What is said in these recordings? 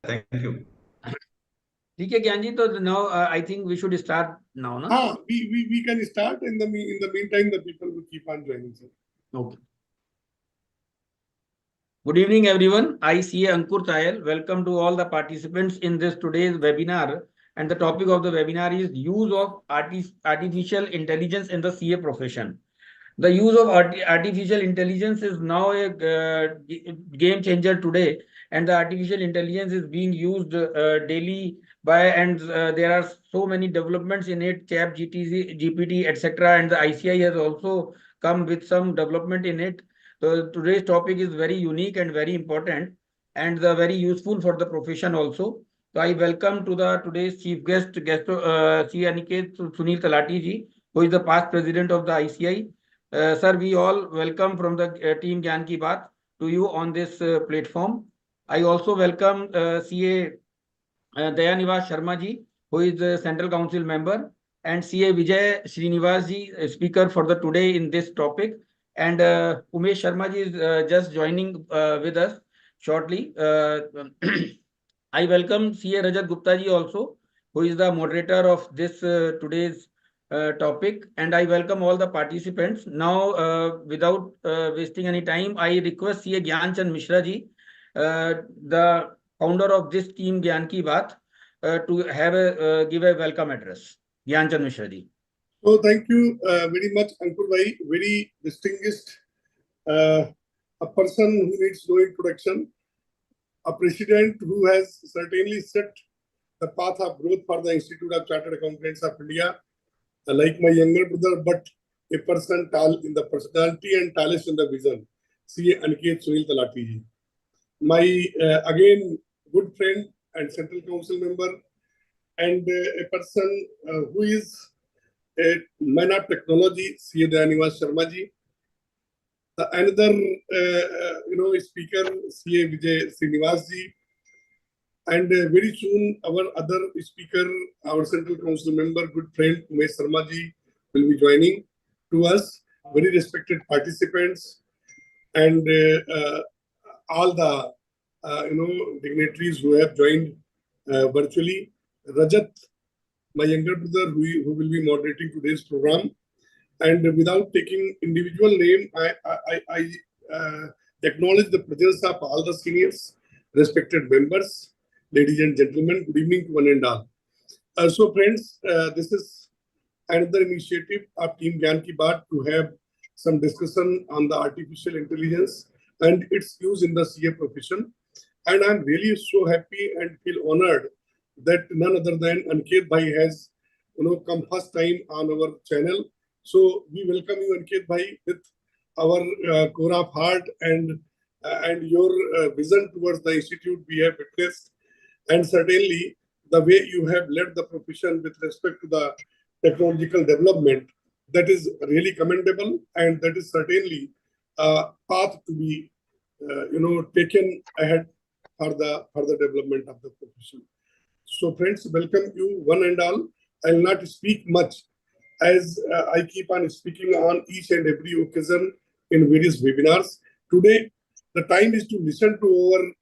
Thank you. ठीक है ज्ञान जी, तो now I think we should start now, na? We can start. In the meantime, the people will keep on joining, sir. Okay. Good evening, everyone. I, CA Ankur Tayal, welcome to all the participants in this today's webinar. And the topic of the webinar is use of artificial intelligence in the CA profession. The use of artificial intelligence is now a game changer today, and the artificial intelligence is being used daily by, and there are so many developments in it, chat GPT, etc. And the ICAI has also come with some development in it. So today's topic is very unique and very important, and very useful for the profession also. So I welcome to the today's chief guest, C. Aniket Sunil Talati ji, who is the past president of the ICAI. Sir, we all welcome from the team Gyan Ki Baat to you on this platform. I also welcome CA Dayanivas Sharma ji, who is the Central Council member, and CA Vijay Srinivas ji, speaker for the today in this topic. And Umesh Sharma ji is just joining with us shortly. I welcome CA Rajat Gupta ji also, who is the moderator of this today's topic, and I welcome all the participants. Now, without wasting any time, I request CA Gyan Chand Mishra ji, the founder of this team Gyan Ki Baat, to have give a welcome address. Gyan Chand Mishra ji. So thank you very much, Ankur Bhai. Very distinguished, a person who needs no introduction, a president who has certainly set the path of growth for the Institute of Chartered Accountants of India, like my younger brother, but a person tall in the personality and tallest in the vision, CA Aniket Sunil Talati ji. My again good friend and Central Council member, and a person who is a man of technology, CA Dayanivas Sharma ji. Another speaker, CA Vijay Srinivas ji. And very soon, our other speaker, our Central Council member, good friend Umesh Sharma ji, will be joining to us. Very respected participants and all the dignitaries who have joined virtually. Rajat, my younger brother, who will be moderating today's program. And without taking individual name, I acknowledge the presence of all the seniors, respected members. Ladies and gentlemen, good evening to one and all. So friends, this is another initiative of Team Gyan Ki Baat to have some discussion on the artificial intelligence and its use in the CA profession. And I'm really so happy and feel honored that none other than Aniket Bhai has come first time on our channel. So we welcome you, Aniket Bhai, with our core of heart and your vision towards the institute we have witnessed. And certainly, the way you have led the profession with respect to the technological development, that is really commendable, and that is certainly a path to be, taken ahead for the development of the profession. So, friends, welcome you one and all. I will not speak much, as I keep on speaking on each and every occasion in various webinars. Today, the time is to listen to our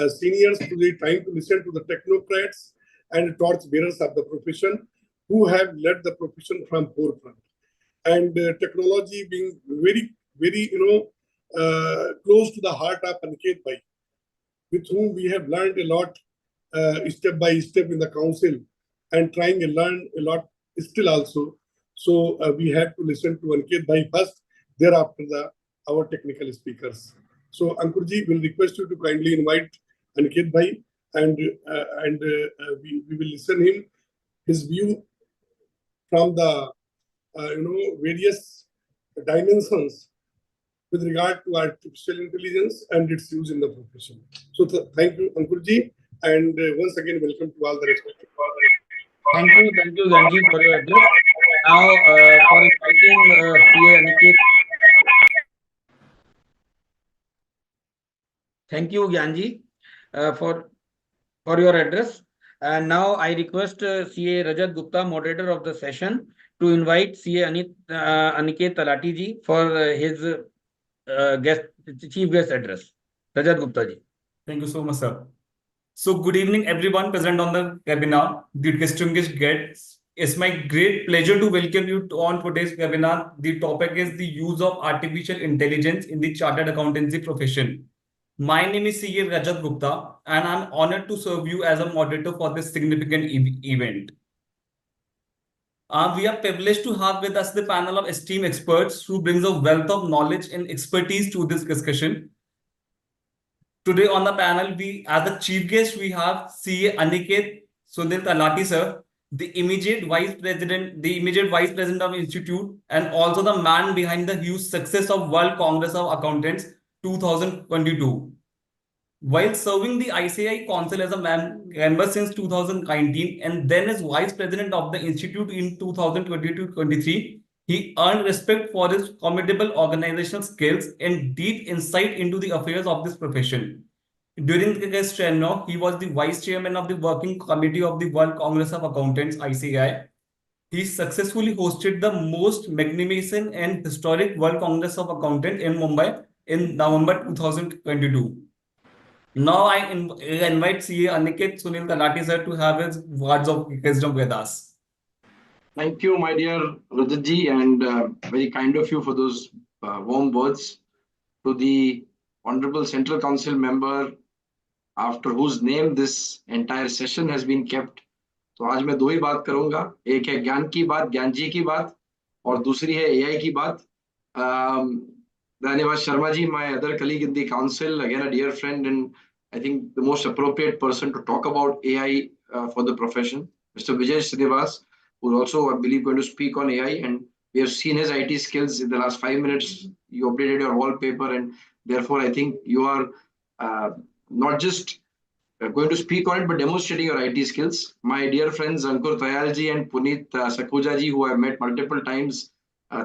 seniors, today time to listen to the technocrats and torch bearers of the profession who have led the profession from forefront. And technology being very, very, close to the heart of Aniket Bhai, with whom we have learned a lot step by step in the council and trying to learn a lot still also. So we have to listen to Aniket Bhai first, thereafter our technical speakers. So Ankurji will request you to kindly invite Aniket Bhai, and we will listen him his view from the various dimensions with regard to artificial intelligence and its use in the profession. So thank you, Ankurji, and once again welcome to all the respected. Thank you, Ganji, for your address. Now, for inviting CA Aniket. Thank you, Gyanji, for your address. And now I request CA Rajat Gupta, moderator of the session, to invite CA Aniket Talati ji for his chief guest address. Rajat Gupta ji. Thank you so much, sir. So good evening, everyone present on the webinar, the distinguished guests. It's my great pleasure to welcome you on today's webinar. The topic is the use of artificial intelligence in the chartered accountancy profession. My name is CA Rajat Gupta, and I'm honored to serve you as a moderator for this significant event. We are privileged to have with us the panel of esteemed experts who brings a wealth of knowledge and expertise to this discussion. Today on the panel, as the chief guest, we have CA Aniket Sunil Talati, sir, the immediate vice president of Institute, and also the man behind the huge success of World Congress of Accountants 2022. While serving the ICAI Council as a member since 2019 and then as vice president of the Institute in 2022-23, he earned respect for his formidable organizational skills and deep insight into the affairs of this profession. During his tenure, he was the vice chairman of the Working Committee of the World Congress of Accountants (ICAI). He successfully hosted the most magnificent and historic World Congress of Accountants in Mumbai in November 2022. Now I invite CA Aniket Sunil Talati sir to have his words of wisdom with us. Thank you, my dear Rajatji, and very kind of you for those warm words. To the Honorable Central Council member, after whose name this entire session has been kept. तो आज मैं दो ही बात करूंगा, एक है ज्ञान की बात, ज्ञान जी की बात, और दूसरी है AI की बात. Dhanewad Sharma ji, my other colleague in the council, again a dear friend, and I think the most appropriate person to talk about AI for the profession. Mr. Vijay Srinivas, who is also, I believe, going to speak on AI, and we have seen his IT skills in the last 5 minutes. You updated your wallpaper, and therefore I think you are not just going to speak on it, but demonstrating your IT skills. My dear friends Ankur Tayal ji and Puneet Sakhuja ji, who I have met multiple times,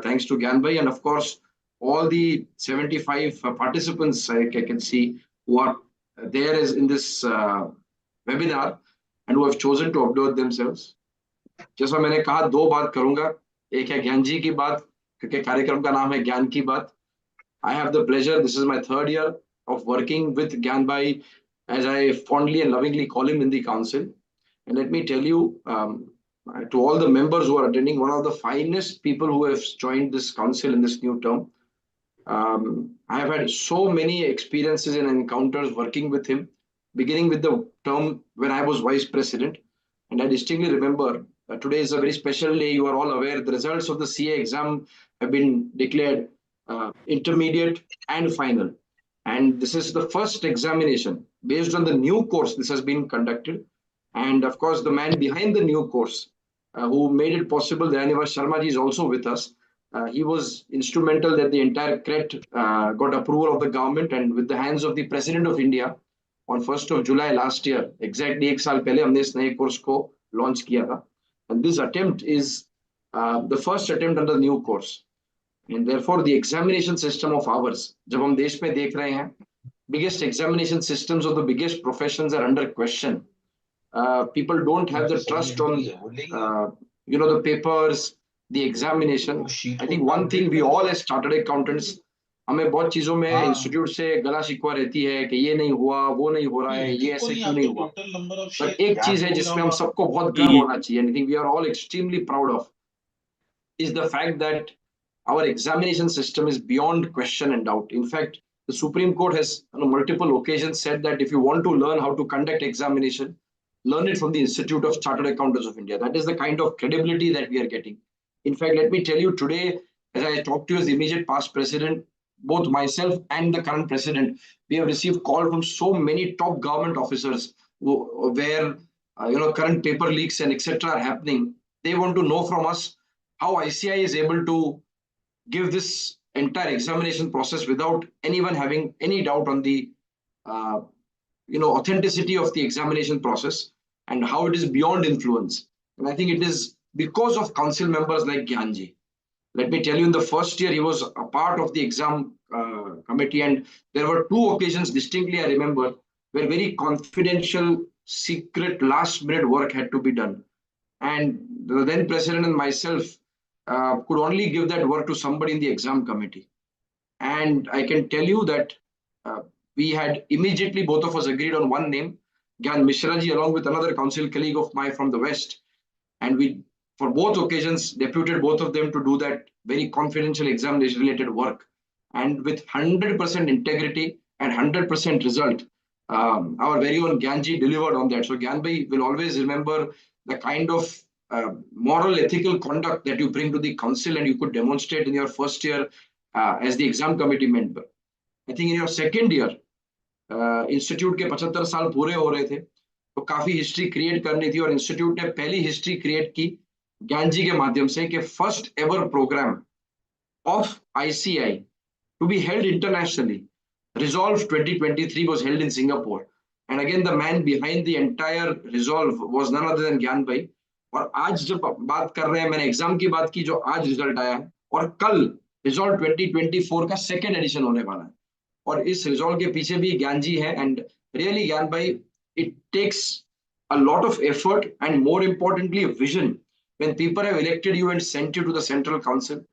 thanks to Gyanbhai, and of course, all the 75 participants I can see who are there is in this webinar and who have chosen to upload themselves. जैसा मैंने कहा, दो बात करूंगा, एक है ज्ञान जी की बात, क्योंकि कार्यक्रम का नाम है ज्ञान की बात. I have the pleasure, this is my third year of working with Gyanbhai, as I fondly and lovingly call him in the council. And let me tell you, to all the members who are attending, one of the finest people who have joined this council in this new term. I have had so many experiences and encounters working with him, beginning with the term when I was vice president. And I distinctly remember today is a very special day. You are all aware the results of the CA exam have been declared intermediate and final. And this is the first examination based on the new course. This has been conducted. And of course, the man behind the new course who made it possible, Dhanewad Sharma ji, is also with us. He was instrumental that the entire CRET got approval of the government, and with the hands of the President of India on 1st of July last year, exactly एक साल पहले हमने इस नए course को launch किया था. And this attempt is the first attempt on the new course. And therefore, the examination system of ours, जब हम देश में देख रहे हैं, biggest examination systems of the biggest professions are under question. People don't have the trust on, the papers, the examination. I think one thing we all as chartered accountants, हमें बहुत चीजों में इंस्टीट्यूट से गला शिकवा रहती है कि ये नहीं हुआ, वो नहीं हो रहा है, ये ऐसे क्यों नहीं हुआ. But एक चीज है जिसमें हम सबको बहुत गर्व होना चाहिए, and I think we are all extremely proud of, is the fact that our examination system is beyond question and doubt. In fact, the Supreme Court has on multiple occasions said that if you want to learn how to conduct examination, learn it from the Institute of Chartered Accountants of India. That is the kind of credibility that we are getting. In fact, let me tell you today, as I talked to you as the immediate past president, both myself and the current president, we have received call from so many top government officers where current paper leaks and etc. are happening. They want to know from us how ICAI is able to give this entire examination process without anyone having any doubt on the authenticity of the examination process, and how it is beyond influence. And I think it is because of council members like Gyanji. Let me tell you, in the first year, he was a part of the exam committee, and there were two occasions distinctly I remember where very confidential, secret, last-minute work had to be done. And the then president and myself could only give that work to somebody in the exam committee. And I can tell you that we had immediately, both of us agreed on one name, Gyan Mishra ji, along with another council colleague of mine from the West. And we, for both occasions, deputed both of them to do that very confidential examination related work. And with 100% integrity and 100% result, our very own Gyanji delivered on that. So Gyanbhai will always remember the kind of moral, ethical conduct that you bring to the council and you could demonstrate in your first year as the exam committee member. I think in your second year, institute के 75 साल पूरे हो रहे थे, तो काफी history create करनी थी और इंस्टीट्यूट ने पहली हिस्ट्री क्रिएट की ज्ञान जी के माध्यम से कि first ever programme of ICAI to be held internationally. Resolve 2023 was held in Singapore. And again, the man behind the entire Resolve was none other than ज्ञान भाई. और आज जब बात कर रहे हैं, मैंने एग्जाम की बात की जो आज रिजल्ट आया है, और कल रिजॉल्व 2024 का सेकेंड एडिशन होने वाला है. और इस रिजॉल्व के पीछे भी ज्ञान जी है. एंड रियली ज्ञान भाई, it takes a lot of effort and more importantly a vision. When people have elected you and sent you to the central council,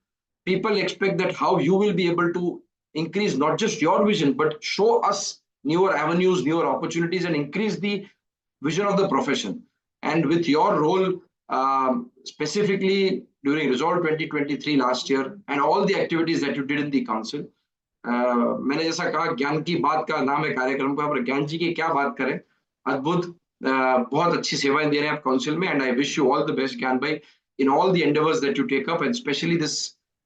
people expect that how you will be able to increase not just your vision but show us newer avenues, newer opportunities, and increase the vision of the profession. And with your role specifically during Resolve 2023 last year and all the activities that you did in the council, मैंने जैसा कहा ज्ञान की बात का नाम है कार्यक्रम का, पर ज्ञान जी की क्या बात करें. अद्भुत, बहुत अच्छी सेवाएं दे रहे हैं आप काउंसिल में. And I wish you all the best ज्ञान भाई in all the endeavors that you take up, and especially this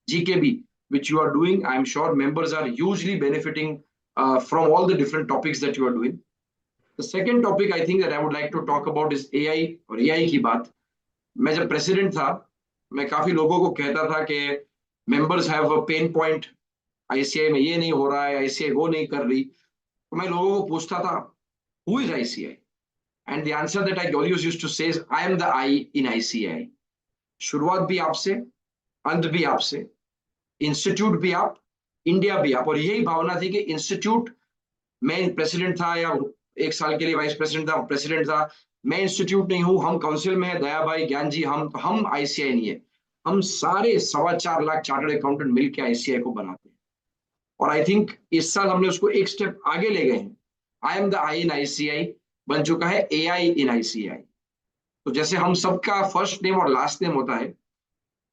GKB which you are doing. I am sure members are hugely benefiting from all the different topics that you are doing. The second topic I think that I would like to talk about is AI और AI की बात. मैं जब president था, मैं काफी लोगों को कहता था कि members have a pain point, ICAI में ये नहीं हो रहा है, ICAI वो नहीं कर रही. तो मैं लोगों को पूछता था, who is ICAI? And the answer that I always used to say is, I am the I in ICAI. शुरुआत भी आपसे, अंत भी आपसे, इंस्टीट्यूट भी आप, इंडिया भी आप. और यही भावना थी कि इंस्टीट्यूट, मैं प्रेसिडेंट था या एक साल के लिए वाइस प्रेसिडेंट था, प्रेसिडेंट था, मैं इंस्टीट्यूट नहीं हूं, हम काउंसिल में है, दया भाई, ज्ञान जी, हम ICAI नहीं है. हम सारे 4.25 लाख चार्टर्ड अकाउंटेंट मिलकर ICAI को बनाते हैं. और आई थिंक इस साल हमने उसको एक स्टेप आगे ले गए हैं. I am the I in ICAI बन चुका है AI इन ICAI. तो जैसे हम सबका फर्स्ट नेम और लास्ट नेम होता है,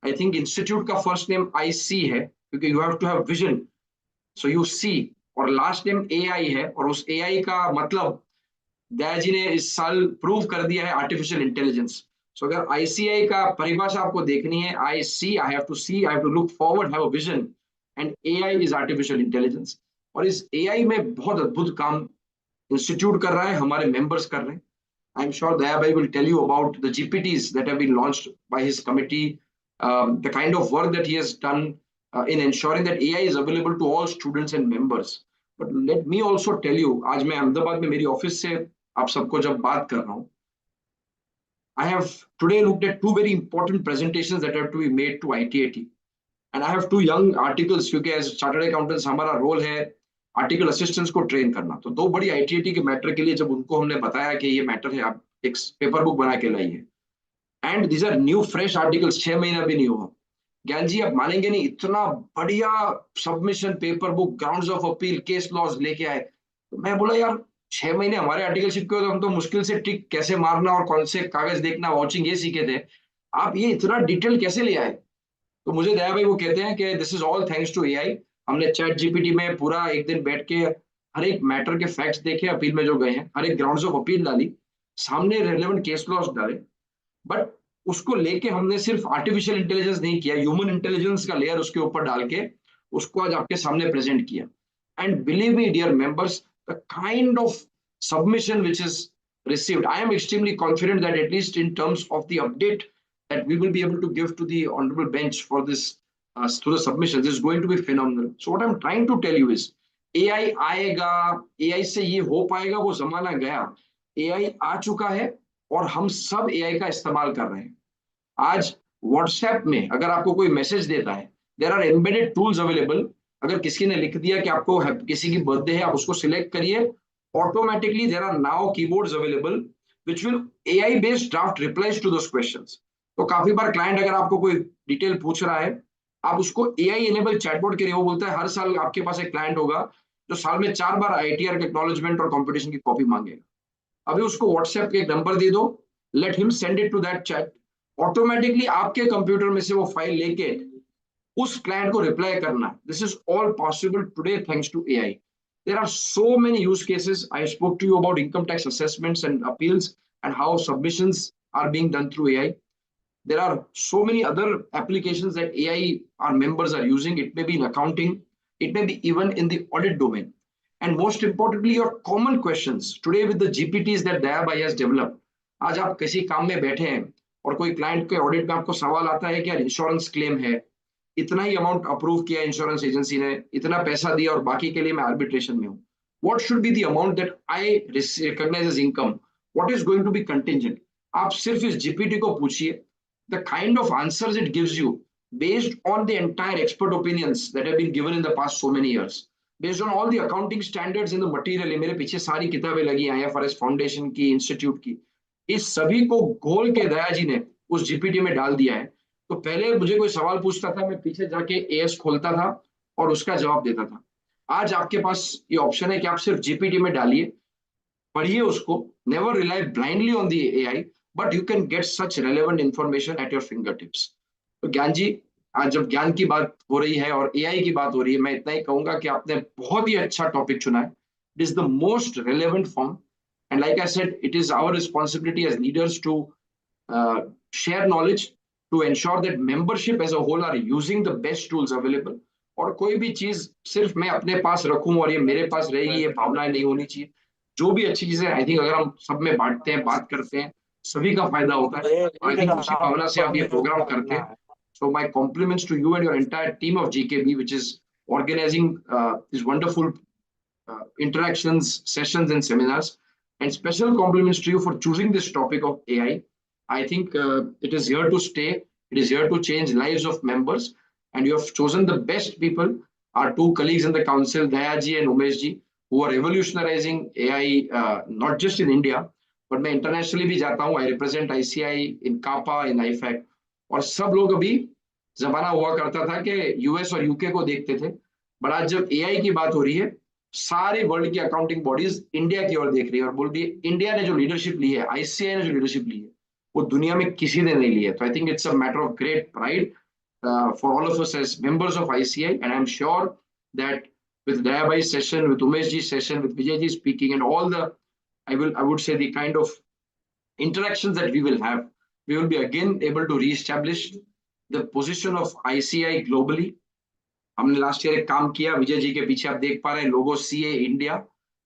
आई थिंक इंस्टीट्यूट का फर्स्ट नेम IC है क्योंकि you have to have vision, so you see, और लास्ट नेम AI है. और उस AI का मतलब दया जी ने इस साल प्रूव कर दिया है, आर्टिफिशियल इंटेलिजेंस. सो अगर ICAI का परिभाषा आपको देखनी है, I see, I have to see, I have to look forward, have a vision, and AI is artificial intelligence. और इस AI में बहुत अद्भुत काम इंस्टीट्यूट कर रहा है, हमारे मेंबर्स कर रहे हैं. I'm sure Daya Bhai will tell you about the GPTs that have been launched by his committee, the kind of work that he has done in ensuring that AI is available to all students and members. But let me also tell you, आज मैं अहमदाबाद में मेरी office से आप सबको जब बात कर रहा हूँ, I have today looked at two very important presentations that have to be made to ITAT, and I have two young articles क्योंकि as chartered accountants हमारा रोल है आर्टिकल असिस्टेंट्स को ट्रेन करना. तो दो बड़ी ITAT के मैटर के लिए जब उनको हमने बताया कि ये मैटर है, आप एक पेपर बुक बना के लाइए, and these are new fresh articles, 6 महीना भी नहीं हुआ. ज्ञान जी आप मानेंगे नहीं, इतना बढ़िया submission paper book, grounds of appeal, case laws लेके आए. तो मैं बोला यार 6 महीने हमारे आर्टिकल शिप के, तो हम तो मुश्किल से टिक कैसे मारना और कौन से कागज देखना, वॉचिंग, ये सीखे थे, आप ये इतना डिटेल कैसे ले आए. तो मुझे दया भाई वो कहते हैं कि this is all thanks to AI. हमने चैट GPT में पूरा एक दिन बैठ के हर एक मैटर के फैक्ट्स देखे, अपील में जो गए हैं, हर एक ग्राउंड्स ऑफ अपील डाली, सामने रेलेवेंट केस लॉज डाले. बट उसको लेके हमने सिर्फ आर्टिफिशियल इंटेलिजेंस नहीं किया, ह्यूमन इंटेलिजेंस का लेयर उसके ऊपर डाल के उसको आज आपके सामने प्रेजेंट किया. And believe me dear members, the kind of submission which is received, I am extremely confident that at least in terms of the update that we will be able to give to the honorable bench for this to the submissions is going to be phenomenal. So what I'm trying to tell you is AI आएगा, AI से ये हो पाएगा, वो जमाना गया. AI आ चुका है और हम सब AI का इस्तेमाल कर रहे हैं. आज WhatsApp में अगर आपको कोई मैसेज देता है, there are embedded tools available. अगर किसी ने लिख दिया कि आपको किसी की बर्थडे है, आप उसको सिलेक्ट करिए, automatically there are now keyboards available which will AI based draft replies to those questions. तो काफी बार क्लाइंट अगर आपको कोई डिटेल पूछ रहा है, आप उसको AI एनेबल चैटबॉट के लिए, वो बोलता है हर साल आपके पास एक क्लाइंट होगा जो साल में 4 बार ITR के एक्नॉलेजमेंट और कंपटीशन की कॉपी मांगेगा. अभी उसको व्हाट्सएप के एक नंबर दे दो, let him send it to that chat, automatically आपके कंप्यूटर में से वो फाइल लेके उस क्लाइंट को रिप्लाई करना. This is all possible today thanks to AI. There are so many use cases. I spoke to you about income tax assessments and appeals and how submissions are being done through AI. There are so many other applications that AI, our members, are using. It may be in accounting, it may be even in the audit domain. And most importantly, your common questions. Today with the GPTs that Dayabai has developed, आज आप किसी काम में बैठे हैं और कोई client के ऑडिट में आपको सवाल आता है कि यार इंश्योरेंस क्लेम है, इतना ही अमाउंट अप्रूव किया इंश्योरेंस एजेंसी ने, इतना पैसा दिया और बाकी के लिए मैं आर्बिट्रेशन में हूँ. What should be the amount that I recognize as income? What is going to be contingent? आप सिर्फ इस जीपीटी को पूछिए. The kind of answers it gives you based on the entire expert opinions that have been given in the past so many years, based on all the accounting standards in the material. मेरे पीछे सारी किताबें लगी हैं IFRS foundation की, institute की. इस सभी को घोल के दया जी ने उस जीपीटी में डाल दिया है. तो पहले मुझे कोई सवाल पूछता था, मैं पीछे जाके एएस खोलता था और उसका जवाब देता था. आज आपके पास ये ऑप्शन है कि आप सिर्फ जीपीटी में डालिए, पढ़िए उसको. Never rely blindly on the AI, but you can get such relevant information at your finger tips. तो ज्ञान जी, आज जब ज्ञान की बात हो रही है और एआई की बात हो रही है, मैं इतना ही कहूंगा कि आपने बहुत ही अच्छा टॉपिक चुना है. It is the most relevant form, and like I said, it is our responsibility as leaders to share knowledge, to ensure that membership as a whole are using the best tools available. और कोई भी चीज सिर्फ मैं अपने पास रखूं और ये मेरे पास रहेगी, ये भावनाएं नहीं होनी चाहिए. जो भी अच्छी चीजें आई थिंक अगर हम सब में बांटते हैं, बात करते हैं, सभी का फायदा होता है. आई थिंक उसी भावना से आप ये प्रोग्राम करते हैं. So my compliments to you and your entire team of GKB, which is organizing these wonderful interactions, sessions, and seminars. And special compliments to you for choosing this topic of AI. I think it is here to stay. It is here to change lives of members. And you have chosen the best people, our two colleagues in the council, Dayaji and Umeshji, who are revolutionizing AI, not just in India, but मैं internationally भी जाता हूँ. I represent ICAI in CAPA, in IFAC. और सब लोग अभी जमाना हुआ करता था कि यूएस और यूके को देखते थे, बट आज जब एआई की बात हो रही है, सारे वर्ल्ड की अकाउंटिंग बॉडीज इंडिया की ओर देख रही है और बोल रही है इंडिया ने जो लीडरशिप ली है, आईसीआई ने जो लीडरशिप ली है, वो दुनिया में किसी ने नहीं ली है. तो I think it's a matter of great pride for all of us as members of ICAI, and I am sure that with Dayabai session, with Umeshji session, with Vijayji speaking, and all the, I would say, the kind of interactions that we will have, we will be again able to re-establish the position of ICAI globally. हमने last year एक काम किया, विजय जी के पीछे आप देख पा रहे हैं लोगो सीए इंडिया.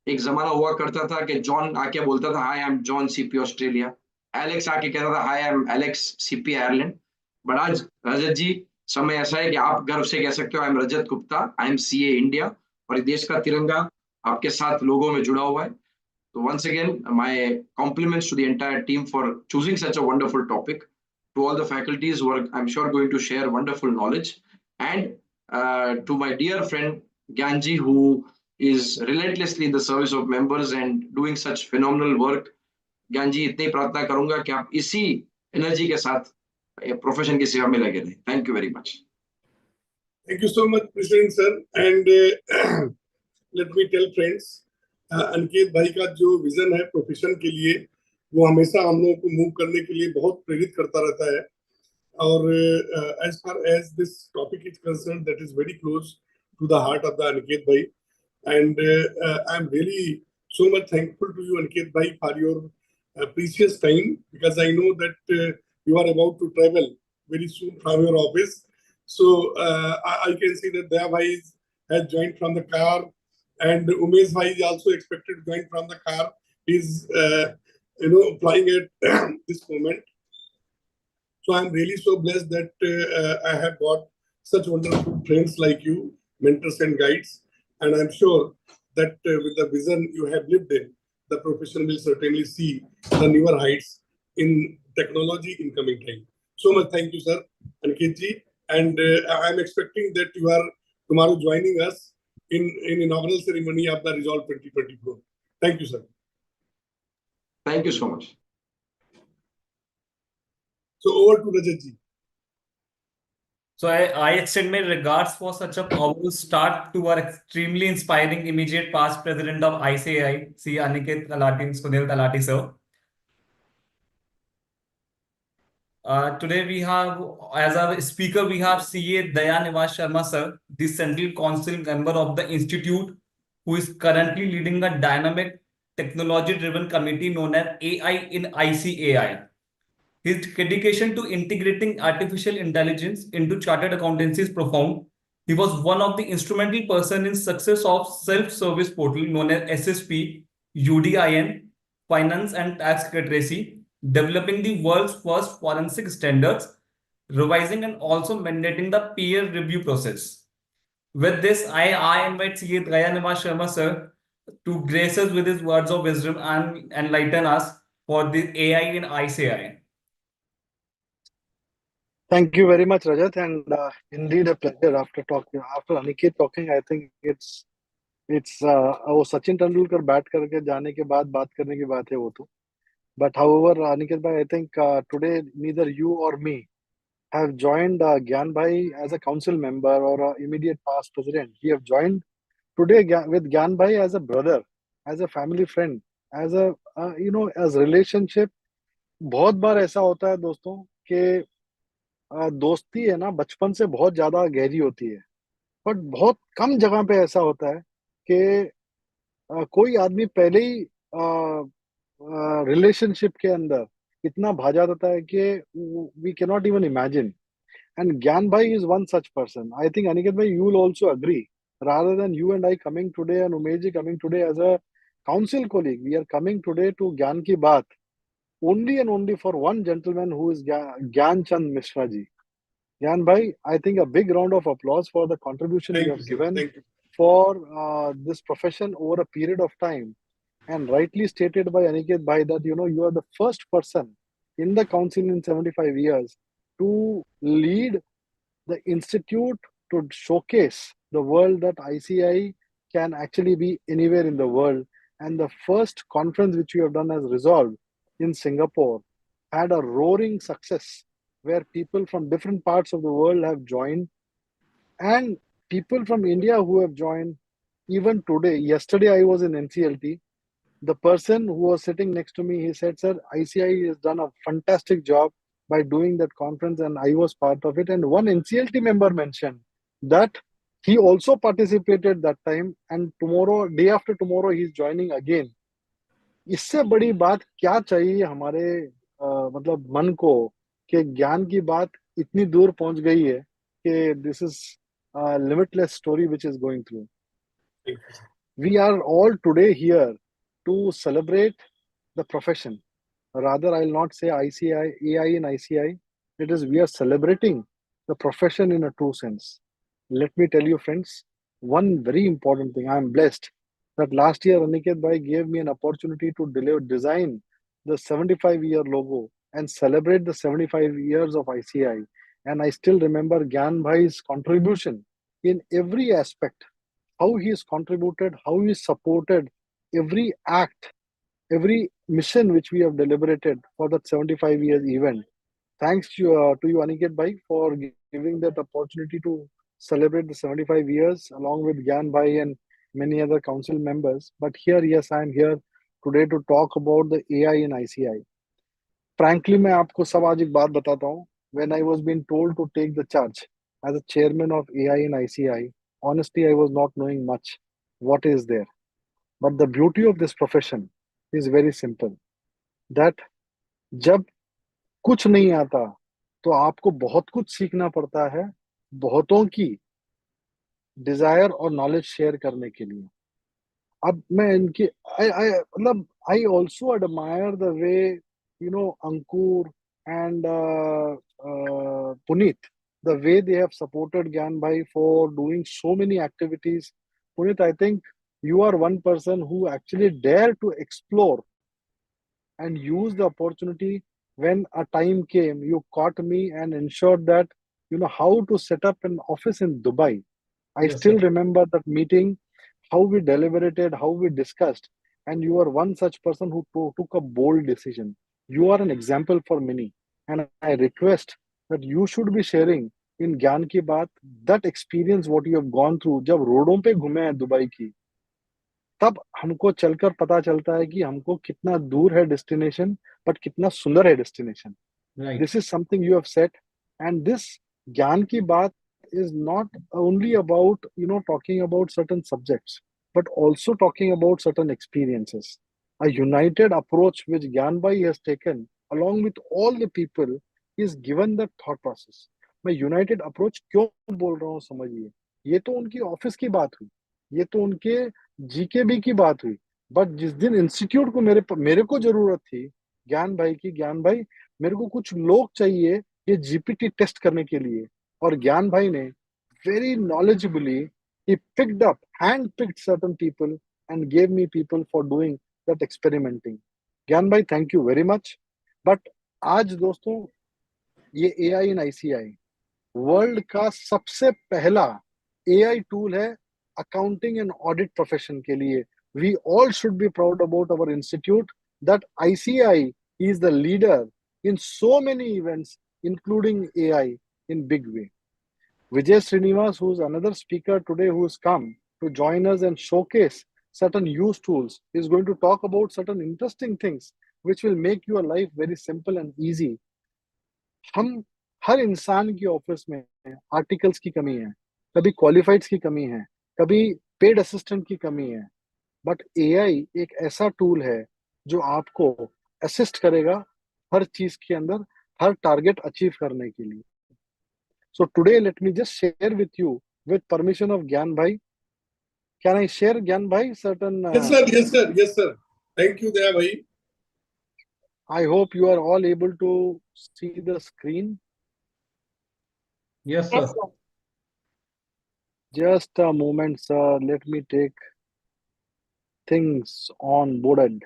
एक जमाना हुआ करता था कि जॉन आके बोलता था hi I am John CP Australia, Alex आके कहता था hi I am Alex CP Ireland. But आज रजत जी, समय ऐसा है कि आप गर्व से कह सकते हो I am Rajat Gupta, I am CA India, और देश का तिरंगा आपके साथ लोगों में जुड़ा हुआ है. So once again, my compliments to the entire team for choosing such a wonderful topic. To all the faculties who are, I'm sure, going to share wonderful knowledge, and to my dear friend Gyanji, who is relentlessly in the service of members and doing such phenomenal work. Gyanji, इतनी प्रार्थना करूंगा कि आप इसी energy के साथ profession की सेवा में लगे रहें. Thank you very much. Thank you so much, President sir. And let me tell friends, Aniket भाई का जो विजन है प्रोफेशन के लिए, वो हमेशा हम लोगों को मूव करने के लिए बहुत प्रेरित करता रहता है. और as far as this topic is concerned, that is very close to the heart of the Aniket bhai, and I'm really so much thankful to you, Aniket bhai, for your precious time, because I know that you are about to travel very soon from your office. So I can see that Daya bhai has joined from the car, and Umesh bhai is also expected to join from the car. He's flying at this moment. So I'm really so blessed that I have got such wonderful friends like you, mentors and guides. And I'm sure that with the vision you have lived in, the profession will certainly see the newer heights in technology in coming time. So much thank you, sir, Aniket ji. And I'm expecting that you are tomorrow joining us in inaugural ceremony of the Resolve 2024. Thank you, sir. Thank you so much. So over to Rajat ji. So I extend my regards for such a powerful start to our extremely inspiring immediate past president of ICAI, C. Aniket Talati, Sunil Talati, sir. Today we have, as our speaker, we have CA Dayanivas Sharma, sir, the Central Council member of the Institute, who is currently leading a dynamic technology-driven committee known as AI in ICAI. His dedication to integrating artificial intelligence into chartered accountancy is profound. He was one of the instrumental person in success of self-service portal known as SSP, UDIN, Finance and Tax Secretary, developing the world's first forensic standards, revising and also mandating the peer review process. With this, I invite CA Gayanima Sharma sir to grace us with his words of wisdom and enlighten us for the AI in ICI. Thank you very much, Rajat, and indeed a pleasure. After Aniket talking, I think it's वो Sachin Tendulkar bat करके जाने के बाद बात करने की बात है वो तो. But however, Aniket bhai, I think today neither you or me have joined Gyan bhai as a council member or a immediate past president. We have joined today with Gyan bhai as a brother, as a family friend, as a as relationship. बहुत बार ऐसा होता है दोस्तों कि दोस्ती है ना बचपन से बहुत ज्यादा गहरी होती है, बट बहुत कम जगह पे ऐसा होता है कि कोई आदमी पहले ही रिलेशनशिप के अंदर इतना भा जाता है कि we can not even imagine. And Gyan भाई is one such person. I think Aniket भाई you will also agree, rather than you and I coming today and Umesh ji coming today as a council colleague, we are coming today to Gyan Ki Baat only and only for one gentleman who is Gyan Chand Mishra ji. Gyan bhai, I think a big round of applause for the contribution Thank you you, have sir. given Thank you. for this profession over a period of time. And rightly stated by Aniket bhai that you are the first person in the council in 75 years to lead the institute to showcase the world that ICI can actually be anywhere in the world. And the first conference which you have done as Resolve in Singapore had a roaring success where people from different parts of the world have joined, and people from India who have joined. Even today, yesterday I was in NCLT. The person who was sitting next to me, he said, "Sir, ICI has done a fantastic job by doing that conference, and I was part of it." And one NCLT member mentioned that he also participated that time, and tomorrow, day after tomorrow, he's joining again. इससे बड़ी बात क्या चाहिए हमारे मतलब मन को कि ज्ञान की बात इतनी दूर पहुंच गई है कि this is limitless story which is going through. We are all today here to celebrate the profession. Rather, I'll not say ICI, AI and ICI. It is we are celebrating the profession in a true sense. Let me tell you, friends, one very important thing. I am blessed that last year Aniket Bhai gave me an opportunity to design the 75-year logo and celebrate the 75 years of ICI. And I still remember Gyan Bhai's contribution in every aspect, how he has contributed, how he supported every act, every mission which we have deliberated for that 75 years event. Thanks to you, Aniket Bhai, for giving that opportunity to celebrate the 75 years along with Gyan Bhai and many other council members. But here, yes, I am here today to talk about the AI in ICI. Frankly, मैं आपको सब आज एक बात बताता हूँ. When I was being told to take the charge as a chairman of AI in ICI, honestly, I was not knowing much what is there. But the beauty of this profession is very simple. That जब कुछ नहीं आता तो आपको बहुत कुछ सीखना पड़ता है बहुतों की डिजायर और नॉलेज शेयर करने के लिए. अब मैं इनकी आई मतलब I also admire the way Ankur and Puneet, the way they have supported Gyan Bhai for doing so many activities. Puneet, I think you are one person who actually dare to explore and use the opportunity. When a time came, you caught me and ensured that how to set up an office in Dubai. I Yes, still sir. remember that meeting, how we deliberated, how we discussed, and you are one such person who took a bold decision. You are an example for many, and I request that you should be sharing in ज्ञान की बात, that experience what you have gone through, जब रोडों पे घूमे हैं Dubai की, तब हमको चलकर पता चलता है कि हमको कितना दूर है डेस्टिनेशन, बट कितना सुंदर है destination. Right. This is something you have said, and this ज्ञान की बात is not only about talking about certain subjects, but also talking about certain experiences. A united approach which Gyan Bhai has taken along with all the people is given the thought process. मैं united approach क्यों बोल रहा हूँ समझिए. ये तो उनकी office की बात हुई, ये तो उनके जीकेबी की बात हुई, बट जिस दिन इंस्टीट्यूट को मेरे को जरूरत थी ज्ञान भाई की, ज्ञान भाई मेरे को कुछ लोग चाहिए ये जीपीटी टेस्ट करने के लिए, और ज्ञान भाई ने very knowledgeably he picked up hand picked certain people and gave me people for doing that experimenting. ज्ञान भाई thank you very much. But आज दोस्तों ये एआई इन आईसीआई वर्ल्ड का सबसे पहला एआई टूल है अकाउंटिंग एंड ऑडिट प्रोफेशन के लिए. We all should be proud about our institute that ICAI is the leader in so many events, including AI in big way. Vijay Srinivas, who is another speaker today who has come to join us and showcase certain use tools, is going to talk about certain interesting things which will make your life very simple and easy. हम हर इंसान की office में articles की कमी है, कभी क्वालिफाइड्स की कमी है, कभी पेड असिस्टेंट की कमी है, बट एआई एक ऐसा टूल है जो आपको असिस्ट करेगा हर चीज के अंदर, हर टारगेट अचीव करने के लिए. So today let me just share with you, with permission of Gyan Bhai. Can I share, Gyan Bhai, certain? Yes, sir. Yes, sir. Yes, sir. Thank you, Daya Bhai. I hope you are all able to see the screen. Yes, sir. Just a moment, sir. Let me take things on boarded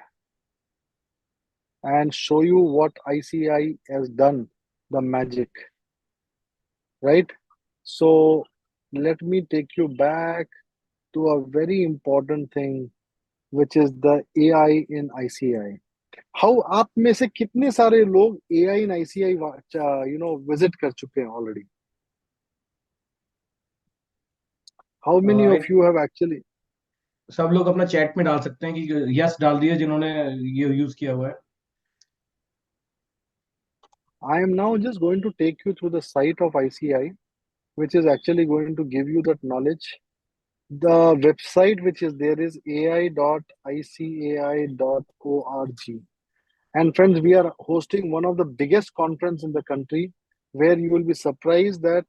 and show you what ICAI has done, the magic. Right? So let me take you back to a very important thing, which is the AI in ICAI. How आप में से कितने सारे लोग AI इन ICI visit कर चुके हैं already? How many of you have actually? सब लोग अपना चैट में डाल सकते हैं कि यस डाल दिए जिन्होंने ये यूज किया हुआ है. I am now just going to take you through the site of ICAI which is actually going to give you that knowledge. The website which is there is ai.icai.org. And friends, we are hosting one of the biggest conference in the country, where you will be surprised that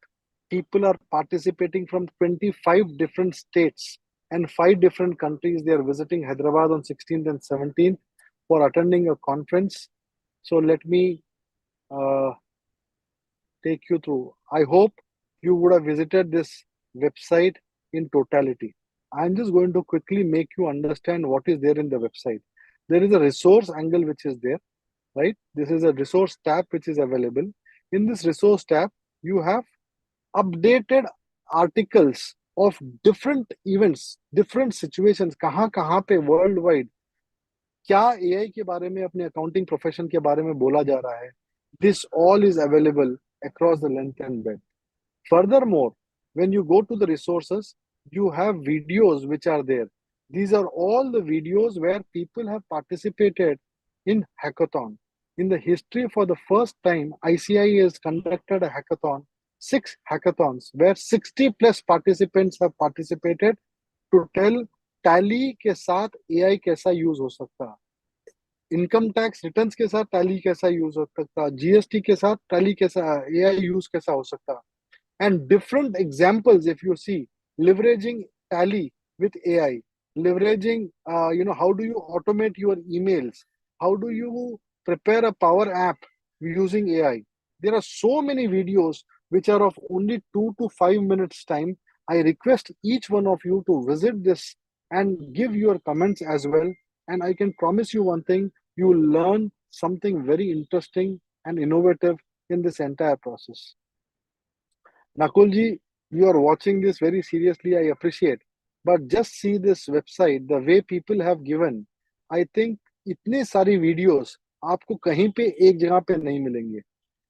people are participating from 25 different states and 5 different countries. They are visiting Hyderabad on 16th and 17th for attending a conference. So let me take you through. I hope you would have visited this website in totality. I'm just going to quickly make you understand what is there in the website. There is a resource angle which is there, right? This is a resource tab which is available. In this resource tab, you have updated articles of different events, different situations. कहाँ पे worldwide क्या AI के बारे में, अपने accounting profession के बारे में बोला जा रहा है. This all is available across the length and breadth. Furthermore, when you go to the resources, you have videos which are there. These are all the videos where people have participated in hackathon. In the history, for the first time, ICAI has conducted a hackathon, 6 hackathons, where 60 plus participants have participated to tell tally के साथ AI कैसा use हो सकता है, income tax returns के साथ tally कैसा use हो सकता है, जीएसटी के साथ टैली कैसा, AI यूज कैसा हो सकता है. And different examples, if you see, leveraging tally with AI, leveraging, how do you automate your emails? How do you prepare a Power app using AI? There are so many videos which are of only 2 to 5 minutes time. I request each one of you to visit this and give your comments as well. And I can promise you one thing, you will learn something very interesting and innovative in this entire process. Nakulji, you are watching this very seriously, I appreciate. But just see this website, the way people have given. I think इतने सारी videos आपको कहीं पे एक जगह पे नहीं मिलेंगे.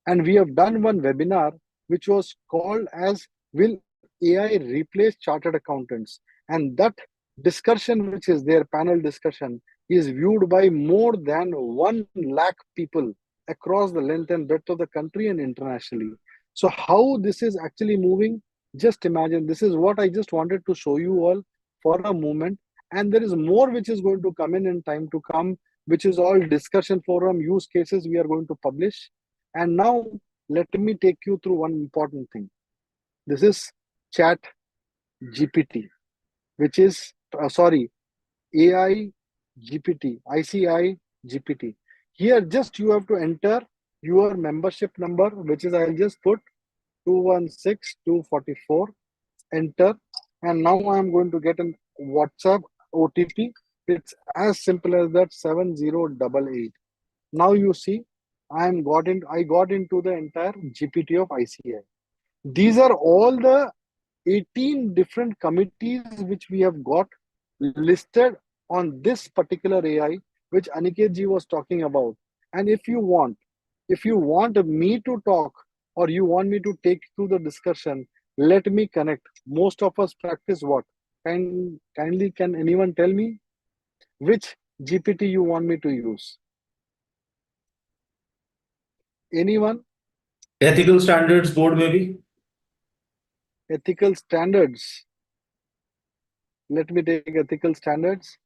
And we have done one webinar which was called as Will AI Replace Chartered Accountants? And that discussion, which is their panel discussion, is viewed by more than 1 lakh people across the length and breadth of the country and internationally. So, how this is actually moving, just imagine. This is what I just wanted to show you all for a moment. And there is more which is going to come in time to come, which is all discussion forum use cases we are going to publish. And now let me take you through one important thing. This is Chat GPT, which is AI GPT, ICAI GPT. Here, just you have to enter your membership number, which is I'll just put 216244. Enter, and now I am going to get a WhatsApp OTP. It's as simple as that, 7088. Now you see, I got into the entire GPT of ICAI. These are all the 18 different committees which we have got listed on this particular AI, which Aniket ji was talking about. And if you want me to talk, or you want me to take through the discussion, let me connect. Most of us practice what? Kindly, can anyone tell me which GPT you want me to use? Anyone? Ethical standards board, maybe. Ethical standards. Let me take ethical standards.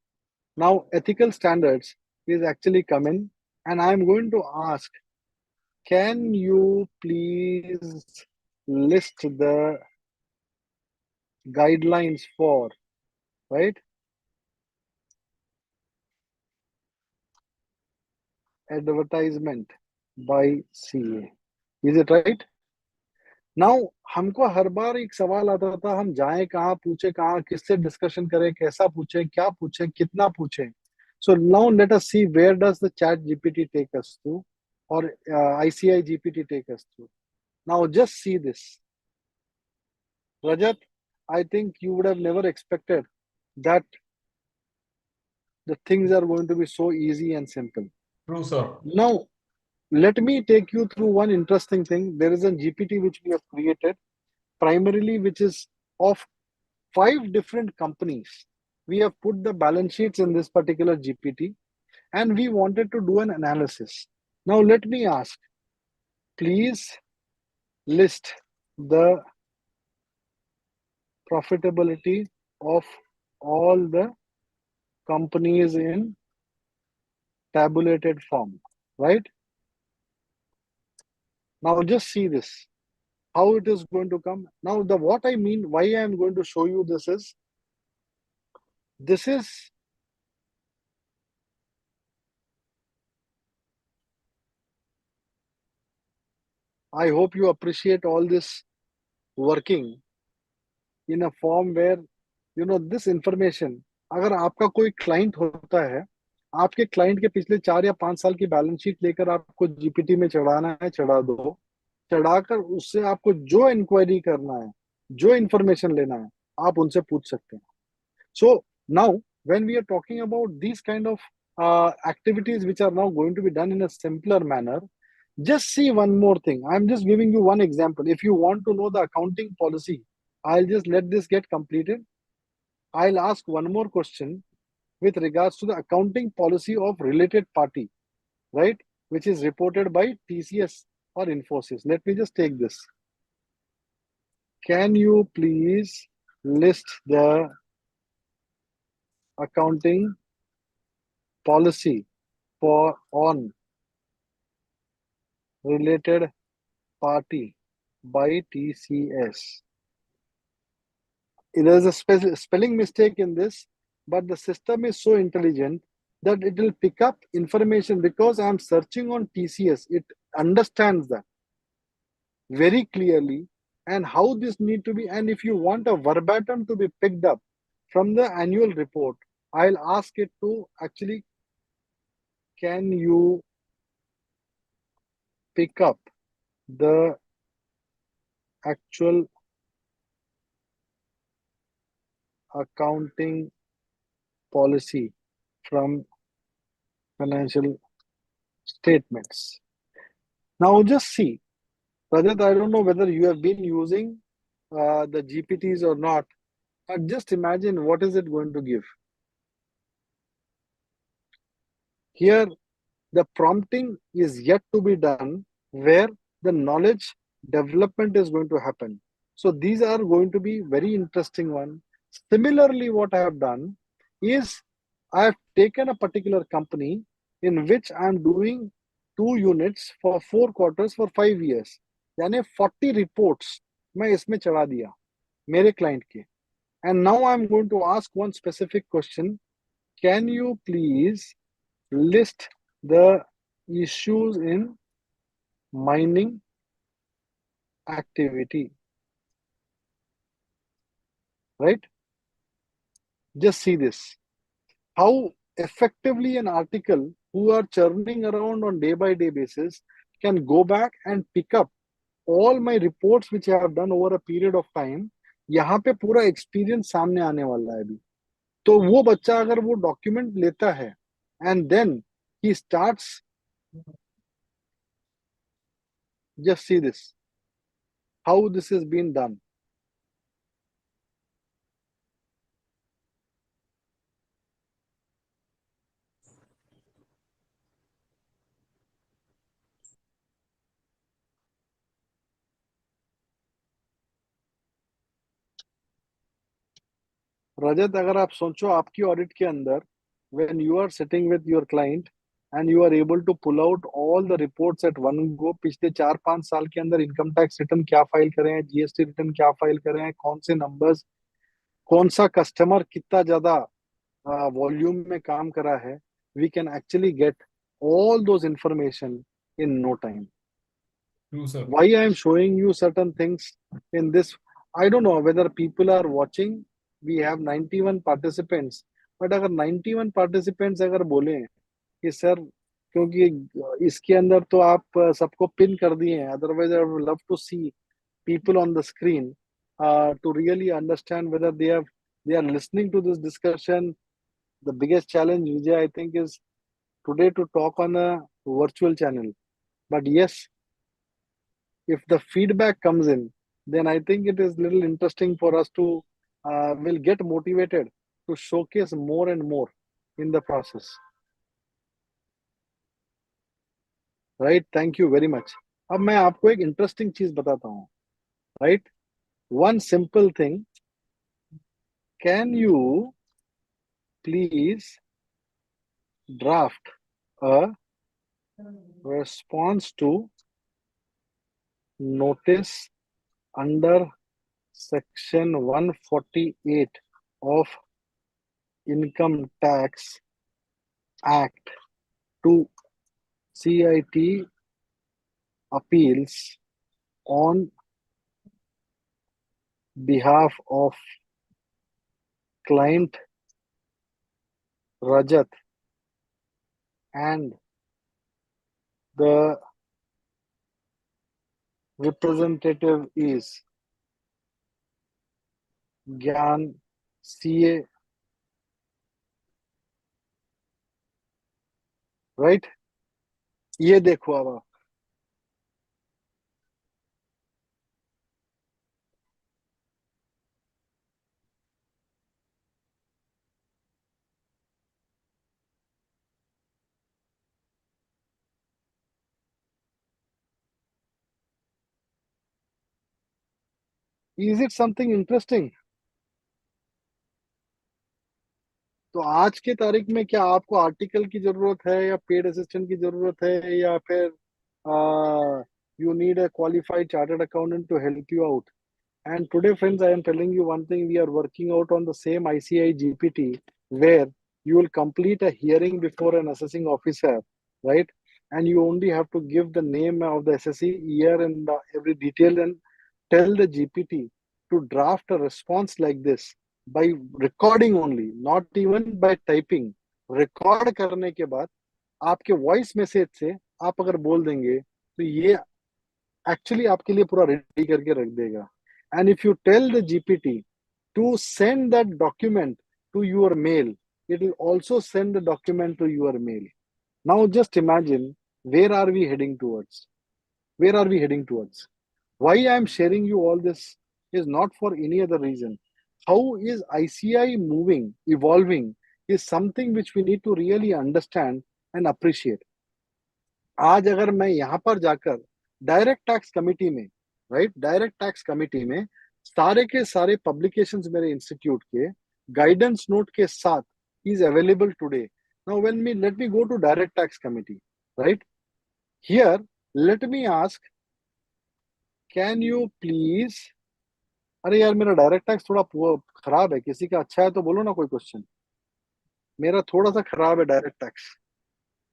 Now, ethical standards is actually coming, and I'm going to ask, can you please list the guidelines for, right? Advertisement by CA. Is it right? Now, हमको हर बार एक सवाल आता था, हम जाएं कहाँ, पूछे कहाँ, किससे डिस्कशन करें, कैसा पूछे, क्या पूछे, कितना पूछे. So now let us see, where does the chat GPT take us to, or ICI GPT take us to. Now just see this. Rajat, I think you would have never expected that the things are going to be so easy and simple. True, sir. Now, let me take you through one interesting thing. There is a GPT which we have created, primarily which is of 5 different companies. We have put the balance sheets in this particular GPT, and we wanted to do an analysis. Now, let me ask, please list the profitability of all the companies in tabulated form, right? Now just see this, how it is going to come. Now what I mean, why I am going to show you this is, I hope you appreciate all this working in a form where, this information, अगर आपका कोई client होता है, आपके client के पिछले 4 या 5 साल की बैलेंस शीट लेकर आपको जीपीटी में चढ़ाना है, चढ़ा दो. चढ़ाकर उससे आपको जो इंक्वायरी करना है, जो इंफॉर्मेशन लेना है, आप उनसे पूछ सकते हैं. So now, when we are talking about these kind of activities which are now going to be done in a simpler manner, just see one more thing. I'm just giving you one example. If you want to know the accounting policy, I'll just let this get completed. I'll ask one more question with regards to the accounting policy of related party, right? Which is reported by TCS or Infosys. Let me just take this. Can you please list the accounting policy on related party by TCS? There is a spelling mistake in this, but the system is so intelligent that it will pick up information because I am searching on TCS. It understands that very clearly, and how this need to be. And if you want a verbatim to be picked up from the annual report, I'll ask it to actually, can you pick up the actual accounting policy from financial statements? Now just see, Rajat, I don't know whether you have been using the GPTs or not. Just imagine what is it going to give. Here, the prompting is yet to be done where the knowledge development is going to happen. So these are going to be very interesting one. Similarly, what I have done is I have taken a particular company in which I am doing 2 units for 4 quarters for 5 years. यानी 40 reports मैं इसमें चढ़ा दिया मेरे client के. And now I'm going to ask one specific question. Can you please list the issues in mining activity? Right? Just see this. How effectively an article who are churning around on day by day basis can go back and pick up all my reports which I have done over a period of time. यहाँ पे पूरा experience सामने आने वाला है अभी. तो वो बच्चा अगर वो डॉक्यूमेंट लेता है and then he starts, just see this, how this is being done. रजत, अगर आप सोचो आपकी ऑडिट के अंदर when you are sitting with your client and you are able to pull out all the reports at one go, पिछले 4-5 साल के अंदर इनकम टैक्स रिटर्न क्या फाइल करे हैं, जीएसटी रिटर्न क्या फाइल करे हैं, कौन से नंबर्स, कौन सा कस्टमर कितना ज्यादा वॉल्यूम में काम करा है, we can actually get all those information in no time. True, sir. Why I am showing you certain things in this, I don't know whether people are watching. We have 91 participants, but अगर 91 participants अगर बोले कि sir क्योंकि इसके अंदर तो आप सबको पिन कर दिए हैं, otherwise I would love to see people on the screen to really understand whether they are listening to this discussion. The biggest challenge, Vijay, I think, is today to talk on a virtual channel. But yes, if the feedback comes in, then I think it is little interesting for us to will get motivated to showcase more and more in the process. Right? Thank you very much. अब मैं आपको एक interesting चीज बताता हूँ. Right? One simple thing. Can you please draft a response to notice under section 148 of Income Tax Act to CIT appeals on behalf of client Rajat and the representative is Gyan CA, right? ये देखो अब आप. Is it something interesting? तो आज के तारीख में क्या आपको आर्टिकल की जरूरत है या पेड असिस्टेंट की जरूरत है या फिर you need a qualified chartered accountant to help you out? And today, friends, I am telling you one thing. We are working out on the same ICAI GPT where you will complete a hearing before an assessing officer, right? And you only have to give the name of the assessee, year, and every detail, and tell the GPT to draft a response like this by recording only, not even by typing. Record करने के बाद आपके voice message से आप अगर बोल देंगे तो ये एक्चुअली आपके लिए पूरा रेडी करके रख देगा. And if you tell the GPT to send that document to your mail, it will also send the document to your mail. Now just imagine, where are we heading towards? Where are we heading towards? Why I am sharing you all this is not for any other reason. How is ICI moving, evolving, is something which we need to really understand and appreciate. आज अगर मैं यहाँ पर जाकर direct tax committee में, right, direct tax committee में सारे के सारे पब्लिकेशंस मेरे इंस्टीट्यूट के गाइडेंस नोट के साथ is available today. Now, let me go to direct tax committee, right? Here, let me ask, can you please? अरे यार मेरा डायरेक्ट टैक्स थोड़ा खराब है, किसी का अच्छा है तो बोलो ना कोई क्वेश्चन. मेरा थोड़ा सा खराब है डायरेक्ट टैक्स.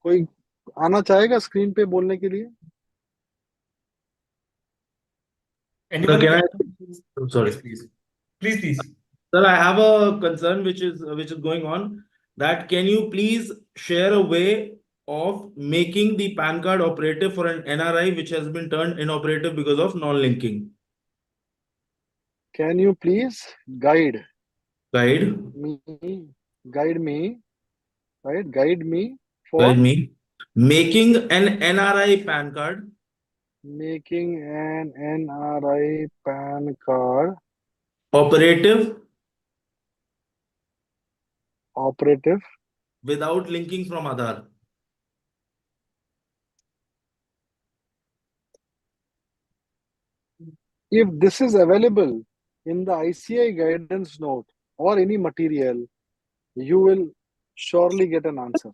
कोई आना चाहेगा स्क्रीन पे बोलने के लिए? Anyone? can I? Yes, Sorry. please. Please. Sir, I have a concern which is going on. That can you please share a way of making the PAN card operative for an NRI which has been turned inoperative because of non-linking? Can you please guide Guide me, guide me, right? Guide me for guide me. Making an NRI PAN card making an NRI PAN card operative operative without linking from Aadhaar. If this is available in the ICI guidance note or any material, you will surely get an answer.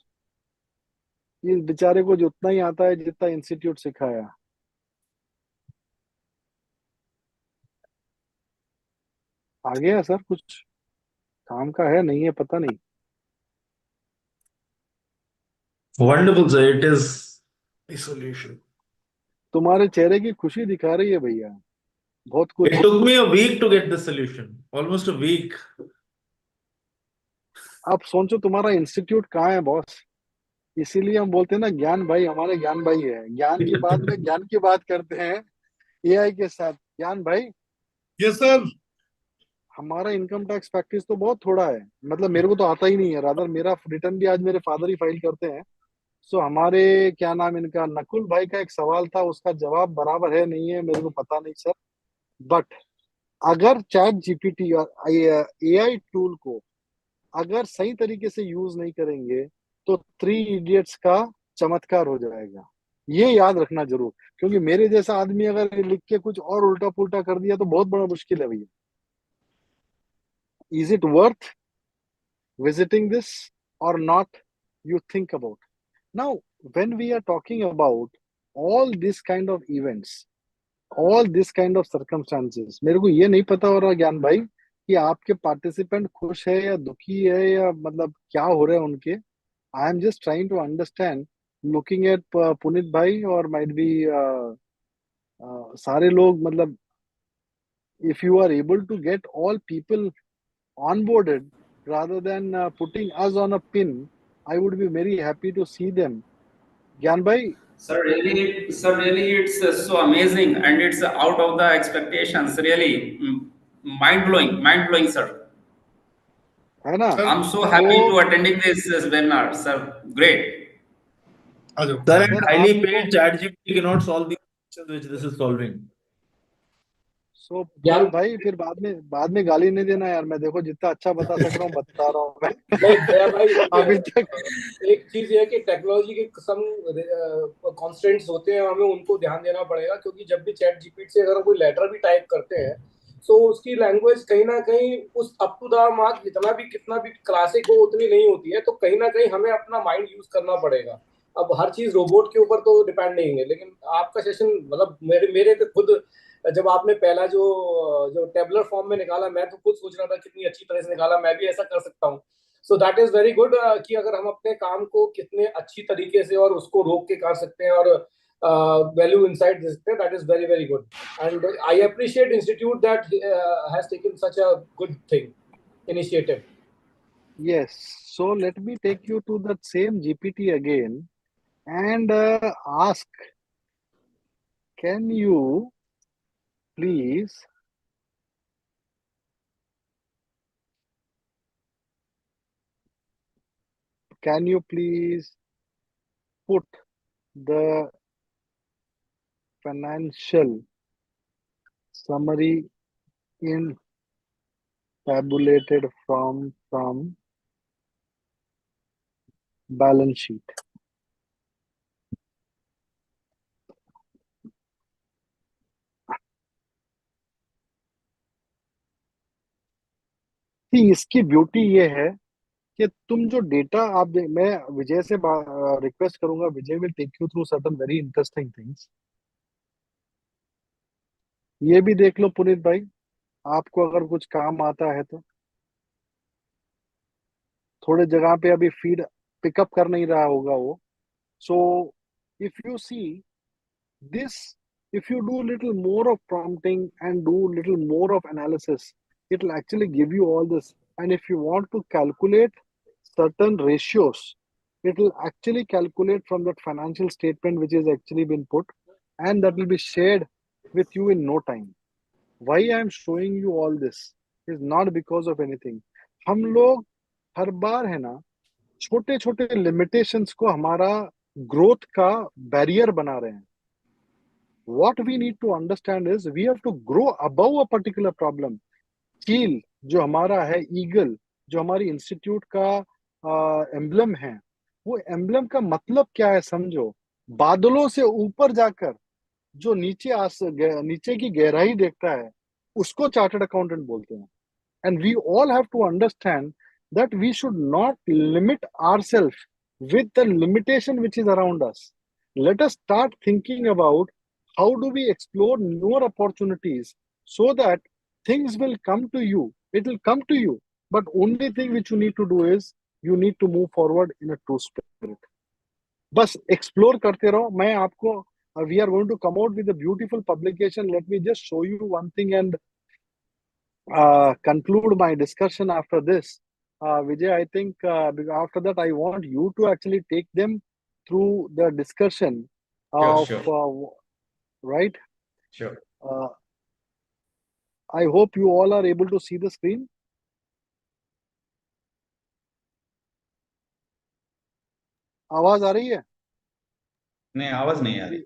इस बेचारे को जितना ही आता है जितना institute सिखाया. आ गया sir, कुछ काम का है नहीं है पता नहीं. Wonderful, sir. It is a solution. तुम्हारे चेहरे की खुशी दिखा रही है भैया, बहुत कुछ. It took me a week to get the solution. Almost a week. आप सोचो तुम्हारा इंस्टीट्यूट कहाँ है बॉस. इसीलिए हम बोलते हैं ना ज्ञान भाई, हमारे ज्ञान भाई है. ज्ञान की बाद में ज्ञान की बात करते हैं एआई के साथ. ज्ञान भाई, Yes, sir. हमारा इनकम टैक्स प्रैक्टिस तो बहुत थोड़ा है. मतलब मेरे को तो आता ही नहीं है. रादर मेरा रिटर्न भी आज मेरे फादर ही फाइल करते हैं. सो हमारे क्या नाम इनका, नकुल भाई का एक सवाल था, उसका जवाब बराबर है नहीं है मेरे को पता नहीं सर. बट अगर चैट जीपीटी और एआई टूल को अगर सही तरीके से यूज नहीं करेंगे तो थ्री इडियट्स का चमत्कार हो जाएगा. ये याद रखना जरूर, क्योंकि मेरे जैसा आदमी अगर लिख के कुछ और उल्टा पुल्टा कर दिया तो बहुत बड़ा मुश्किल है भैया. Is it worth visiting this or not? You think about. Now, when we are talking about all this kind of events, all this kind of circumstances, मेरे को ये नहीं पता हो रहा ज्ञान भाई कि आपके पार्टिसिपेंट खुश है या दुखी है या मतलब क्या हो रहा है उनके. I am just trying to understand, looking at Puneet भाई और माइट बी सारे लोग. मतलब if you are able to get all people onboarded rather than putting us on a pin, I would be very happy to see them. Gyan bhai, Really, it's so amazing and it's out of the expectations. Really, mind blowing, sir. है ना? Sir, I'm so happy तो to attending this webinar, sir. Great. आ जाओ. Sir, Sir, and highly आपको paid ChatGPT cannot solve the questions which this is solving. सो ज्ञान पुनीत भाई फिर बाद में गाली नहीं देना यार. मैं देखो जितना अच्छा बता सक रहा हूँ बता रहा हूँ मैं. नहीं दया भाई, अभी तक एक चीज ये है कि टेक्नोलॉजी के सम कॉन्स्टेंट्स होते हैं, हमें उनको ध्यान देना पड़ेगा. क्योंकि जब भी चैट जीपीटी से अगर कोई लेटर भी टाइप करते हैं तो उसकी लैंग्वेज कहीं ना कहीं उस अप टू द मार्क कितना भी क्लासिक हो उतनी नहीं होती है. तो कहीं ना कहीं हमें अपना माइंड यूज करना पड़ेगा. अब हर चीज रोबोट के ऊपर तो डिपेंड नहीं है, लेकिन आपका सेशन मतलब मेरे तो खुद जब आपने पहला जो टेबलर फॉर्म में निकाला, मैं तो खुद सोच रहा था कितनी अच्छी तरह से निकाला, मैं भी ऐसा कर सकता हूँ. So that is very good कि अगर हम अपने काम को कितने अच्छी तरीके से और उसको रोक के कर सकते हैं और वैल्यू इनसाइट दे सकते हैं, that is very very good. And I appreciate institute that has taken such a good thing initiative. yes. So let me take you to that same GPT again and ask, can you please put the financial summary in tabulated from balance sheet. इसकी beauty ये है कि तुम जो data मैं विजय से request करूंगा, Vijay will take you through certain very interesting things. ये भी देख लो पुनीत भाई, आपको अगर कुछ काम आता है तो। थोड़े जगह पे अभी फीड पिकअप कर नहीं रहा होगा वो। So if you see this, if you do little more of prompting and do little more of analysis, it will actually give you all this. And if you want to calculate certain ratios, it will actually calculate from that financial statement which is actually been put, and that will be shared with you in no time. Why I am showing you all this is not because of anything. हम लोग हर बार है ना, छोटे छोटे limitations को हमारा growth का barrier बना रहे हैं। What we need to understand is we have to grow above a particular problem. चील जो हमारा है, ईगल जो हमारी इंस्टीट्यूट का एम्बलम है, वो एम्बलम का मतलब क्या है समझो। बादलों से ऊपर जाकर जो नीचे की गहराई देखता है, उसको चार्टर्ड अकाउंटेंट बोलते हैं। And we all have to understand that we should not limit ourselves with the limitation which is around us. Let us start thinking about how do we explore newer opportunities so that things will come to you. It will come to you. But only thing which you need to do is you need to move forward in a true spirit. बस explore करते रहो। मैं आपको we are going to come out with a beautiful publication. Let me just show you one thing and conclude my discussion after this. Vijay, I think after that, I want you to actually take them through the discussion of, right? Sure. I hope you all are able to see the screen. आवाज आ रही है? नहीं, आवाज नहीं आ रही।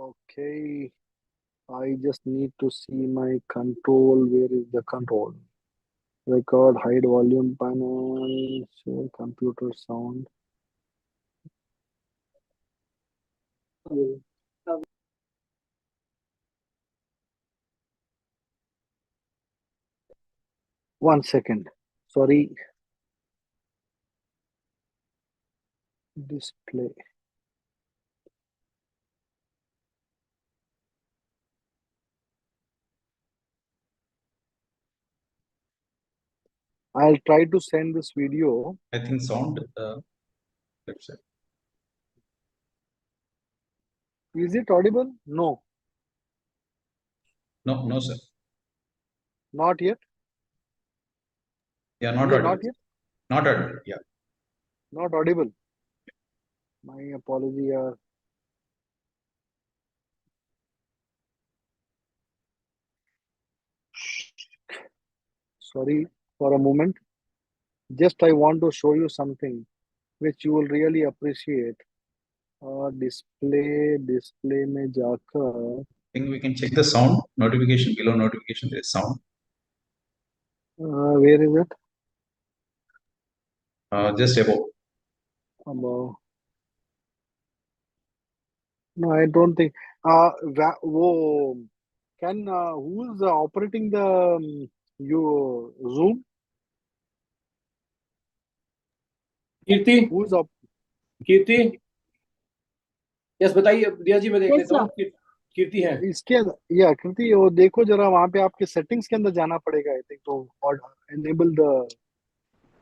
Okay, I just need to see my control. Where is the control? Record, hide volume panel, share computer sound. One second. Sorry. Display. I'll try to send this video. I think sound. Let's say. Is it audible? No. No, sir. Not yet. Yeah, not Yeah, audible. not yet. Not audible. Yeah. Not audible. My apology. Sorry for a moment. Just I want to show you something which you will really appreciate. Display में जाकर. I think we can check the sound notification. Below notification, there is sound. Where is it? Just above. Above. No, I don't think. Wo can who's operating the you Zoom? Kirti, Who's Kirti, yes बताइए दिया जी, मैं देख Yes, लेता हूँ। कीर्ति है इसके या कृति वो देखो जरा, वहां पे आपके सेटिंग्स के अंदर जाना पड़ेगा आई थिंक, तो और enable the.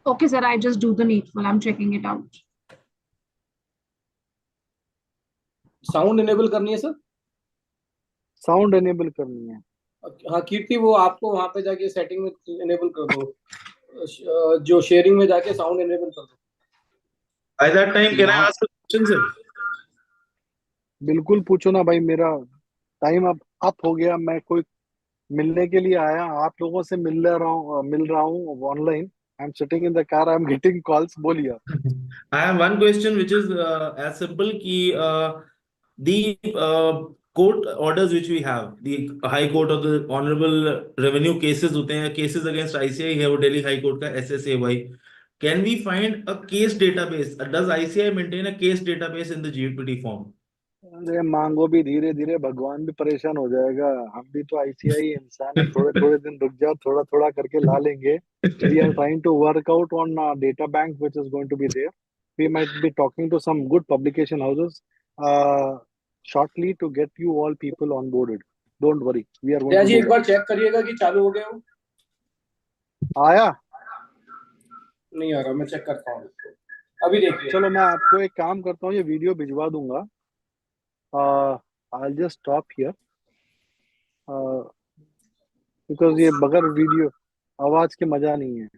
Okay, sir, I just do the needful. I'm checking it out. Sound enable करनी है सर। साउंड एनेबल करनी है। हाँ कीर्ति, वो आपको वहां पे जाके सेटिंग में इनेबल कर दो, जो शेयरिंग में जाके साउंड इनेबल कर दो। By that time, can I ask a question, sir? बिल्कुल पूछो ना भाई, मेरा टाइम अब अप हो गया। मैं कोई मिलने के लिए आया, आप लोगों से मिल रहा हूँ online. I am sitting in the car, I am getting calls. बोलिए। I have one question which is as simple कि the court orders which we have, the High Court of the Honorable Revenue cases होते हैं, cases against ICAI है वो Delhi High Court का SSAY. Can we find a case database? Does ICAI maintain a case database in the GPT form? अरे मांगो भी धीरे धीरे, भगवान भी परेशान हो जाएगा। हम भी तो आईसीआई इंसान है, थोड़े थोड़े दिन रुक जाओ, थोड़ा थोड़ा करके ला लेंगे। We are trying to work out on a data bank which is going to be there. We might be talking to some good publication houses shortly to get you all people onboarded. Don't worry, we are going to ji do एक बार check करिएगा कि चालू हो गया हो। आया नहीं आ रहा, मैं चेक करता हूँ अभी, देखिए। चलो मैं आपको एक काम करता हूँ, ये वीडियो भिजवा दूंगा। I'll just stop here because ये बगैर वीडियो आवाज के मजा नहीं है।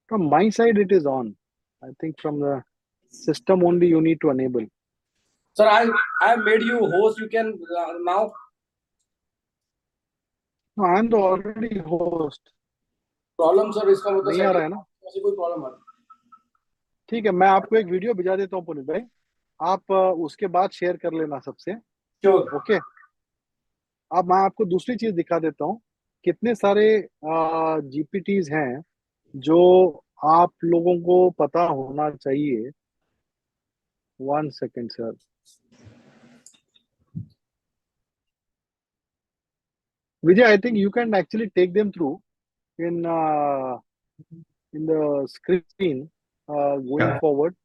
From my side it is on. I think from the system only you need to enable. Sir, I made you host. You can now. No, I am the already host. Problem sir इसका मतलब नहीं आ रहा है ना? ऐसी कोई problem है? ठीक है, मैं आपको एक वीडियो भेजा देता हूँ पुनीत भाई, आप उसके बाद शेयर कर लेना सबसे। श्योर। ओके, अब मैं आपको दूसरी चीज दिखा देता हूँ। कितने सारे जीपीटीज हैं जो आप लोगों को पता होना चाहिए। 1 second sir. Vijay, I think you can actually take them through in the screen going forward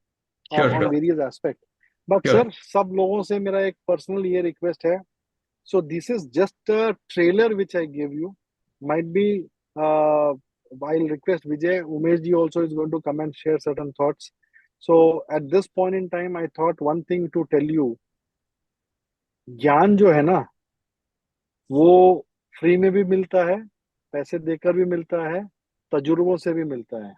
on various aspects. But sir, सब लोगों से मेरा एक personal ये request है. So this is just a trailer which I gave you. Might be I'll request Vijay, Umesh ji also is going to come and share certain thoughts. So at this point in time, I thought one thing to tell you. ज्ञान जो है ना, वो free में भी मिलता है, पैसे देकर भी मिलता है, तजुर्बों से भी मिलता है।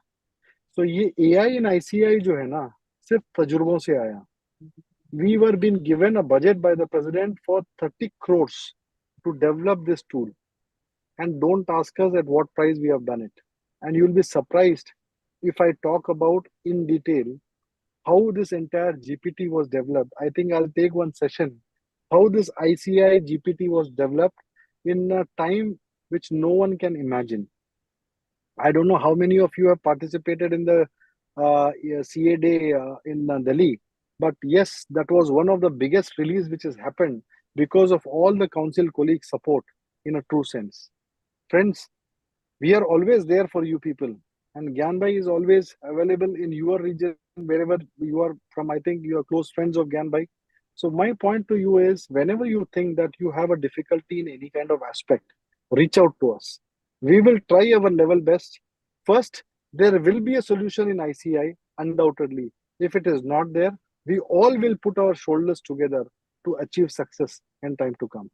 तो ये AI इन ICAI जो है ना, सिर्फ तजुर्बों से आया। We were being given a budget by the president for 30 crores to develop this tool, and don't ask us at what price we have done it. And you'll be surprised if I talk about in detail how this entire GPT was developed. I think I'll take one session how this ICAI GPT was developed in a time which no one can imagine. I don't know how many of you have participated in the CA day in Delhi, but yes, that was one of the biggest release which has happened because of all the council colleagues' support in a true sense. Friends, we are always there for you people, and Gyanbai is always available in your region, wherever you are from. I think you are close friends of Gyanbai. So my point to you is, whenever you think that you have a difficulty in any kind of aspect, reach out to us. We will try our level best. First, there will be a solution in ICAI, undoubtedly. If it is not there, we all will put our shoulders together to achieve success in time to come.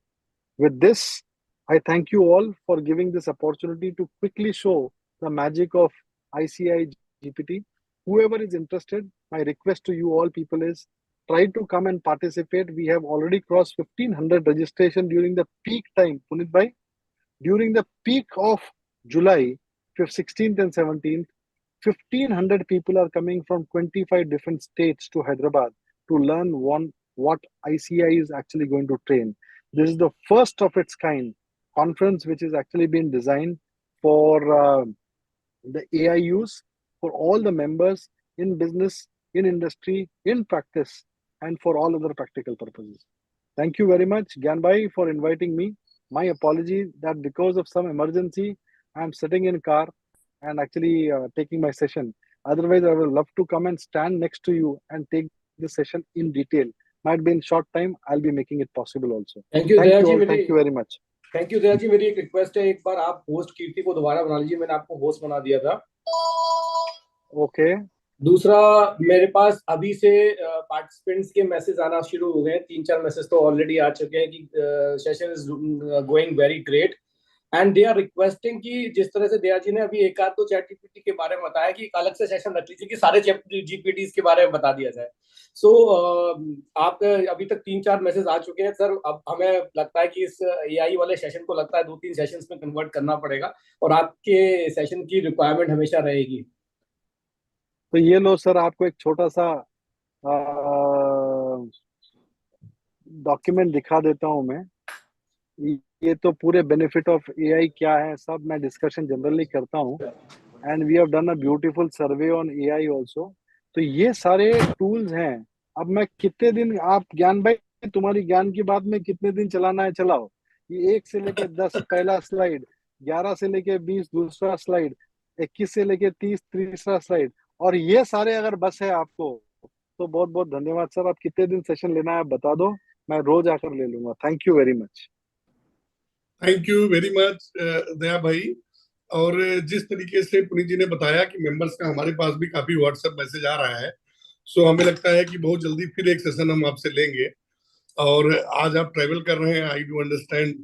With this, I thank you all for giving this opportunity to quickly show the magic of ICAI GPT. Whoever is interested, my request to you all people is try to come and participate. We have already crossed 1500 registration during the peak time. Punit bhai, during the peak of July 16th and 17th, 1500 people are coming from 25 different states to Hyderabad to learn what ICAI is actually going to train. This is the first of its kind conference which is actually been designed for the AI use for all the members in business, in industry, in practice, and for all other practical purposes. Thank you very much, Gyanbai, for inviting me. My apology that because of some emergency, I'm sitting in car and actually taking my session. Otherwise, I would love to come and stand next to you and take the session in detail. Might be in short time, I'll be making it possible also. Thank you, Thank you all. Thank you very much. Thank you Daya ji. मेरी एक request है, एक बार आप host कीर्ति को दोबारा बना लीजिए, मैंने आपको होस्ट बना दिया था। ओके। दूसरा, मेरे पास अभी से पार्टिसिपेंट्स के मैसेज आना शुरू हो गए हैं। 3-4 मैसेज तो ऑलरेडी आ चुके हैं कि session is going very great, and they are requesting कि जिस तरह से दया जी ने अभी एक आध तो चैट जीपीटी के बारे में बताया कि एक अलग से सेशन रख लीजिए कि सारे जीपीटी के बारे में बता दिया जाए। सो आप अभी तक 3-4 मैसेज आ चुके हैं सर। अब हमें लगता है कि इस एआई वाले सेशन को लगता है 2-3 सेशंस में कन्वर्ट करना पड़ेगा, और आपके सेशन की रिक्वायरमेंट हमेशा रहेगी। तो ये लो सर, आपको एक छोटा सा डॉक्यूमेंट दिखा देता हूँ मैं। ये तो पूरे बेनिफिट ऑफ एआई क्या है सब मैं डिस्कशन जनरली करता हूँ, and we have done a beautiful survey on AI also. तो ये सारे टूल्स हैं। अब मैं कितने दिन, आप ज्ञान भाई तुम्हारी ज्ञान की बात में कितने दिन चलाना है चलाओ। ये 1 से लेके 10 पहला स्लाइड, 11 से लेके 20 दूसरा स्लाइड, 21 से लेके 30 तीसरा स्लाइड, और ये सारे अगर बस है आपको तो बहुत बहुत धन्यवाद सर। आप कितने दिन सेशन लेना है आप बता दो, मैं रोज आकर ले लूंगा। Thank you very much. Thank you very much Daya भाई। और जिस तरीके से पुनीत जी ने बताया कि मेंबर्स का हमारे पास भी काफी व्हाट्सएप मैसेज आ रहा है, सो हमें लगता है कि बहुत जल्दी फिर एक सेशन हम आपसे लेंगे। और आज आप ट्रेवल कर रहे हैं, I do understand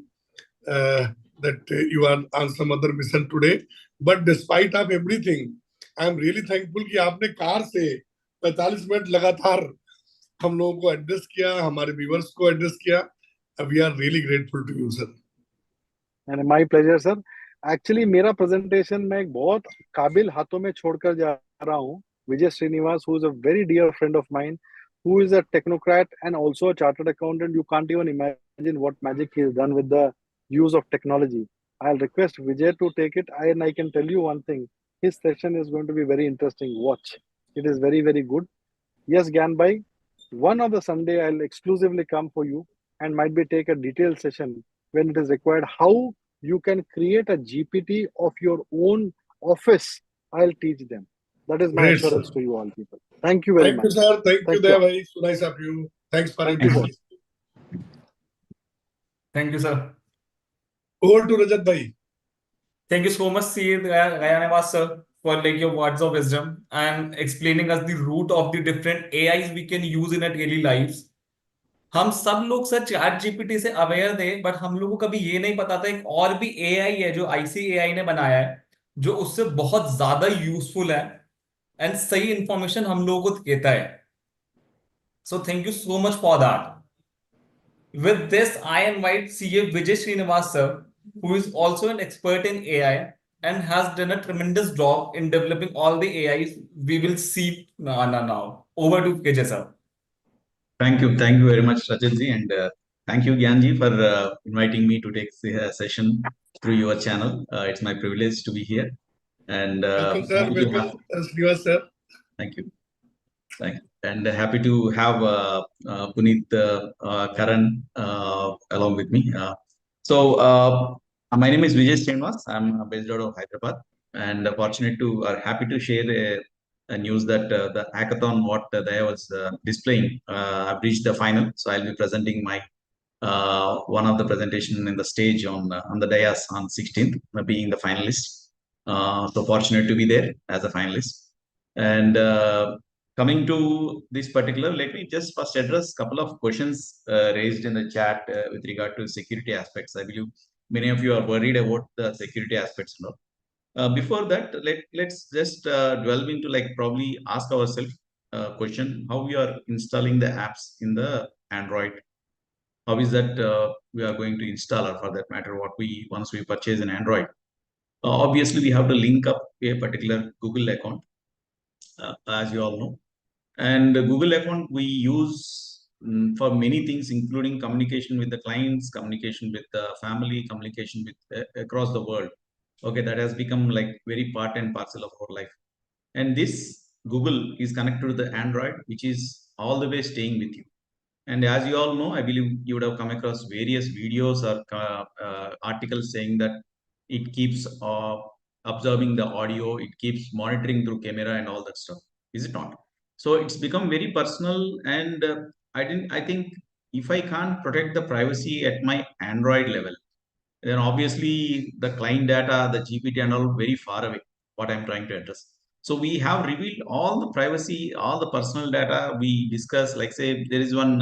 that you are on some other mission today, but despite of everything I am really thankful कि आपने कार से 45 मिनट लगातार हम लोगों को एड्रेस किया, हमारे व्यूअर्स को एड्रेस किया। We are really grateful to you sir. And my pleasure sir. Actually मेरा प्रेजेंटेशन मैं एक बहुत काबिल हाथों में छोड़कर जा रहा हूँ, Vijay Srinivas, who is a very dear friend of mine, who is a technocrat and also a chartered accountant. You can't even imagine what magic he has done with the use of technology. I'll request Vijay to take it. And I can tell you one thing, his session is going to be very interesting. Watch. It is very, very good. Yes, Gyan Bhai, one of the Sunday I'll exclusively come for you and might be take a detailed session when it is required. How you can create a GPT of your own office, I'll teach them. That is my Great, assurance sir. to you all people. Thank you very Thank you, much. sir. Thank you, Thank Daya you. bhai. So nice of you. Thanks for Thank you, sir. inviting. Thank you, sir. Over to Rajat bhai. Thank you so much, CA Gayanavas, sir, for like your words of wisdom and explaining us the root of the different AIs we can use in our daily lives. हम सब लोग sir chat GPT से aware थे, but हम लोग को कभी ये नहीं पता था एक और भी एआई है जो आईसीएआई ने बनाया है, जो उससे बहुत ज्यादा यूजफुल है एंड सही इंफॉर्मेशन हम लोगों को देता है. सो thank you so much for that. With this, I invite CA Vijay Srinivas sir, who is also an expert in AI and has done a tremendous job in developing all the AIs we will see now. Over to Vijay sir. Thank you very much, Rajatji, and thank you, Gyanji, for inviting me to take the session through your channel. It's my privilege to be here, and Welcome, sir. happy to Welcome, have. Srinivas sir. Thank you, and happy to have Puneet Karan along with me. My name is Vijay Srinivas. I'm based out of Hyderabad, and fortunate to happy to share a news that the hackathon what Daya was displaying, I've reached the final. So I'll be presenting my one of the presentation in the stage on the dais on 16th, being the finalist. So fortunate to be there as a finalist. And coming to this particular, let me just first address a couple of questions raised in the chat with regard to security aspects. I believe many of you are worried about the security aspects now. Before that, let's just delve into like probably ask ourselves a question: how we are installing the apps in the Android? How is that we are going to install, or for that matter, what we once we purchase an Android? Obviously, we have to link up a particular Google account, as you all know. And the Google account we use for many things, including communication with the clients, communication with the family, communication with across the world. Okay, that has become like very part and parcel of our life. And this Google is connected to the Android, which is all the way staying with you. And as you all know, I believe you would have come across various videos or articles saying that it keeps observing the audio, it keeps monitoring through camera and all that stuff. Is it not? So it's become very personal, and I think if I can't protect the privacy at my Android level, then obviously the client data, the GPT and all very far away, what I'm trying to address. So we have revealed all the privacy, all the personal data we discuss. Like say there is one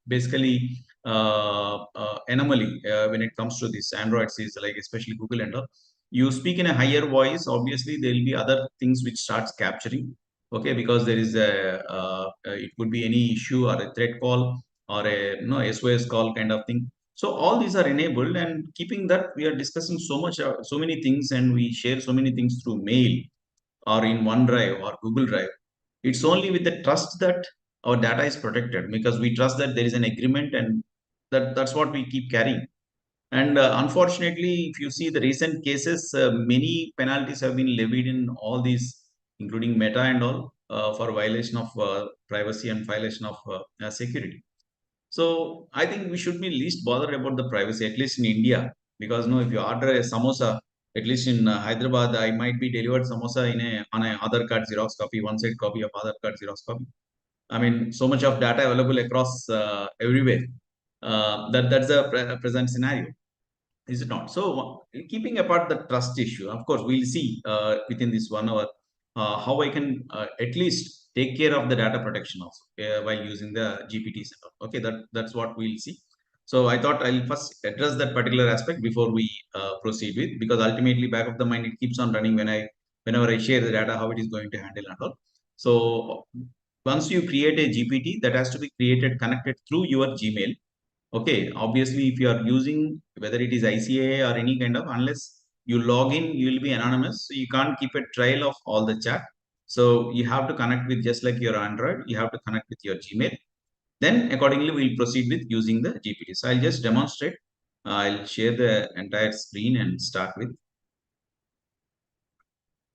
basically anomaly when it comes to this Androids is like especially Google and all. You speak in a higher voice, obviously there will be other things which starts capturing. Okay, because there is a it could be any issue or a threat call or a SOS call kind of thing. So all these are enabled, and keeping that we are discussing so much, so many things, and we share so many things through mail. or in OneDrive or Google Drive, it's only with the trust that our data is protected, because we trust that there is an agreement, and that's what we keep carrying. And unfortunately, if you see the recent cases, many penalties have been levied in all these, including Meta and all, for violation of privacy and violation of security. So I think we should be least bothered about the privacy, at least in India, because if you order a samosa, at least in Hyderabad, I might be delivered samosa on a Aadhaar card Xerox copy, one side copy of Aadhaar card Xerox copy. I mean, so much of data available across everywhere. That's the present scenario, is it not? So keeping apart the trust issue, of course, we'll see within this 1 hour how I can at least take care of the data protection also while using the GPTs. Okay, that's what we'll see. So I thought I'll first address that particular aspect before we proceed with, because ultimately back of the mind, it keeps on running whenever I share the data, how it is going to handle and all. So once you create a GPT, that has to be connected through your Gmail. Okay, obviously, if you are using, whether it is ICAI or any kind of, unless you log in, you will be anonymous. So you can't keep a trail of all the chat. So you have to connect with, just like your Android, you have to connect with your Gmail. Then accordingly, we'll proceed with using the GPT. So I'll just demonstrate. I'll share the entire screen and start with.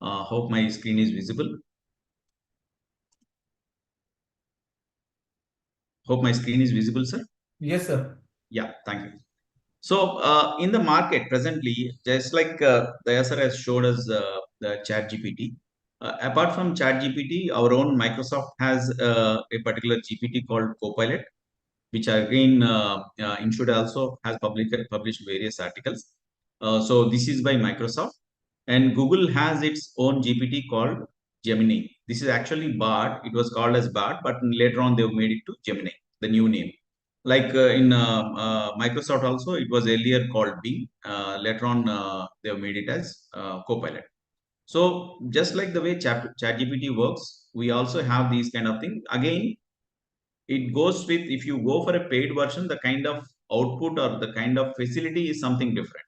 Hope my screen is visible. Hope my screen is visible, sir. Yes, sir. Yeah, thank you. So in the market presently, just like the sir has showed us the ChatGPT. Apart from ChatGPT, our own Microsoft has a particular GPT called Copilot, which again Insured also has published various articles. So this is by Microsoft, and Google has its own GPT called Gemini. This is actually Bard. It was called as Bard, but later on they've made it to Gemini, the new name. Like in Microsoft also, it was earlier called Bing. Later on, they've made it as Copilot. So just like the way ChatGPT works, we also have these kind of things. Again, it goes with, if you go for a paid version, the kind of output or the kind of facility is something different.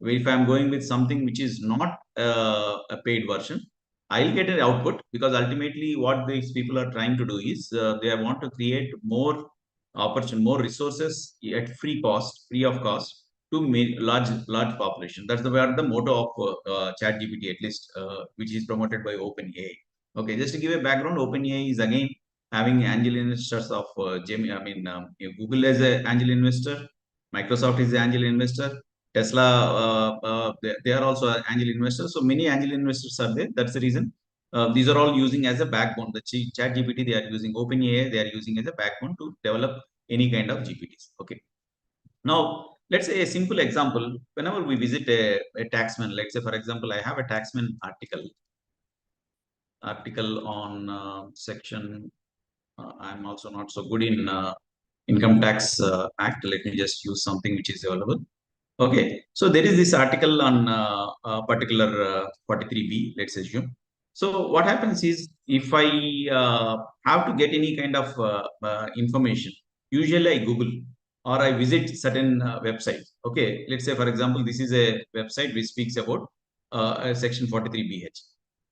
If I'm going with something which is not a paid version, I'll get an output, because ultimately what these people are trying to do is they want to create more opportunity, more resources at free of cost to large population. That's the motto of ChatGPT, at least, which is promoted by OpenAI. Okay, just to give a background, OpenAI is again having angel investors of Google as an angel investor, Microsoft is an angel investor, Tesla, they are also angel investors. So many angel investors are there. That's the reason. These are all using as a backbone. The ChatGPT, they are using OpenAI, they are using as a backbone to develop any kind of GPTs. Okay. Now, let's say a simple example. Whenever we visit a taxman, let's say, for example, I have a taxman article on section. I'm also not so good in Income Tax Act. Let me just use something which is available. Okay, so there is this article on particular 43B, let's assume. So what happens is, if I have to get any kind of information, usually I Google or I visit certain websites. Okay, let's say, for example, this is a website which speaks about section 43BH.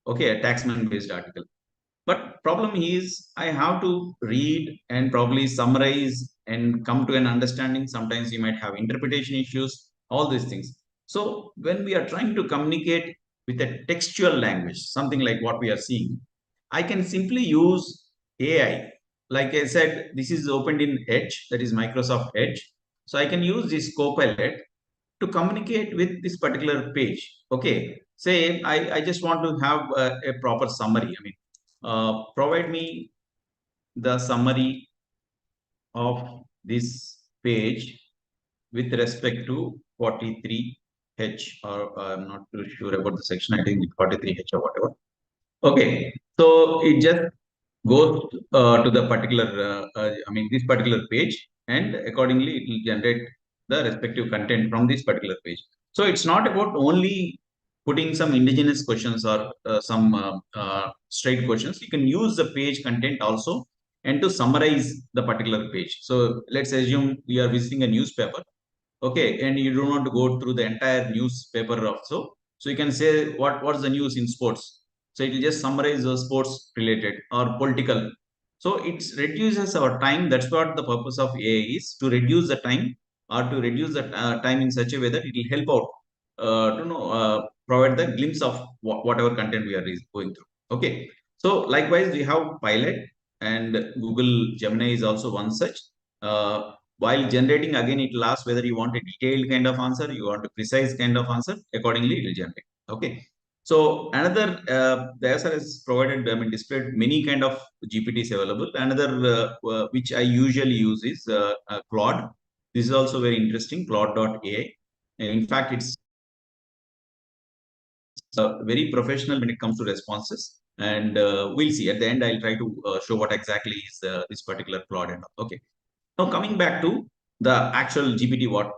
Okay, a taxman based article. But problem is, I have to read and probably summarize and come to an understanding. Sometimes you might have interpretation issues, all these things. So when we are trying to communicate with a textual language, something like what we are seeing, I can simply use AI. Like I said, this is opened in Edge, that is Microsoft Edge. So I can use this Copilot to communicate with this particular page. Okay, say I just want to have a proper summary. I mean, provide me the summary of this page with respect to 43H, or I'm not too sure about the section. I think 43H or whatever. Okay, so it just goes to the particular, this particular page, and accordingly it will generate the respective content from this particular page. So it's not about only putting some indigenous questions or some straight questions. You can use the page content also and to summarize the particular page. So let's assume we are visiting a newspaper. Okay, and you don't want to go through the entire newspaper also. So you can say what's the news in sports. So it will just summarize the sports related or political. So it reduces our time. That's what the purpose of AI is, to reduce the time, or to reduce the time in such a way that it will help out to provide the glimpse of whatever content we are going through. Okay. So likewise, we have Pilot, and Google Gemini is also one such. While generating, again, it will ask whether you want a detailed kind of answer, you want a precise kind of answer. Accordingly, it will generate. Okay. So another, the ISR has provided, I mean, displayed many kind of GPTs available. Another which I usually use is Claude. This is also very interesting, Claude.ai. And in fact, it's very professional when it comes to responses. And we'll see at the end. I'll try to show what exactly is this particular Claude. And okay. Now coming back to the actual GPT, what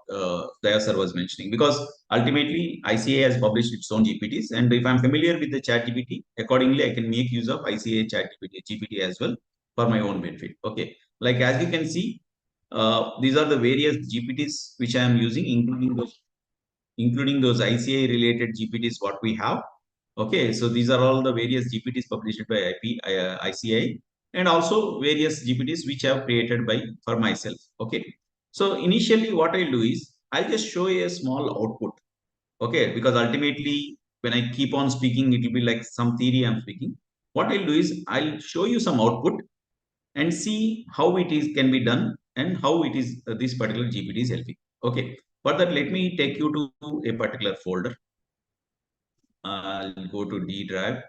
Daya sir was mentioning, because ultimately ICAI has published its own GPTs, and if I'm familiar with the chat GPT, accordingly I can make use of ICAI chat GPT as well for my own benefit. Okay, like as you can see, these are the various GPTs which I am using, including those ICAI related GPTs what we have. Okay, so these are all the various GPTs published by ICAI, and also various GPTs which I have created for myself. Okay, so initially what I'll do is I'll just show you a small output. Okay, because ultimately when I keep on speaking, it will be like some theory I'm speaking. What I'll do is I'll show you some output and see how it is can be done, and how it is this particular GPT is helping. Okay, for that, let me take you to a particular folder. I'll go to D drive.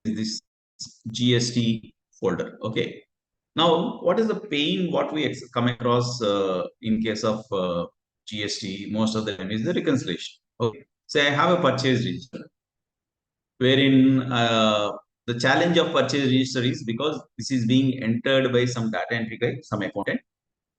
This GST folder. Okay. Now, what is the pain what we come across in case of GST most of the time is the reconciliation. Okay. Say I have a purchase register wherein the challenge of purchase register is because this is being entered by some data entry guy, some accountant.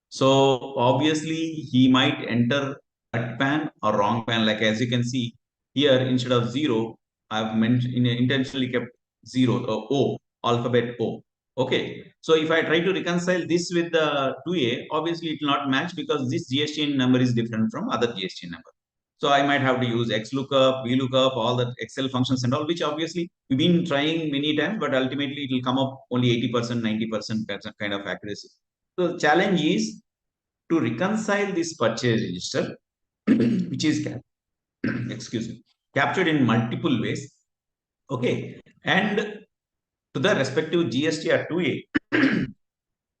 So obviously he might enter right pan or wrong pan. Like as you can see here, instead of 0, I've intentionally kept 0, O, alphabet O. Okay. So if I try to reconcile this with the 2A, obviously it will not match, because this GST number is different from other GST number. So I might have to use XLOOKUP, VLOOKUP, all the Excel functions and all, which obviously we've been trying many times, but ultimately it will come up only 80%, 90% kind of accuracy. So the challenge is to reconcile this purchase register, which is excuse me, captured in multiple ways. Okay, and to the respective GST or 2A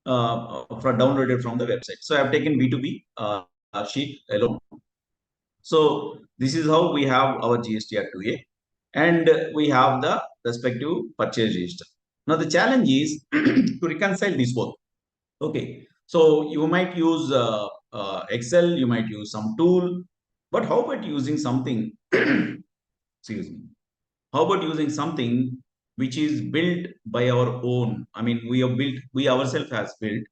downloaded from the website. So I've taken B2B sheet alone. So this is how we have our GST or 2A, and we have the respective purchase register. Now the challenge is to reconcile these both. Okay, so you might use Excel, you might use some tool, but how about using something? Excuse me. How about using something which is built by our own? I mean, we ourselves has built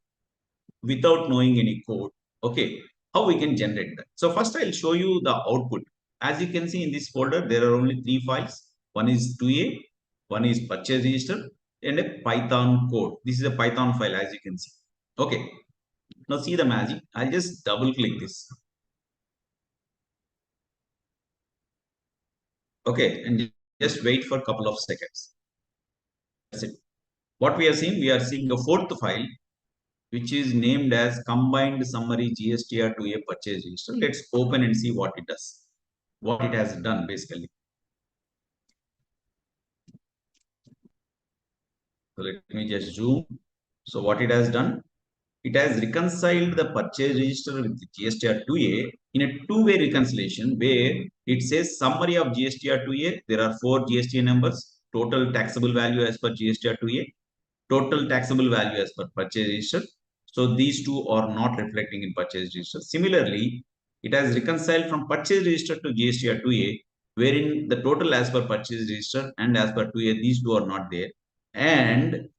without knowing any code. Okay, how we can generate that? So first I'll show you the output. As you can see in this folder, there are only 3 files. One is 2A, one is purchase register, and a Python code. This is a Python file, as you can see. Okay, now see the magic. I'll just double click this. Okay, and just wait for a couple of seconds. That's it. What we are seeing a fourth file, which is named as combined summary GSTR to a purchase register. Let's open and see what it does, what it has done basically. So let me just zoom. So what it has done, it has reconciled the purchase register with the GSTR 2A in a two-way reconciliation, where it says summary of GSTR 2A. There are 4 GST numbers, total taxable value as per GSTR 2A, total taxable value as per purchase register. So these two are not reflecting in purchase register. Similarly, it has reconciled from purchase register to GSTR 2A, wherein the total as per purchase register and as per 2A, these two are not there. And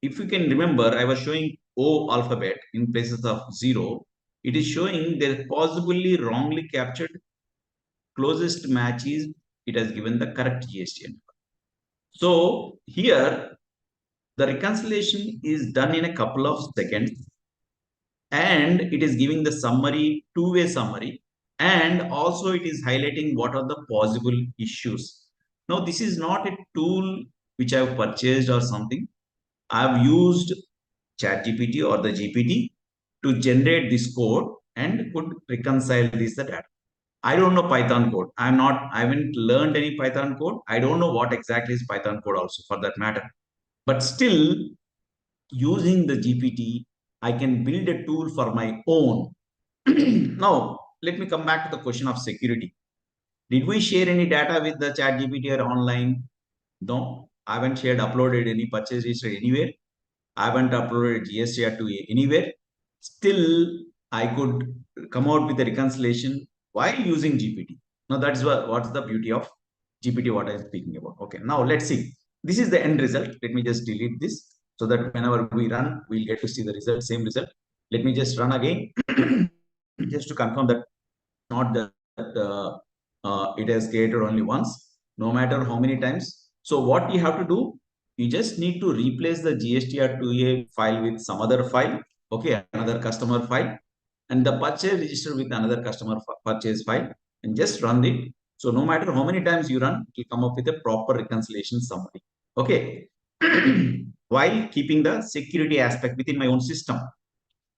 if you can remember, I was showing O alphabet in places of 0. It is showing there possibly wrongly captured closest match is it has given the correct GST number. So here the reconciliation is done in a couple of seconds, and it is giving the summary, two-way summary, and also it is highlighting what are the possible issues. Now, this is not a tool which I've purchased or something. I've used ChatGPT or the GPT to generate this code and could reconcile this the data. I don't know Python code. I haven't learned any Python code. I don't know what exactly is Python code also for that matter. But still, using the GPT, I can build a tool for my own. Now, let me come back to the question of security. Did we share any data with the ChatGPT or online? No, I haven't shared, uploaded any purchase history anywhere. I haven't uploaded GSTR to anywhere. Still, I could come out with a reconciliation while using GPT. Now, that's what's the beauty of GPT, what I'm speaking about. Okay, now let's see. This is the end result. Let me just delete this so that whenever we run, we'll get to see the result, same result. Let me just run again just to confirm that not that it has created only once, no matter how many times. So what you have to do, you just need to replace the GSTR2A file with some other file, okay, another customer file, and the purchase register with another customer purchase file, and just run it. So no matter how many times you run, it will come up with a proper reconciliation summary, okay, while keeping the security aspect within my own system.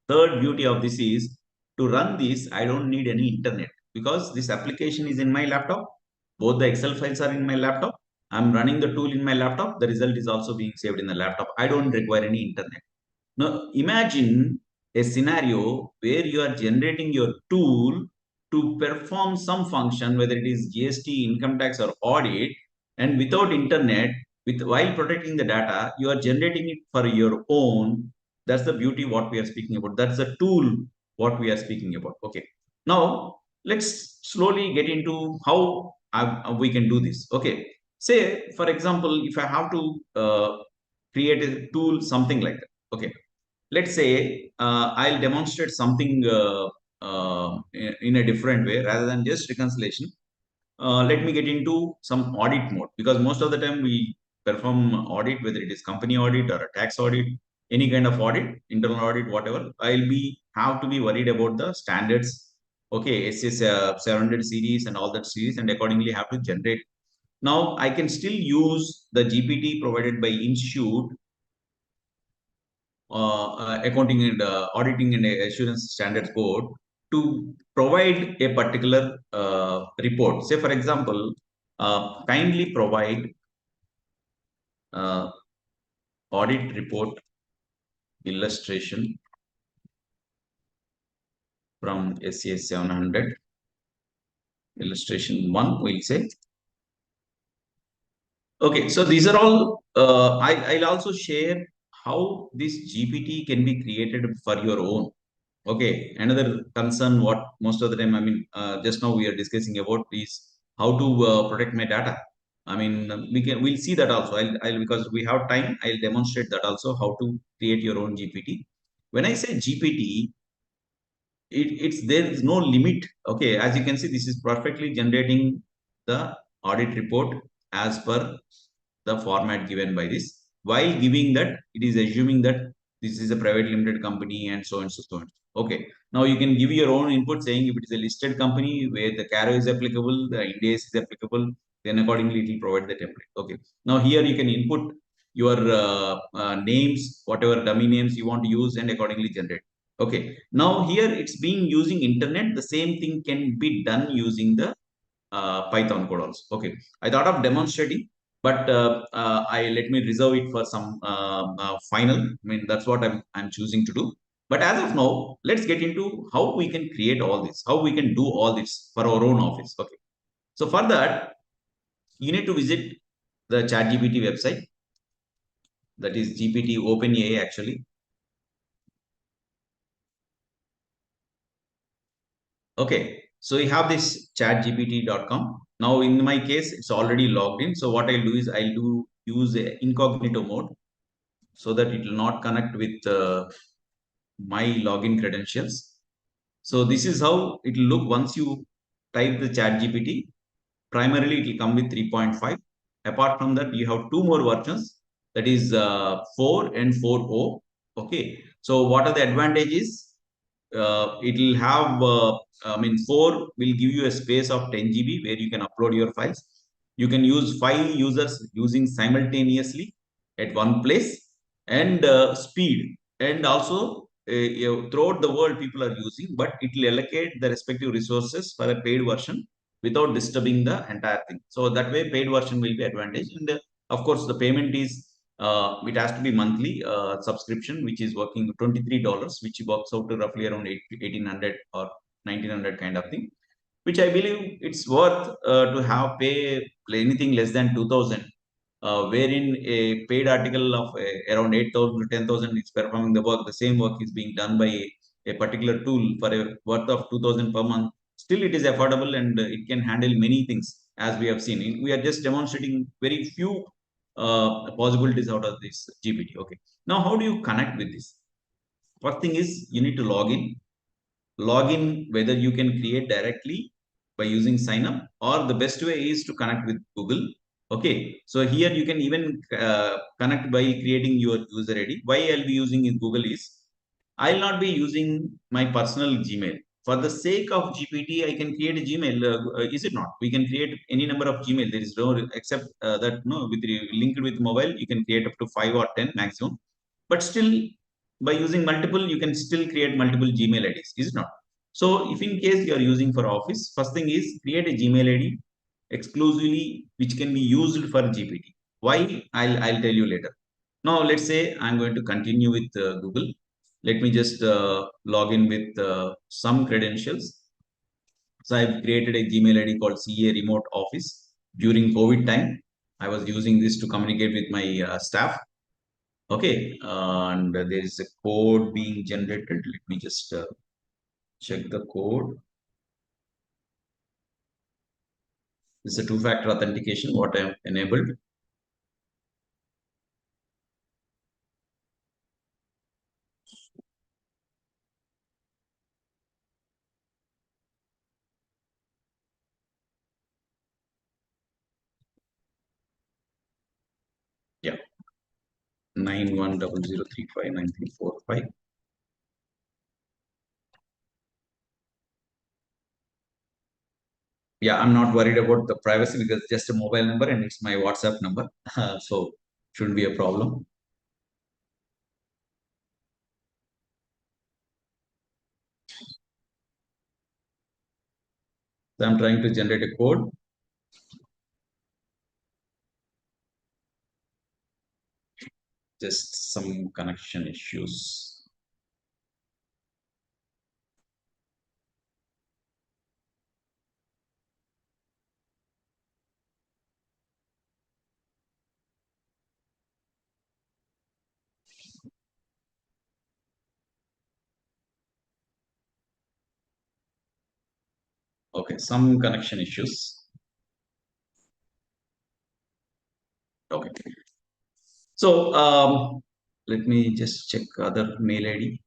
Third beauty of this is to run this, I don't need any internet because this application is in my laptop. Both the Excel files are in my laptop. I'm running the tool in my laptop. The result is also being saved in the laptop. I don't require any internet. Now, imagine a scenario where you are generating your tool to perform some function, whether it is GST, income tax, or audit, and without internet, while protecting the data, you are generating it for your own. That's the beauty what we are speaking about. That's the tool what we are speaking about. Okay. Now, let's slowly get into how we can do this. Okay. Say, for example, if I have to create a tool, something like that. Okay. Let's say I'll demonstrate something in a different way rather than just reconciliation. Let me get into some audit mode because most of the time we perform audit, whether it is company audit or a tax audit, any kind of audit, internal audit, whatever. I'll be have to be worried about the standards. Okay, SS 700 series and all that series, and accordingly have to generate. Now I can still use the GPT provided by Institute accounting and auditing and assurance standards board to provide a particular report. Say, for example, kindly provide audit report illustration from SCS 700. Illustration 1, we'll say. Okay, so these are all, I'll also share how this GPT can be created for your own. Okay, another concern what most of the time, I mean, just now we are discussing about is how to protect my data. I mean, we'll see that also. I'll because we have time, I'll demonstrate that also how to create your own GPT. When I say GPT, it's there is no limit. Okay, as you can see, this is perfectly generating the audit report as per the format given by this. While giving that, it is assuming that this is a private limited company and so and so on. Okay, now you can give your own input saying if it is a listed company where the CARO is applicable, the Ind AS is applicable, then accordingly it will provide the template. Okay, now here you can input your names, whatever dummy names you want to use, and accordingly generate. Okay, now here it's being using internet. The same thing can be done using the Python code also. Okay, I thought of demonstrating, but I let me reserve it for some final. I mean, that's what I'm choosing to do. But as of now, let's get into how we can create all this, how we can do all this for our own office. Okay, so for that, you need to visit the ChatGPT website. That is GPT OpenAI actually. Okay, so you have this chatgpt.com. Now in my case, it's already logged in. So what I'll do is use a incognito mode so that it will not connect with my login credentials. So this is how it will look once you type the ChatGPT. Primarily, it will come with 3.5. Apart from that, you have two more versions, that is 4 and 4.0. Okay, so what are the advantages? It will have, I mean, 4 will give you a space of 10 GB where you can upload your files. You can use 5 users using simultaneously at one place, and speed, and also throughout the world people are using, but it will allocate the respective resources for a paid version without disturbing the entire thing. So that way paid version will be advantage. And of course the payment is it has to be monthly subscription, which is working $23, which works out to roughly around 1800 or 1900 kind of thing, which I believe it's worth to have pay anything less than 2000, wherein a paid article of around 8,000 to 10,000 is performing the work. The same work is being done by a particular tool for a worth of 2,000 per month. Still, it is affordable, and it can handle many things, as we have seen. We are just demonstrating very few possibilities out of this GPT. Okay. Now, how do you connect with this? First thing is you need to log in, whether you can create directly by using sign up, or the best way is to connect with Google. Okay, so here you can even connect by creating your user ID. Why I'll be using in Google is I'll not be using my personal Gmail. For the sake of GPT, I can create a Gmail. Is it not? We can create any number of Gmail. There is no except that no with linked with mobile, you can create up to 5 or 10 maximum. But still, by using multiple, you can still create multiple Gmail IDs. Is it not? So if in case you are using for office, first thing is create a Gmail ID exclusively, which can be used for GPT. Why? I'll tell you later. Now let's say I'm going to continue with Google. Let me just log in with some credentials. So I've created a Gmail ID called CA Remote Office. During COVID time, I was using this to communicate with my staff. Okay, and there is a code being generated. Let me just check the code. This is a two-factor authentication, what I have enabled. Yeah, 9100359345. Yeah, I'm not worried about the privacy because it's just a mobile number and it's my WhatsApp number. So shouldn't be a problem. So I'm trying to generate a code. Just some connection issues. Okay, some connection issues. Okay. So let me just check other mail ID.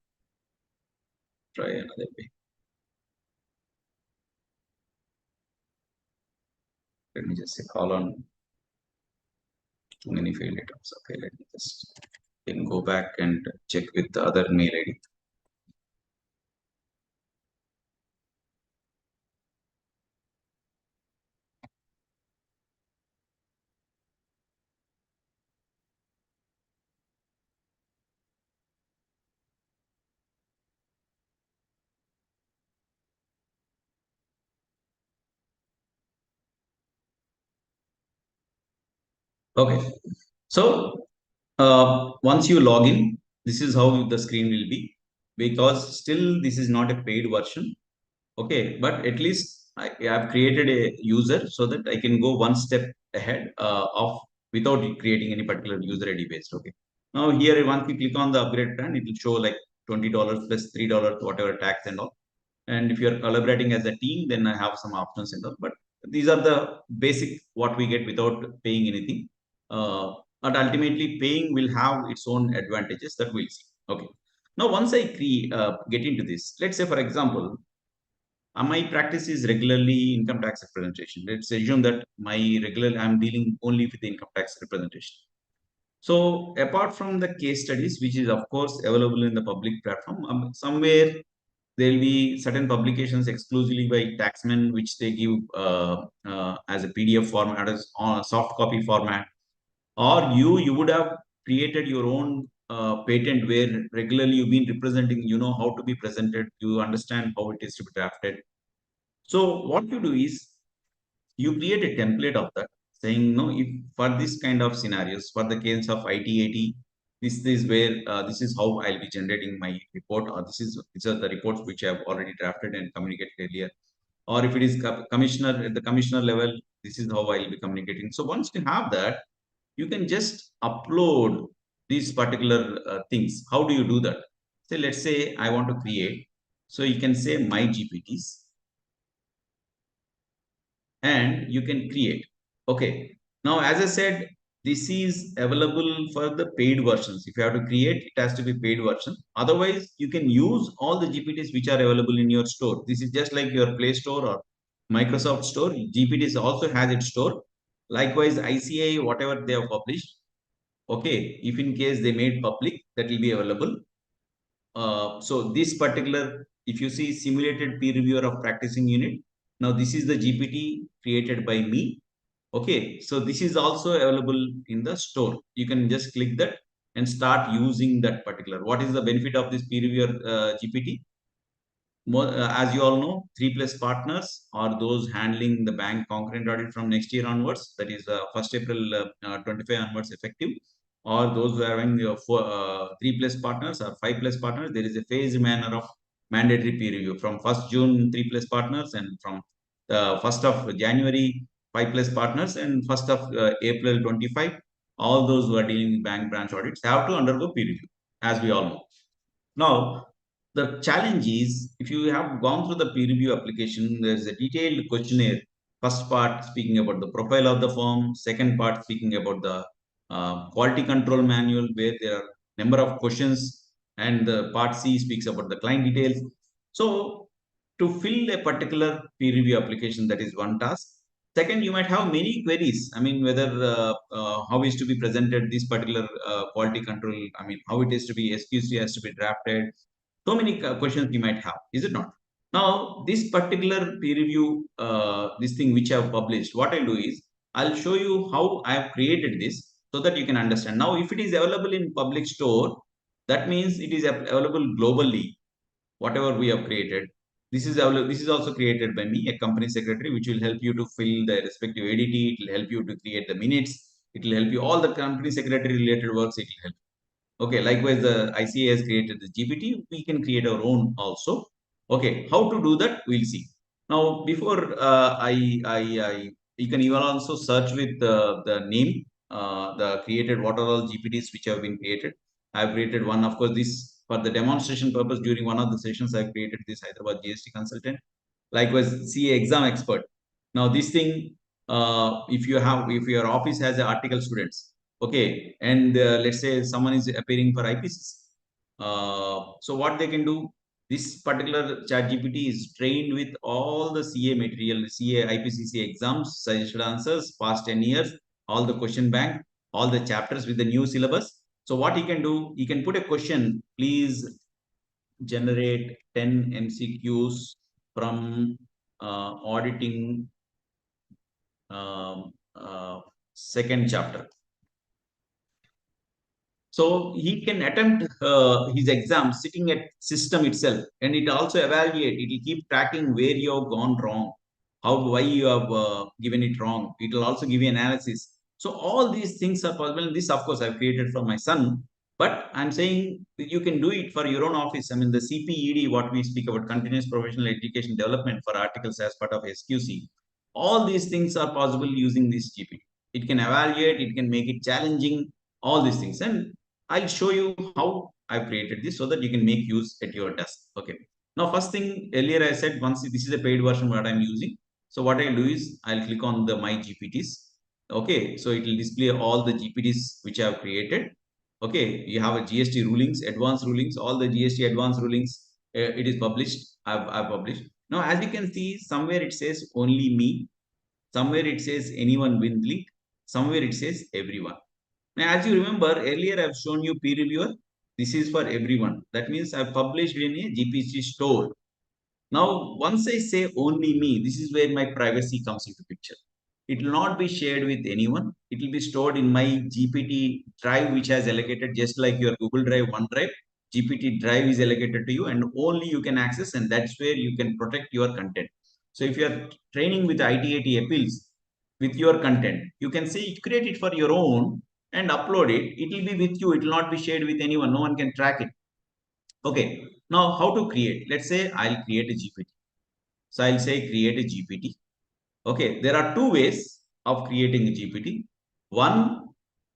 Try another way. Let me just say colon. Too many failed items. Okay, let me just then go back and check with the other mail ID. Okay, so once you log in, this is how the screen will be, because still this is not a paid version. Okay, but at least I have created a user so that I can go one step ahead of without creating any particular user ID based. Okay, now here once you click on the upgrade plan, it will show like $20 plus $3 whatever tax and all. And if you are collaborating as a team, then I have some options and all. But these are the basic what we get without paying anything. But ultimately, paying will have its own advantages that we'll see. Okay. Now, once I get into this, let's say, for example, my practice is regularly income tax representation. Let's assume that I'm dealing only with the income tax representation. So apart from the case studies, which is of course available in the public platform, somewhere there will be certain publications exclusively by taxmen, which they give as a PDF format, as on a soft copy format. Or you would have created your own patent where regularly you've been representing, you know how to be presented, you understand how it is to be drafted. So what you do is you create a template of that, saying, no, if for this kind of scenarios, for the case of IT80, this is where this is how I'll be generating my report, or these are the reports which I have already drafted and communicated earlier. Or if it is commissioner, at the commissioner level, this is how I'll be communicating. So once you have that, you can just upload these particular things. How do you do that? Say, let's say I want to create. So you can say my GPTs, and you can create. Okay. Now, as I said, this is available for the paid versions. If you have to create, it has to be paid version. Otherwise, you can use all the GPTs which are available in your store. This is just like your Play Store or Microsoft Store. GPTs also has its store. Likewise, ICAI, whatever they have published. Okay, if in case they made public, that will be available. So this particular, if you see simulated peer reviewer of practicing unit, now this is the GPT created by me. Okay, so this is also available in the store. You can just click that and start using that particular. What is the benefit of this peer reviewer GPT? As you all know, 3+ partners are those handling the bank concurrent audit from next year onwards. That is 1st April 25 onwards effective. Or those who are having 3+ partners or 5+ partners, there is a phased manner of mandatory peer review from 1st June 3+ partners, and from 1st of January 5+ partners, and 1st of April 25. All those who are dealing with bank branch audits have to undergo peer review, as we all know. Now, the challenge is, if you have gone through the peer review application, there's a detailed questionnaire. First part speaking about the profile of the firm, second part speaking about the quality control manual, where there are number of questions, and the part C speaks about the client details. So to fill a particular peer review application, that is one task. Second, you might have many queries. I mean, whether how is to be presented this particular quality control. I mean, how it is to be SQC has to be drafted. So many questions you might have, is it not? Now, this particular peer review, this thing which I have published, what I'll do is I'll show you how I have created this so that you can understand. Now, if it is available in public store, that means it is available globally. Whatever we have created, this is available. This is also created by me, a company secretary, which will help you to fill the respective ADT. It will help you to create the minutes. It will help you all the company secretary related works. It will help. Okay, likewise, the ICA has created the GPT. We can create our own also. Okay, how to do that? We'll see. Now, before you can even also search with the name, the created what are all GPTs which have been created. I've created one, of course, this for the demonstration purpose. During one of the sessions, I've created this Hyderabad GST consultant. Likewise, CA exam expert. Now, this thing, if your office has article students, okay, and let's say someone is appearing for IPCs, so what they can do, this particular chat GPT is trained with all the CA material, CA IPCC exams, suggested answers, past 10 years, all the question bank, all the chapters with the new syllabus. So what he can do, he can put a question, please generate 10 MCQs from auditing second chapter. So he can attempt his exam sitting at system itself, and it also evaluate. It will keep tracking where you have gone wrong, why you have given it wrong. It will also give you analysis. So all these things are possible. And this, of course, I've created for my son. But I'm saying you can do it for your own office. I mean, the CPED, what we speak about, continuous professional education development for articles as part of SQC. All these things are possible using this GPT. It can evaluate. It can make it challenging. All these things, and I'll show you how I've created this so that you can make use at your desk. Okay. Now, first thing, earlier I said, once this is a paid version what I'm using. So what I'll do is I'll click on the My GPTs. Okay. So it will display all the GPTs which I have created. Okay. You have a GST rulings, advanced rulings, all the GST advanced rulings. It is published. I've published. Now, as you can see, somewhere it says only me. Somewhere it says anyone with link. Somewhere it says everyone. Now, as you remember, earlier I've shown you peer reviewer. This is for everyone. That means I've published in a GPT store. Now, once I say only me, this is where my privacy comes into picture. It will not be shared with anyone. It will be stored in my GPT drive, which has allocated just like your Google Drive, OneDrive. GPT drive is allocated to you, and only you can access, and that's where you can protect your content. So if you are training with ITAT appeals with your content, you can say create it for your own and upload it. It will be with you. It will not be shared with anyone. No one can track it. Okay. Now, how to create? Let's say I'll create a GPT. So I'll say create a GPT. Okay, there are two ways of creating a GPT. One,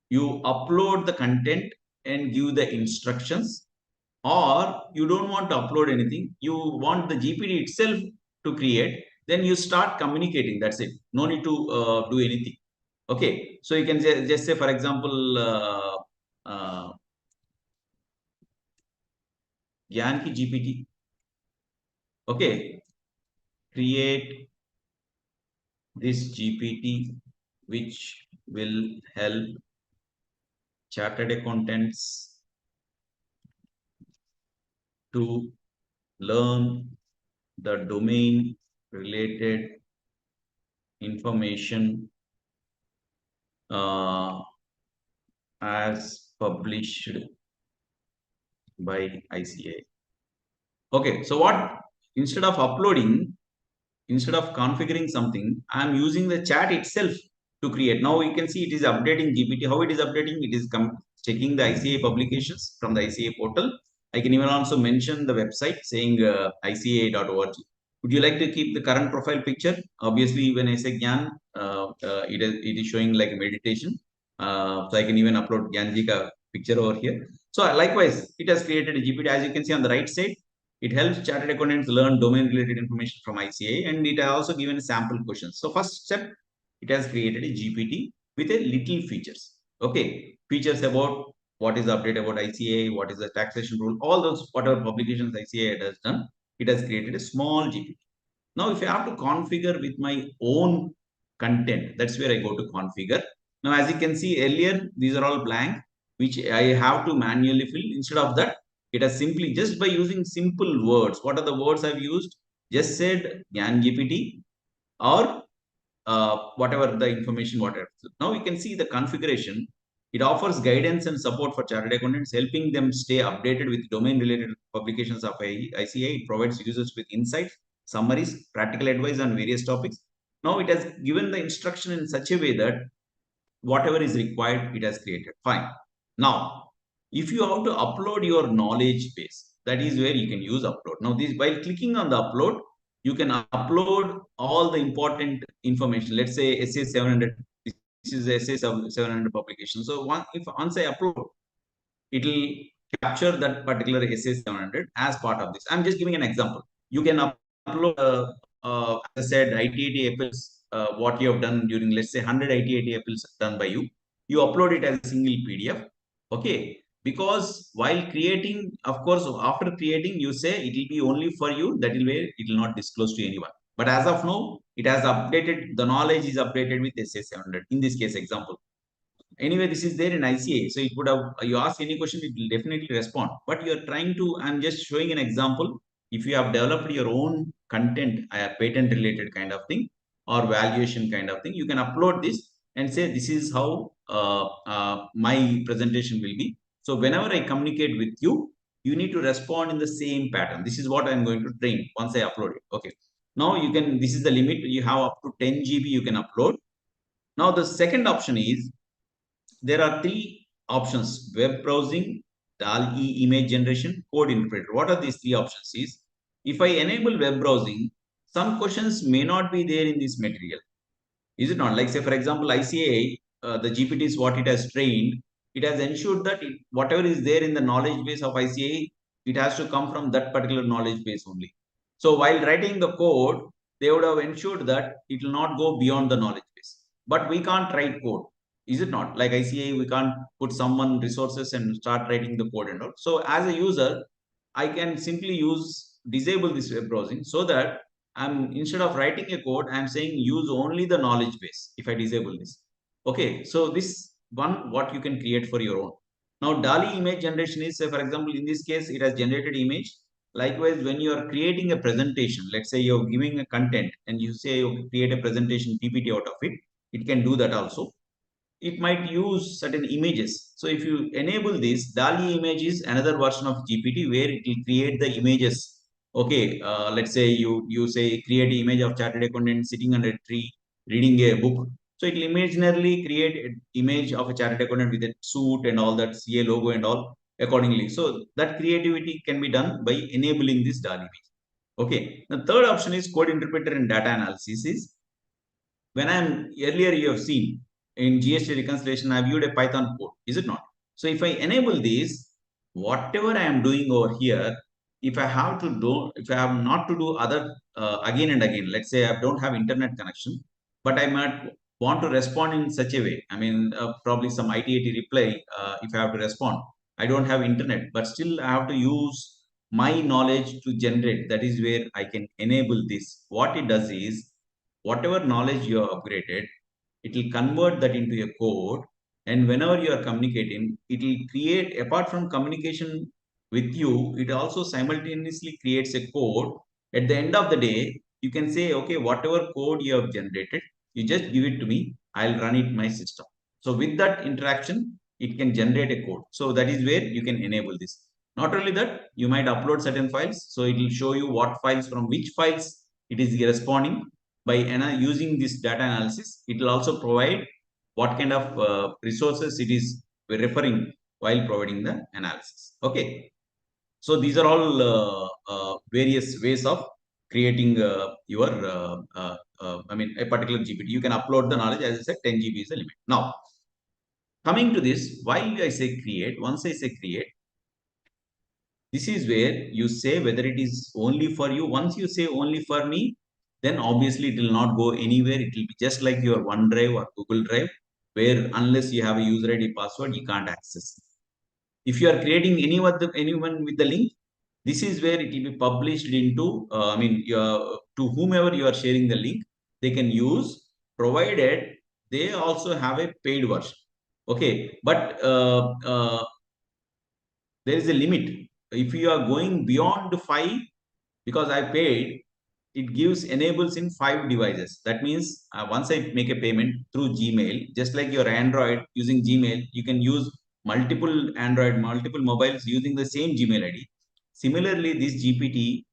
you upload the content and give the instructions, or you don't want to upload anything. You want the GPT itself to create. Then you start communicating. That's it. No need to do anything. Okay, so you can just say, for example, Gyan ki GPT. Okay, create this GPT which will help chartered accountants to learn the domain related information as published by ICAI. Okay, so what, instead of uploading, instead of configuring something, I'm using the chat itself to create. Now you can see it is updating GPT. How it is updating? It is checking the ICAI publications from the ICAI portal. I can even also mention the website saying ICAI.org. Would you like to keep the current profile picture? Obviously, when I say Gyan, it is showing like a meditation. So I can even upload Gyanji ka picture over here. So likewise, it has created a GPT. As you can see on the right side, it helps chartered accountants learn domain-related information from ICAI, and it has also given sample questions. So first step, it has created a GPT with a little features. Okay, features about what is the update about ICAI, what is the taxation rule, all those whatever publications ICAI has done, it has created a small GPT. Now, if I have to configure with my own content, that's where I go to configure. Now, as you can see earlier, these are all blank, which I have to manually fill. Instead of that, it has simply, just by using simple words, what are the words I've used? Just said Gyan GPT or whatever the information, whatever. Now you can see the configuration. It offers guidance and support for chartered accountants, helping them stay updated with domain-related publications of ICAI. It provides users with insights, summaries, practical advice on various topics. Now it has given the instruction in such a way that whatever is required, it has created. Fine. Now, if you have to upload your knowledge base, that is where you can use upload. Now, this, while clicking on the upload, you can upload all the important information. Let's say SA 700. This is SA 700 publication. So once I upload, it will capture that particular SA 700 as part of this. I'm just giving an example. You can upload, as I said, ITAT appeals, what you have done during, let's say, 100 ITAT appeals done by you. You upload it as a single PDF. Okay. Because while creating, of course, after creating, you say it will be only for you. That will be, it will not disclose to anyone. But as of now, it has updated, the knowledge is updated with SA 700. In this case, example. Anyway, this is there in ICAI. So it would have, you ask any question, it will definitely respond. But you're trying to, I'm just showing an example. If you have developed your own content, patent related kind of thing, or valuation kind of thing, you can upload this and say, this is how my presentation will be. So whenever I communicate with you, you need to respond in the same pattern. This is what I'm going to train once I upload it. Okay. Now you can, this is the limit. You have up to 10 GB you can upload. Now the second option is, there are three options: web browsing, DAL-E image generation, code interpreter. What are these three options is, if I enable web browsing, some questions may not be there in this material. Is it not? Like say, for example, ICAI, the GPT is what it has trained. It has ensured that whatever is there in the knowledge base of ICAI, it has to come from that particular knowledge base only. So while writing the code, they would have ensured that it will not go beyond the knowledge base. But we can't write code. Is it not? Like ICAI, we can't put someone resources and start writing the code and all. So as a user, I can simply disable this web browsing, so that I'm, instead of writing a code, I'm saying use only the knowledge base if I disable this. Okay, so this one, what you can create for your own. Now, DALI image generation is, say, for example, in this case, it has generated image. Likewise, when you are creating a presentation, let's say you're giving a content and you say you create a presentation PPT out of it, it can do that also. It might use certain images. So if you enable this, DALI image is another version of GPT where it will create the images. Okay, let's say you say create an image of chartered accountant sitting under a tree reading a book. So it will imaginarily create an image of a chartered accountant with a suit and all that CA logo and all accordingly. So that creativity can be done by enabling this DALI image. Okay, the third option is code interpreter and data analysis. Is when I'm earlier you have seen in GST reconciliation, I've used a Python code, is it not? So if I enable this, whatever I am doing over here, if I have to do, if I have not to do other again and again, let's say I don't have internet connection, but I might want to respond in such a way. I mean, probably some IT reply if I have to respond. I don't have internet, but still I have to use my knowledge to generate. That is where I can enable this. What it does is, whatever knowledge you have upgraded, it will convert that into a code. And whenever you are communicating, it will create, apart from communication with you, it also simultaneously creates a code. At the end of the day, you can say, okay, whatever code you have generated, you just give it to me, I'll run it in my system. So with that interaction, it can generate a code. So that is where you can enable this. Not only that, you might upload certain files. So it will show you what files from which files it is responding. By using this data analysis, it will also provide what kind of resources it is referring while providing the analysis. Okay. So these are all various ways of creating your, I mean, a particular GPT. You can upload the knowledge, as I said, 10 GB is the limit. Now, coming to this, why I say create, once I say create, this is where you say whether it is only for you. Once you say only for me, then obviously it will not go anywhere. It will be just like your OneDrive or Google Drive, where unless you have a user ID password, you can't access. If you are creating anyone with the link, this is where it will be published into, to whomever you are sharing the link, they can use, provided they also have a paid version. Okay, but there is a limit. If you are going beyond 5, because I paid, it gives enables in 5 devices. That means once I make a payment through Gmail, just like your Android using Gmail, you can use multiple Android, multiple mobiles using the same Gmail ID. Similarly, this GPT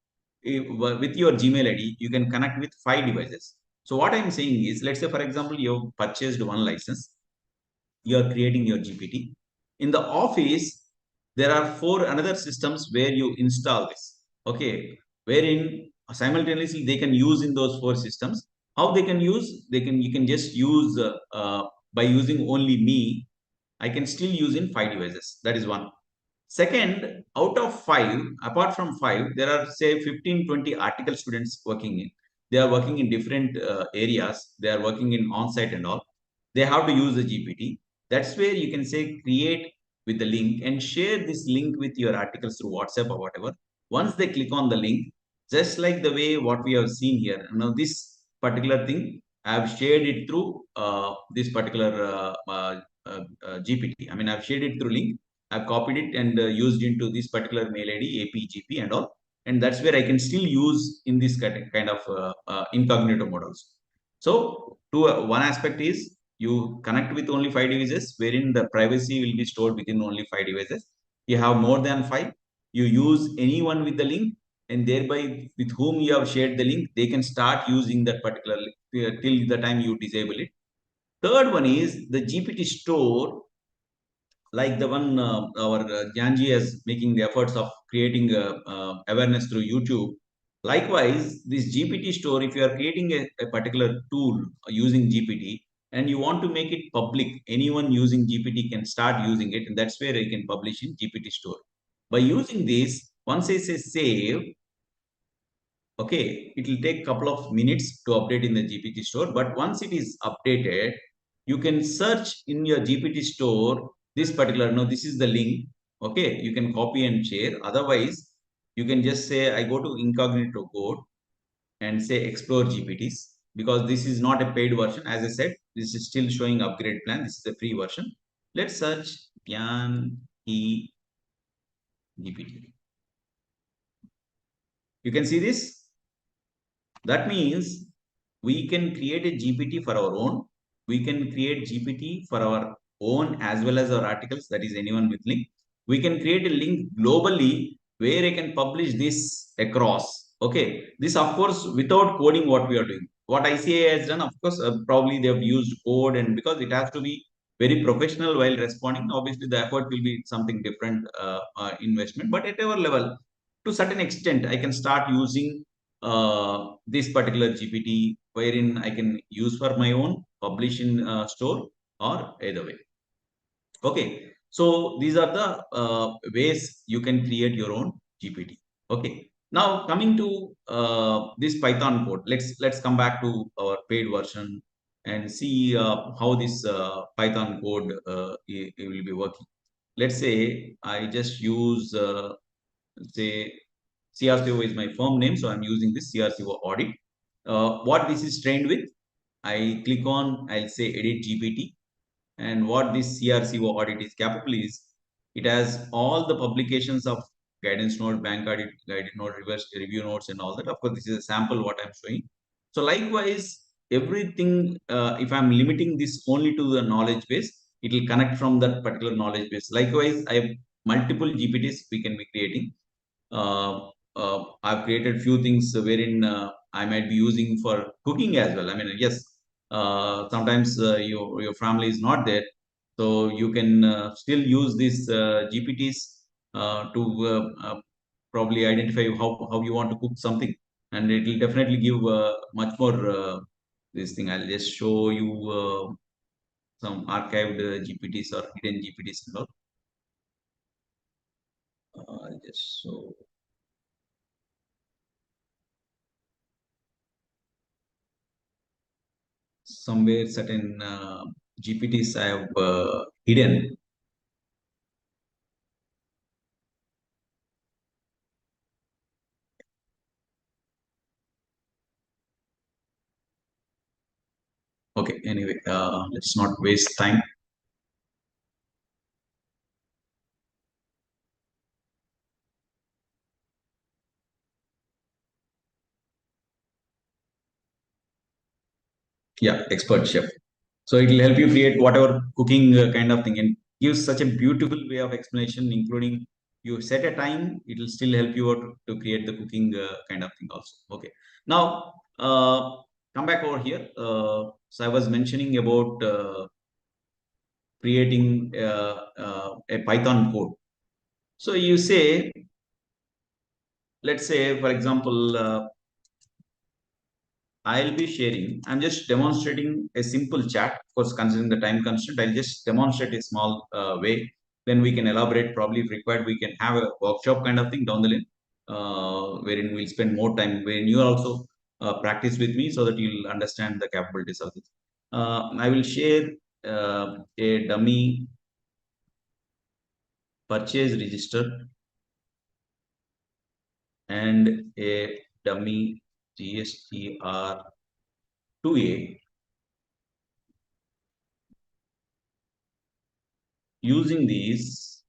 with your Gmail ID, you can connect with 5 devices. So what I'm saying is, let's say, for example, you purchased one license, you are creating your GPT. In the office, there are 4 another systems where you install this. Okay, wherein simultaneously they can use in those 4 systems. How they can use? You can just use by using only me. I can still use in 5 devices. That is one. Second, out of 5, apart from 5, there are say 15, 20 article students working in. They are working in different areas. They are working in on-site and all. They have to use the GPT. That's where you can say create with the link and share this link with your articles through WhatsApp or whatever. Once they click on the link, just like the way what we have seen here. Now this particular thing, I have shared it through this particular GPT. I mean, I've shared it through link. I've copied it and used into this particular mail ID, APGP and all. And that's where I can still use in this kind of incognito models. So one aspect is you connect with only 5 devices, wherein the privacy will be stored within only 5 devices. You have more than 5. You use anyone with the link, and thereby with whom you have shared the link, they can start using that particular link till the time you disable it. Third one is the GPT store, like the one our Janji is making the efforts of creating awareness through YouTube. Likewise, this GPT store, if you are creating a particular tool using GPT and you want to make it public, anyone using GPT can start using it, and that's where you can publish in GPT store. By using this, once I say save, okay, it will take a couple of minutes to update in the GPT store. But once it is updated, you can search in your GPT store this particular, no, this is the link. Okay, you can copy and share. Otherwise, you can just say, I go to incognito code and say explore GPTs, because this is not a paid version. As I said, this is still showing upgrade plan. This is the free version. Let's search Gyan E GPT. You can see this. That means we can create a GPT for our own. We can create GPT for our own as well as our articles, that is anyone with link. We can create a link globally where I can publish this across. Okay, this of course without coding what we are doing. What ICAI has done, of course, probably they have used code, and because it has to be very professional while responding, obviously the effort will be something different investment. But at our level, to certain extent, I can start using this particular GPT, wherein I can use for my own, publish in store, or either way. Okay, so these are the ways you can create your own GPT. Okay, now coming to this Python code, let's come back to our paid version and see how this Python code it will be working. Let's say I just use say CRCO is my firm name, so I'm using this CRCO audit. What this is trained with, I click on, I'll say edit GPT, and what this CRCO audit is capable is, it has all the publications of guidance note, bank audit, guided note, reverse review notes, and all that. Of course, this is a sample what I'm showing. So likewise, everything, if I'm limiting this only to the knowledge base, it will connect from that particular knowledge base. Likewise, I have multiple GPTs we can be creating. I've created few things wherein I might be using for cooking as well. I mean, yes, sometimes your family is not there, so you can still use these GPTs to probably identify how you want to cook something, and it will definitely give much more this thing. I'll just show you some archived GPTs or hidden GPTs and all. I'll just show. Somewhere certain GPTs I have hidden. Okay, anyway, let's not waste time. Yeah, expert chef. So it will help you create whatever cooking kind of thing, and gives such a beautiful way of explanation, including you set a time, it will still help you out to create the cooking kind of thing also. Okay, now come back over here. So I was mentioning about creating a Python code. So you say, let's say, for example, I'll be sharing, I'm just demonstrating a simple chat. Of course, considering the time constraint, I'll just demonstrate a small way. Then we can elaborate, probably if required, we can have a workshop kind of thing down the line, wherein we'll spend more time, wherein you also practice with me so that you'll understand the capabilities of this. I will share a dummy purchase register and a dummy GSTR 2A. Using these,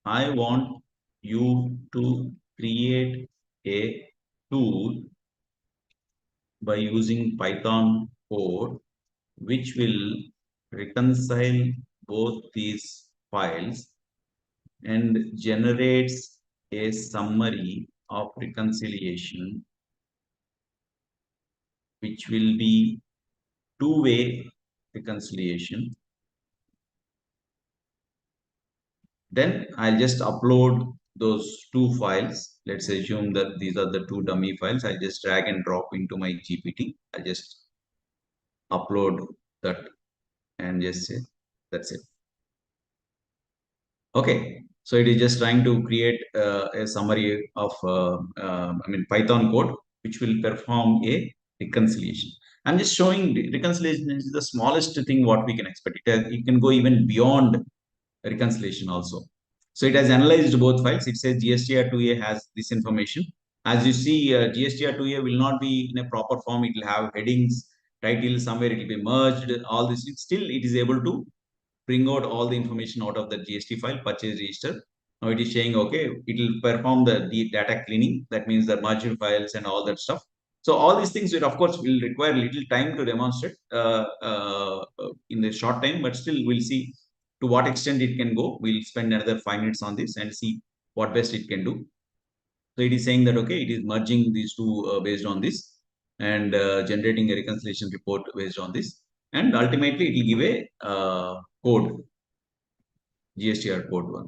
I want you to create a tool by using Python code, which will reconcile both these files and generates a summary of reconciliation, which will be two-way reconciliation. Then I'll just upload those two files. Let's assume that these are the two dummy files. I just drag and drop into my GPT. I just upload that and just say, that's it. Okay, so it is just trying to create a summary of Python code, which will perform a reconciliation. I'm just showing reconciliation is the smallest thing what we can expect. It can go even beyond reconciliation also. So it has analyzed both files. It says GSTR2A has this information. As you see, GSTR2A will not be in a proper form. It will have headings, title, somewhere it will be merged, all this. Still, it is able to bring out all the information out of the GST file, purchase register. Now it is saying, okay, it will perform the data cleaning. That means the merged files and all that stuff. So all these things will, of course, will require little time to demonstrate in the short time, but still we'll see to what extent it can go. We'll spend another 5 minutes on this and see what best it can do. So it is saying that, okay, it is merging these two based on this and generating a reconciliation report based on this. And ultimately, it will give a code, GSTR code 1.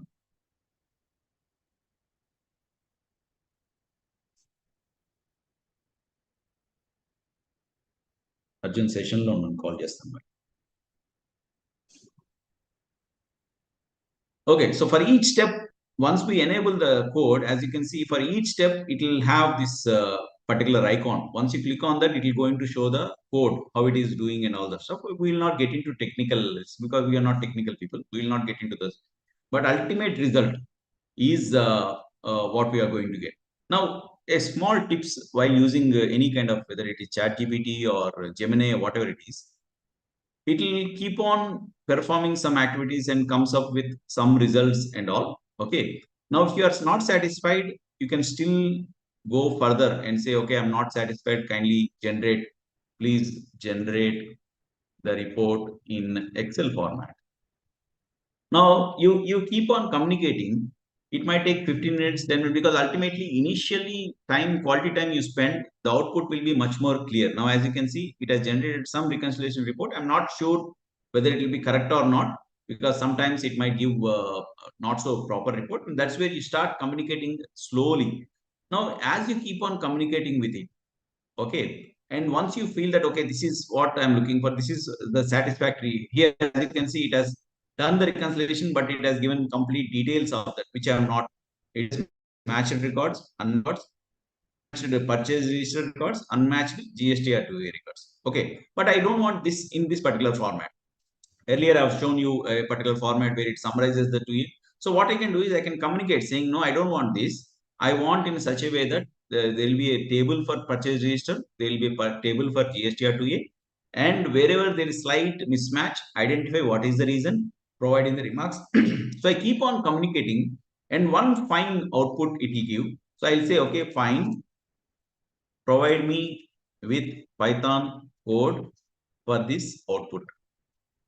Arjun session lo call chestam. Okay, so for each step, once we enable the code, as you can see, for each step, it will have this particular icon. Once you click on that, it will going to show the code, how it is doing and all that stuff. We will not get into technical because we are not technical people. We will not get into this. But ultimate result is what we are going to get. Now, a small tips while using any kind of, whether it is ChatGPT or Gemini or whatever it is, it will keep on performing some activities and comes up with some results and all. Okay. Now, if you are not satisfied, you can still go further and say, okay, I'm not satisfied. Kindly please generate the report in Excel format. Now, you keep on communicating. It might take 15 minutes, 10 minutes, because ultimately, initially, quality time you spend, the output will be much more clear. Now, as you can see, it has generated some reconciliation report. I'm not sure whether it will be correct or not, because sometimes it might give not so proper report. And that's where you start communicating slowly. Now, as you keep on communicating with it, okay, and once you feel that, okay, this is what I'm looking for, this is the satisfactory. Here, as you can see, it has done the reconciliation, but it has given complete details of that, which I am not. It is matched records, unmatched purchase register records, unmatched GSTR2A records. Okay, but I don't want this in this particular format. Earlier, I've shown you a particular format where it summarizes the two. So what I can do is I can communicate saying, no, I don't want this. I want in such a way that there will be a table for purchase register. There will be a table for GSTR2A. And wherever there is slight mismatch, identify what is the reason, providing the remarks. So I keep on communicating and one fine output it will give. So I'll say, okay, fine. Provide me with Python code for this output.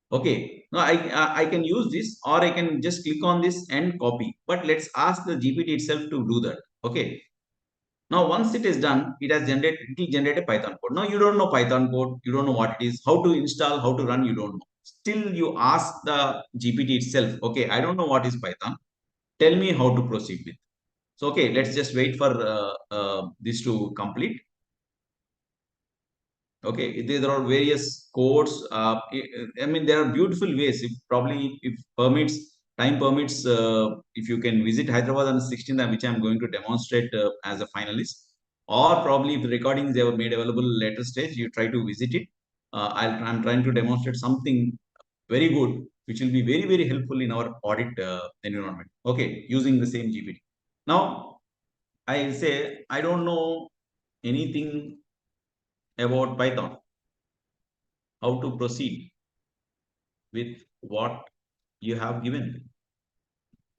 Okay, now I can use this, or I can just click on this and copy. But let's ask the GPT itself to do that. Okay. Now, once it is done, it will generate a Python code. Now, you don't know Python code, you don't know what it is, how to install, how to run, you don't know. Still, you ask the GPT itself, okay, I don't know what is Python. Tell me how to proceed with. So, okay, let's just wait for this to complete. Okay, there are various codes. I mean, there are beautiful ways. If time permits, if you can visit Hyderabad on the 16th, which I'm going to demonstrate as a finalist, or probably if the recordings they were made available later stage, you try to visit it. I'm trying to demonstrate something very good, which will be very, very helpful in our audit environment. Okay, using the same GPT. Now, I say I don't know anything about Python, how to proceed with what you have given.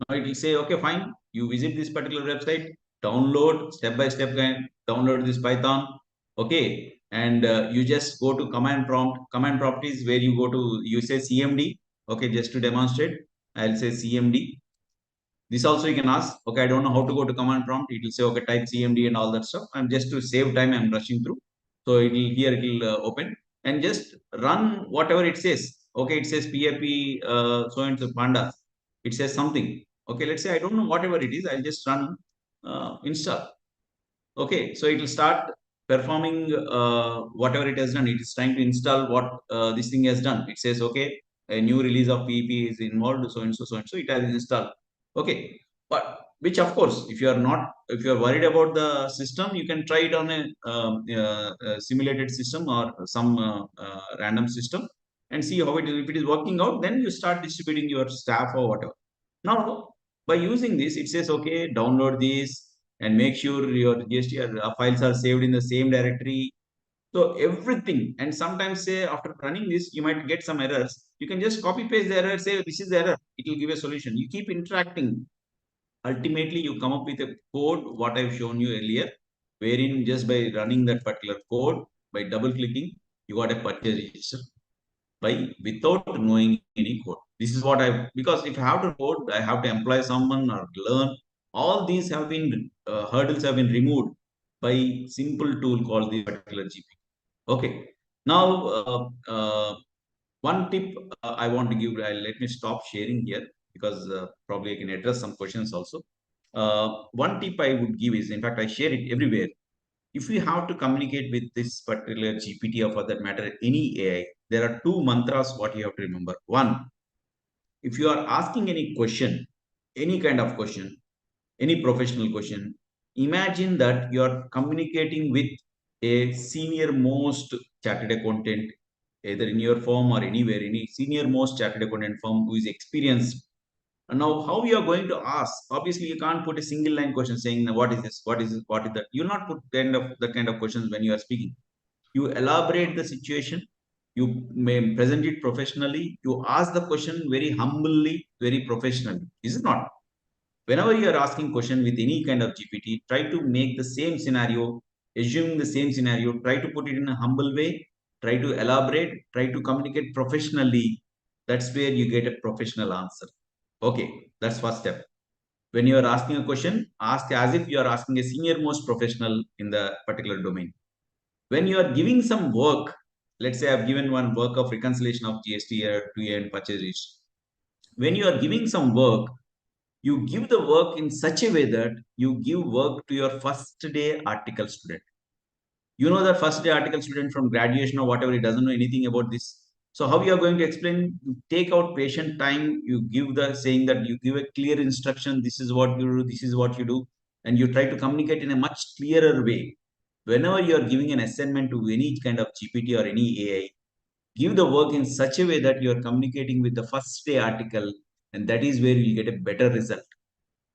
Now it will say, okay, fine, you visit this particular website, download step-by-step download this Python, okay, and you just go to command prompt. Command prompt is where you go to, you say CMD, okay, just to demonstrate, I'll say CMD. This also you can ask, okay, I don't know how to go to command prompt. It will say, okay, type CMD and all that stuff. And just to save time, I'm rushing through. So it will open and just run whatever it says. Okay, it says PAP, so and so pandas. It says something. Okay, let's say I don't know whatever it is. I'll just run install. Okay, so it will start performing whatever it has done. It is trying to install what this thing has done. It says, okay, a new release of PEP is involved, so and so, so and so. It has installed. Okay, but which of course, if you are worried about the system, you can try it on a simulated system or some random system and see how it is. If it is working out, then you start distributing your staff or whatever. Now, by using this, it says, okay, download this and make sure your GSTR files are saved in the same directory. So everything, and sometimes say after running this, you might get some errors. You can just copy paste the error, say this is the error. It will give a solution. You keep interacting. ultimately you come up with a code, what I've shown you earlier, wherein just by running that particular code, by double clicking, you got a purchase register by without knowing any code. This is what because if I have to code, I have to employ someone or learn. All these have been hurdles have been removed by simple tool called the particular GPT. Okay. Now, one tip I want to give, let me stop sharing here because probably I can address some questions also. One tip I would give is, in fact, I share it everywhere. If you have to communicate with this particular GPT or for that matter, any AI, there are two mantras what you have to remember. One, if you are asking any question, any kind of question, any professional question, imagine that you are communicating with a senior most chartered accountant, either in your firm or anywhere, any senior most chartered accountant firm who is experienced. And now, how you are going to ask? Obviously, you can't put a single line question saying, "What is this? What is this? What is that?" You'll not put that kind of questions when you are speaking. You elaborate the situation. You may present it professionally. You ask the question very humbly, very professionally. Is it not? Whenever you are asking question with any kind of GPT, try to make the same scenario, assuming the same scenario, try to put it in a humble way, try to elaborate, try to communicate professionally. That's where you get a professional answer. Okay, that's first step. When you are asking a question, ask as if you are asking a senior most professional in the particular domain. When you are giving some work, let's say I've given one work of reconciliation of GST or 2A and purchase. When you are giving some work, you give the work in such a way that you give work to your first day article student. You know that first day article student from graduation or whatever, he doesn't know anything about this. So how you are going to explain? You take out patient time, you give the saying that you give a clear instruction, this is what you do, this is what you do, and you try to communicate in a much clearer way. Whenever you are giving an assignment to any kind of GPT or any AI, give the work in such a way that you are communicating with the first day article, and that is where you get a better result.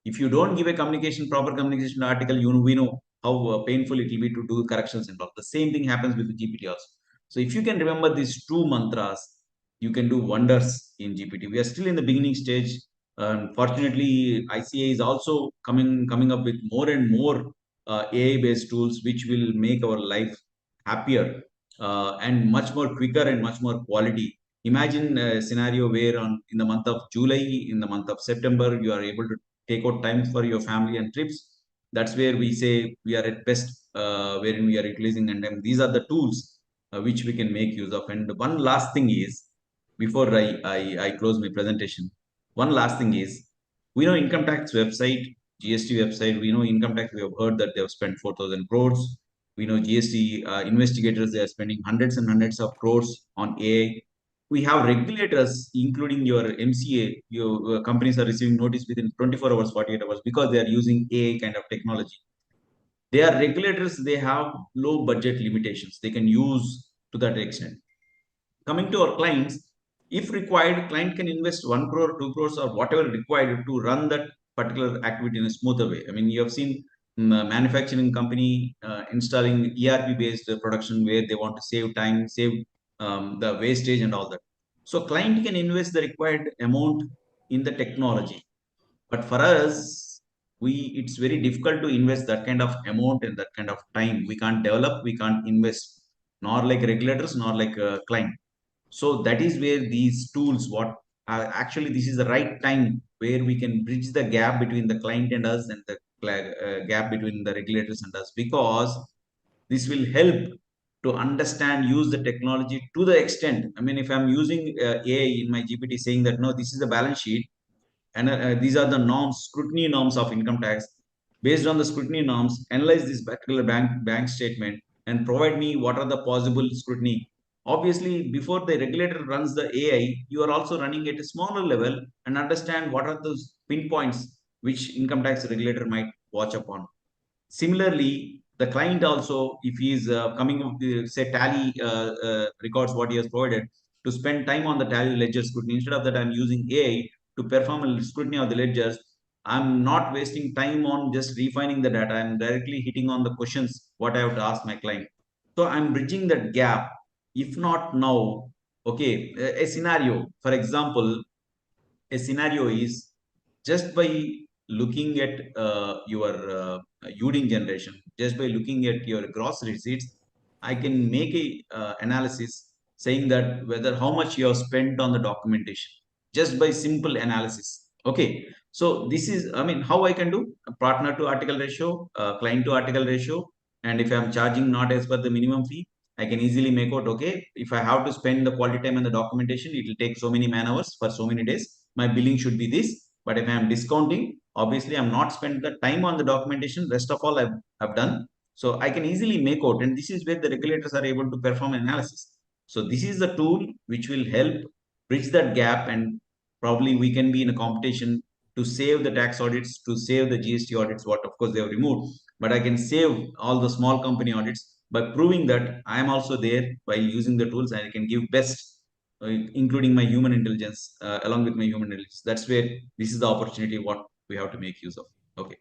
If you don't give a proper communication article, we know how painful it will be to do corrections and all. The same thing happens with the GPT also. So if you can remember these two mantras, you can do wonders in GPT. We are still in the beginning stage. Fortunately, ICAI is also coming up with more and more AI-based tools which will make our life happier and much more quicker and much more quality. Imagine a scenario where in the month of July, in the month of September, you are able to take out time for your family and trips. That's where we say we are at best, wherein we are utilizing, and these are the tools which we can make use of. And one last thing is, before I close my presentation, one last thing is, we know income tax website, GST website, we know income tax, we have heard that they have spent 4,000 crores. We know GST investigators, they are spending hundreds and hundreds of crores on AI. We have regulators, including your MCA, your companies are receiving notice within 24 hours, 48 hours, because they are using AI kind of technology. They are regulators, they have low budget limitations. They can use to that extent. Coming to our clients, if required, client can invest 1 crore, 2 crores, or whatever required to run that particular activity in a smoother way. I mean, you have seen manufacturing company installing ERP based production where they want to save time, save the wastage and all that. So client can invest the required amount in the technology. But for us, it's very difficult to invest that kind of amount and that kind of time. We can't develop, we can't invest, nor like regulators, nor like a client. So that is where these tools, actually, this is the right time where we can bridge the gap between the client and us and the gap between the regulators and us, because this will help to understand, use the technology to the extent. I mean, if I'm using AI in my GPT saying that, no, this is the balance sheet, and these are the norms, scrutiny norms of income tax. Based on the scrutiny norms, analyze this particular bank statement and provide me what are the possible scrutiny. Obviously, before the regulator runs the AI, you are also running at a smaller level and understand what are those pinpoints which income tax regulator might watch upon. Similarly, the client also, if he is coming up with, say, tally records what he has provided, to spend time on the tally ledger scrutiny, instead of that, I'm using AI to perform a scrutiny of the ledgers. I'm not wasting time on just refining the data. I'm directly hitting on the questions what I have to ask my client. So I'm bridging that gap. If not now, okay, a scenario, for example, a scenario is just by looking at your UDIN generation, just by looking at your gross receipts, I can make a analysis saying that whether how much you have spent on the documentation just by simple analysis. Okay, so this is, I mean, how I can do partner to article ratio, client to article ratio, and if I'm charging not as per the minimum fee, I can easily make out, okay, if I have to spend the quality time and the documentation, it will take so many man hours for so many days. My billing should be this. But if I am discounting, obviously I'm not spent the time on the documentation. Rest of all I've done. So I can easily make out, and this is where the regulators are able to perform analysis. So this is the tool which will help bridge that gap, and probably we can be in a competition to save the tax audits, to save the GST audits, what of course they have removed. But I can save all the small company audits by proving that I am also there by using the tools, and I can give best, including my human intelligence, along with my human intelligence. That's where this is the opportunity what we have to make use of. Okay.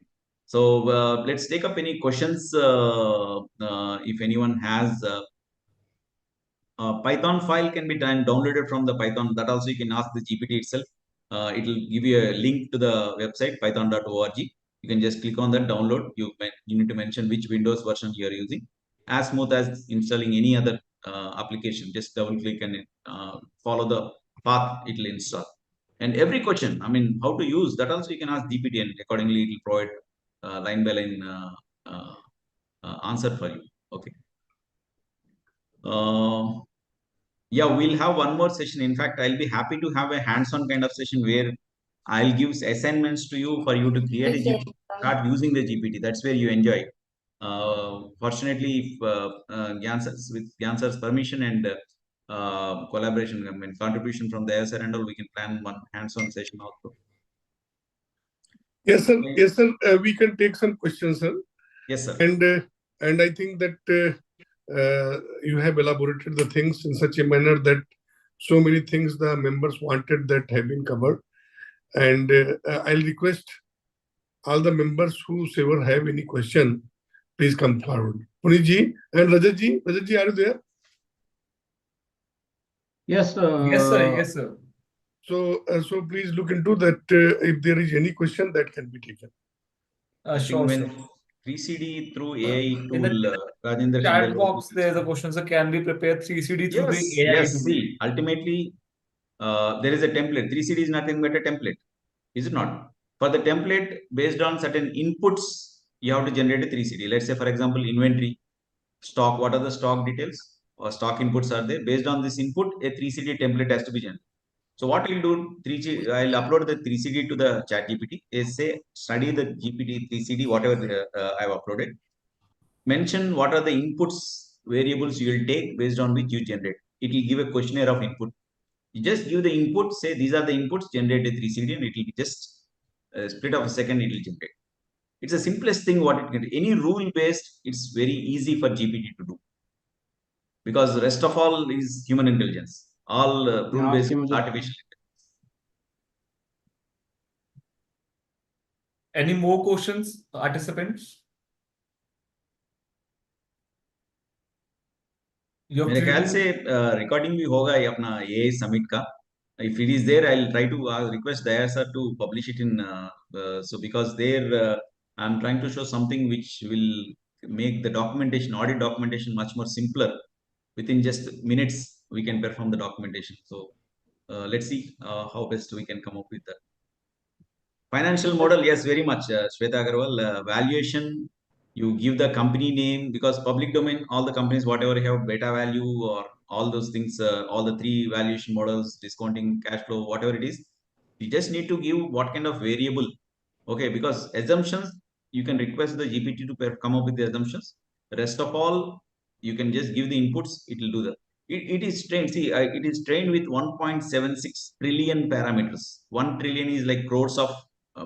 So let's take up any questions if anyone has. Python file can be downloaded from the Python. That also you can ask the GPT itself. It will give you a link to the website python.org. You can just click on that download. You need to mention which Windows version you are using. As smooth as installing any other application. Just double click and follow the path it will install. And every question, I mean, how to use that also you can ask GPT, and accordingly it will provide line by line answer for you. Okay. Yeah, we'll have one more session. In fact, I'll be happy to have a hands-on kind of session where I'll give assignments to you for you to create a GPT, start using the GPT. That's where you enjoy. Fortunately, if with Gyan permission and collaboration, I mean, contribution from the SR and all, we can plan one hands-on session also. Yes, sir. Yes, sir. We can take some questions, sir. Yes, sir. And I think that you have elaborated the things in such a manner that so many things the members wanted that have been covered. And I'll request all the members who ever have any question, please come forward. Puneet ji and Rajat ji, are you there? Yes, Yes, sir. Yes, sir. So please look into that. If there is any question that can be taken. Sure, when sir. 3CD through AI In the tool, Rajendra chat Shinde box, there's a question. So can we prepare 3CD through the AI yes. tool? See, ultimately, there is a template. 3CD is nothing but a template, is it not? For the template, based on certain inputs, you have to generate a 3CD. Let's say, for example, inventory, stock. What are the stock details or stock inputs are there? Based on this input, a 3CD template has to be generated. So what we'll do, I'll upload the 3CD to the chat GPT. Is say study the GPT 3CD, whatever I've uploaded. Mention what are the inputs variables you will take based on which you generate. It will give a questionnaire of input. You just give the input, say these are the inputs, generate a 3CD, and it will just split of a second, it will generate. It's the simplest thing what it can do. Any rule based, it's very easy for GPT to do. Because the rest of all is human intelligence. All rule based artificial. Any more questions, participants? मेरे ख्याल से recording भी होगा ये अपना AI summit का. If it is there, I'll try to request Daya sir to publish it in. So because there, I'm trying to show something which will make the documentation, audit documentation, much more simpler. Within just minutes, we can perform the documentation. So let's see how best we can come up with that. Financial model, yes, very much. Shweta Agarwal, valuation, you give the company name, because public domain, all the companies, whatever have beta value or all those things, all the three valuation models, discounting, cash flow, whatever it is, you just need to give what kind of variable. Okay, because assumptions, you can request the GPT to come up with the assumptions. The rest of all, you can just give the inputs, it will do that. It is trained, see, it is trained with 1.76 trillion parameters. 1 trillion is like crores of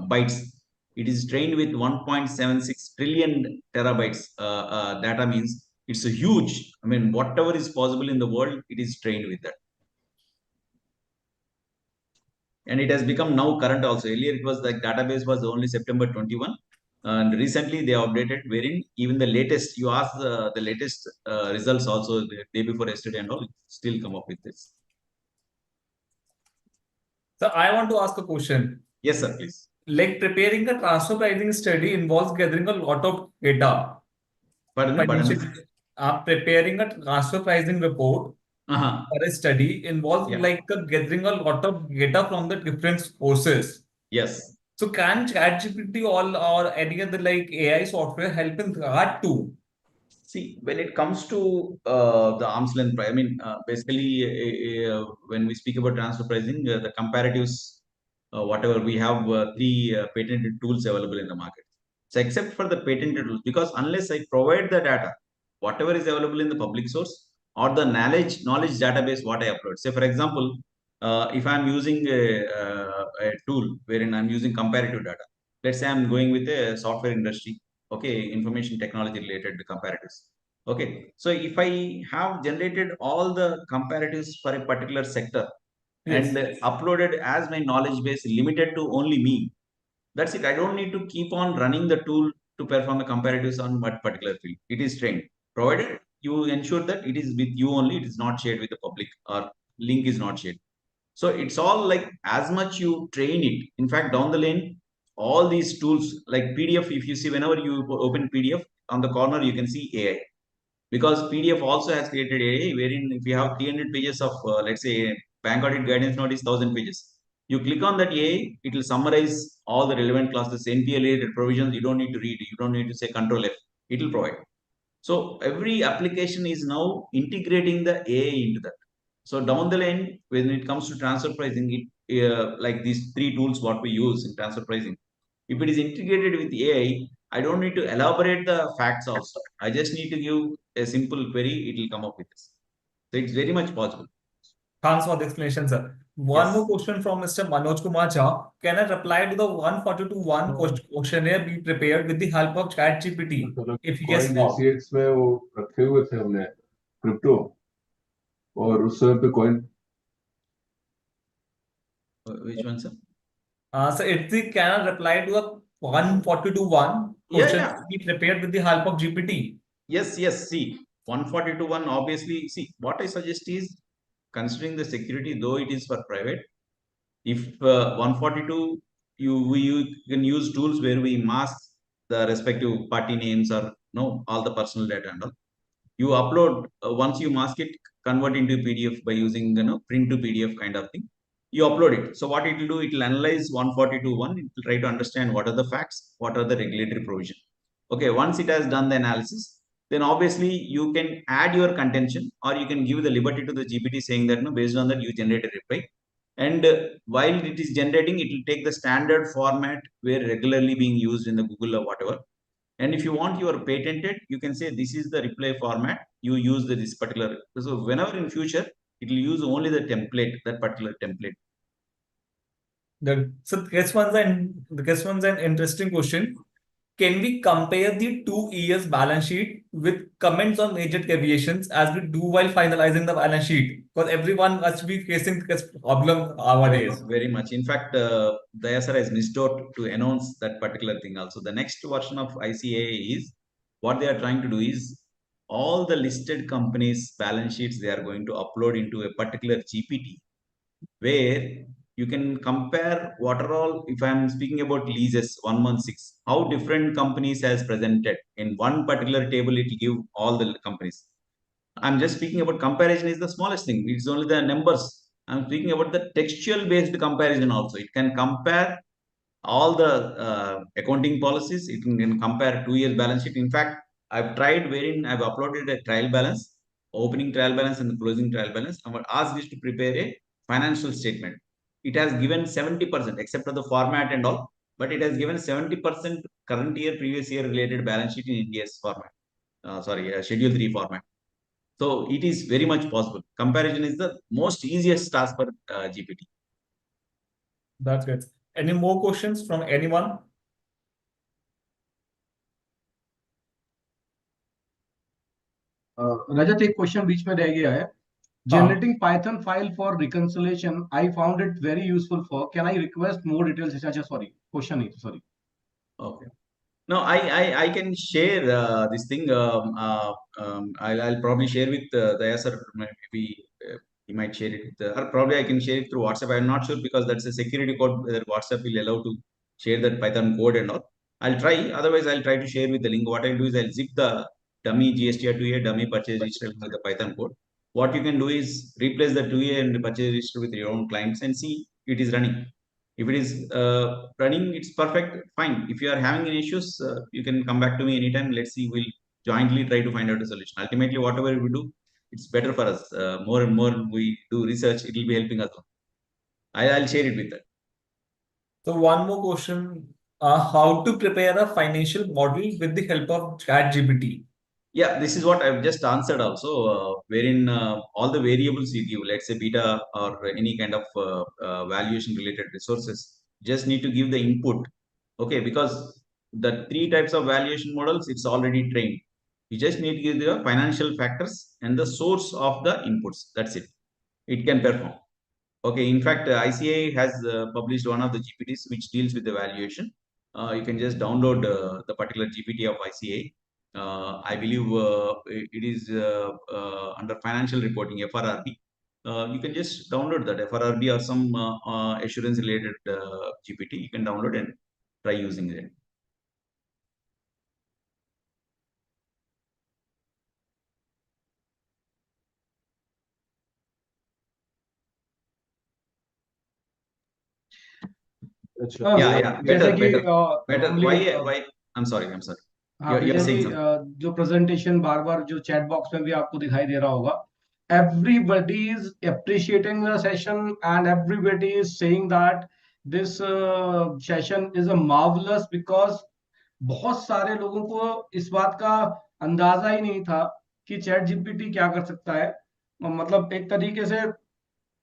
bytes. It is trained with 1.76 trillion terabytes. Data means it's a huge, I mean, whatever is possible in the world, it is trained with that. And it has become now current also. Earlier, it was like database was only September 21. And recently they updated, wherein even the latest, you ask the latest results also the day before yesterday and all, still come up with this. So I want to ask a question. Yes, sir, please. like preparing a transfer pricing study involves gathering a lot of data. Pardon me, pardon me. Financial, preparing a transfer pricing report for a study involves Yeah. like gathering a lot of data from the different sources. Yes. So can ChatGPT or any other like AI software help in that too? See, when it comes to the arm's length price, I mean, basically, when we speak about transfer pricing, the comparatives, whatever we have, three patented tools available in the market. So, except for the patented tools, because unless I provide the data, whatever is available in the public source or the knowledge database, what I upload. Say, for example, if I'm using a tool wherein I'm using comparative data, let's say I'm going with a software industry, okay, information technology related comparatives. Okay, so if I have generated all the comparatives for a particular sector and uploaded as my knowledge base limited to only me, that's it. I don't need to keep on running the tool to perform the comparatives on what particular field. It is trained, provided you ensure that it is with you only, it is not shared with the public or link is not shared. So it's all like as much you train it. In fact, down the lane, all these tools like PDF, if you see whenever you open PDF on the corner, you can see AI. Because PDF also has created AI, wherein if you have 300 pages of, let's say, bank audit guidance notice, 1000 pages. You click on that AI, it will summarize all the relevant classes, NPA related provisions. You don't need to read, you don't need to say Control F. It will provide. So every application is now integrating the AI into that. So down the line, when it comes to transfer pricing, like these three tools what we use in transfer pricing, if it is integrated with AI, I don't need to elaborate the facts also. I just need to give a simple query, it will come up with this. So it's very much possible. Thanks for the explanation, sir. One Yes. more question from Mr. Manoj Kumar Jha. Can I reply to the 142.1 questionnaire be prepared with the help of ChatGPT? If yes, how? ACX में वो रखे हुए थे हमने crypto और उस समय पे coin Which one, sir? So it's the can I reply to a 142.1 question be prepared with the help of GPT? Yes, yes. See, 142.1, obviously, see, what I suggest is considering the security, though it is for private, if 142, you can use tools where we mask the respective party names or no all the personal data and all. You upload once you mask it, convert into PDF by using print to PDF kind of thing. You upload it. So what it will do, it will analyze 142.1. It will try to understand what are the facts, what are the regulatory provision. Okay, once it has done the analysis, then obviously you can add your contention or you can give the liberty to the GPT saying that no, based on that you generate a reply. And while it is generating, it will take the standard format where regularly being used in the Google or whatever. And if you want your patented, you can say this is the reply format. You use this particular. So whenever in future, it will use only the template, that particular template. So this one's an interesting question. Can we compare the 2 years balance sheet with comments on major deviations as we do while finalizing the balance sheet? Because everyone must be facing this problem nowadays. Very much. In fact, the ISR has missed out to announce that particular thing also. The next version of ICAI is what they are trying to do is all the listed companies' balance sheets they are going to upload into a particular GPT where you can compare what are all, if I'm speaking about leases 116, how different companies has presented in one particular table, it will give all the companies. I'm just speaking about comparison is the smallest thing. It's only the numbers. I'm speaking about the textual based comparison also. It can compare all the accounting policies. It can compare 2 years balance sheet. In fact, I've tried wherein I've uploaded a trial balance, opening trial balance and the closing trial balance. I was asked this to prepare a financial statement. It has given 70%, except for the format and all, but it has given 70% current year, previous year related balance sheet in India's format. Schedule 3 format. So it is very much possible. Comparison is the most easiest task for GPT. That's good. Any more questions from anyone? रजत एक question बीच में रह गया है generating python file for reconciliation I found it very useful for can I request more details sorry question sorry okay no I can share this thing I'll probably share with the sir maybe he might share it with, or probably I can share it through WhatsApp. I'm not sure because that's a security code whether WhatsApp will allow to share that Python code and all. I'll try. Otherwise, I'll try to share with the link. What I'll do is I'll zip the dummy GSTR 2A dummy purchase register with the Python code. What you can do is replace the 2A and purchase register with your own clients and see it is running. If it is running, it's perfect, fine. If you are having any issues, you can come back to me anytime. Let's see, we'll jointly try to find out a solution. Ultimately, whatever we do, it's better for us. More and more we do research, it will be helping us. I'll share it with that. So one more question: how to prepare a financial model with the help of ChatGPT? Yeah, this is what I've just answered also, wherein all the variables you give, let's say beta or any kind of valuation related resources, just need to give the input. Okay, because the three types of valuation models, it's already trained. You just need to give the financial factors and the source of the inputs. That's it. It can perform. Okay, in fact, ICAI has published one of the GPTs which deals with the valuation. You can just download the particular GPT of ICAI. I believe it is under financial reporting, FRRB. You can just download that FRRB or some assurance related GPT. You can download and try using it. Yeah, better. Why? I'm sorry. हाँ, You're जैसे saying कि something. जो presentation बार बार जो chat box में भी आपको दिखाई दे रहा होगा, everybody is appreciating the session and everybody is saying that this session is a marvelous because बहुत सारे लोगों को इस बात का अंदाजा ही नहीं था कि चैट जीपीटी क्या कर सकता है। मतलब एक तरीके से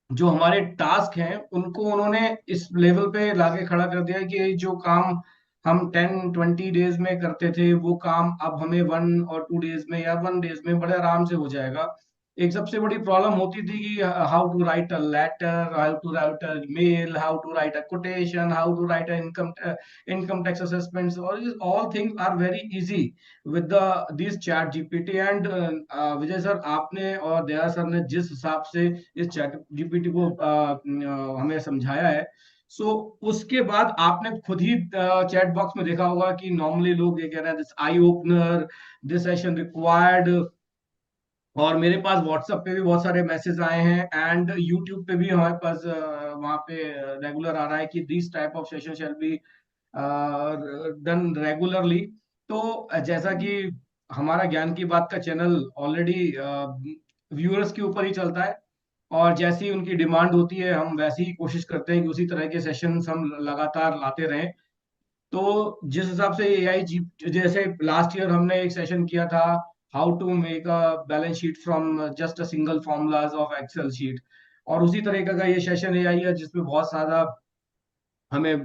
जो हमारे टास्क हैं उनको उन्होंने इस लेवल पे लाके खड़ा कर दिया कि जो काम हम 10-20 डेज में करते थे वो काम अब हमें 1 और 2 डेज में या 1 डेज में बड़े आराम से हो जाएगा। एक सबसे बड़ी प्रॉब्लम होती थी कि how to write a letter, how to write a mail, how to write a quotation, how to write a income tax assessments, all things are very easy with the this chat GPT and Vijay sir आपने और दया sir ने जिस हिसाब से इस chat GPT को हमें समझाया है, सो उसके बाद आपने खुद ही चैट बॉक्स में देखा होगा कि नॉर्मली लोग ये कह रहे हैं this eye opener, this session required, और मेरे पास व्हाट्सएप पे भी बहुत सारे मैसेज आए हैं एंड यूट्यूब पे भी हमारे पास वहां पे रेगुलर आ रहा है कि this type of session shall be done regularly. तो जैसा कि हमारा ज्ञान की बात का चैनल ऑलरेडी व्यूअर्स के ऊपर ही चलता है और जैसी उनकी डिमांड होती है हम वैसी ही कोशिश करते हैं कि उसी तरह के सेशंस हम लगातार लाते रहें। तो जिस हिसाब से एआई जी, जैसे लास्ट ईयर हमने एक सेशन किया था how to make a balance sheet from just a single formulas of Excel sheet, और उसी तरीके का ये सेशन एआई है जिसमें बहुत सारा हमें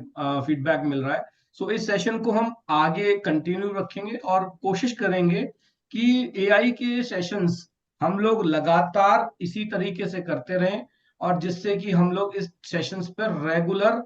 फीडबैक मिल रहा है। सो इस सेशन को हम आगे कंटिन्यू रखेंगे और कोशिश करेंगे कि एआई के सेशंस हम लोग लगातार इसी तरीके से करते रहें और जिससे कि हम लोग इस सेशंस पर रेगुलर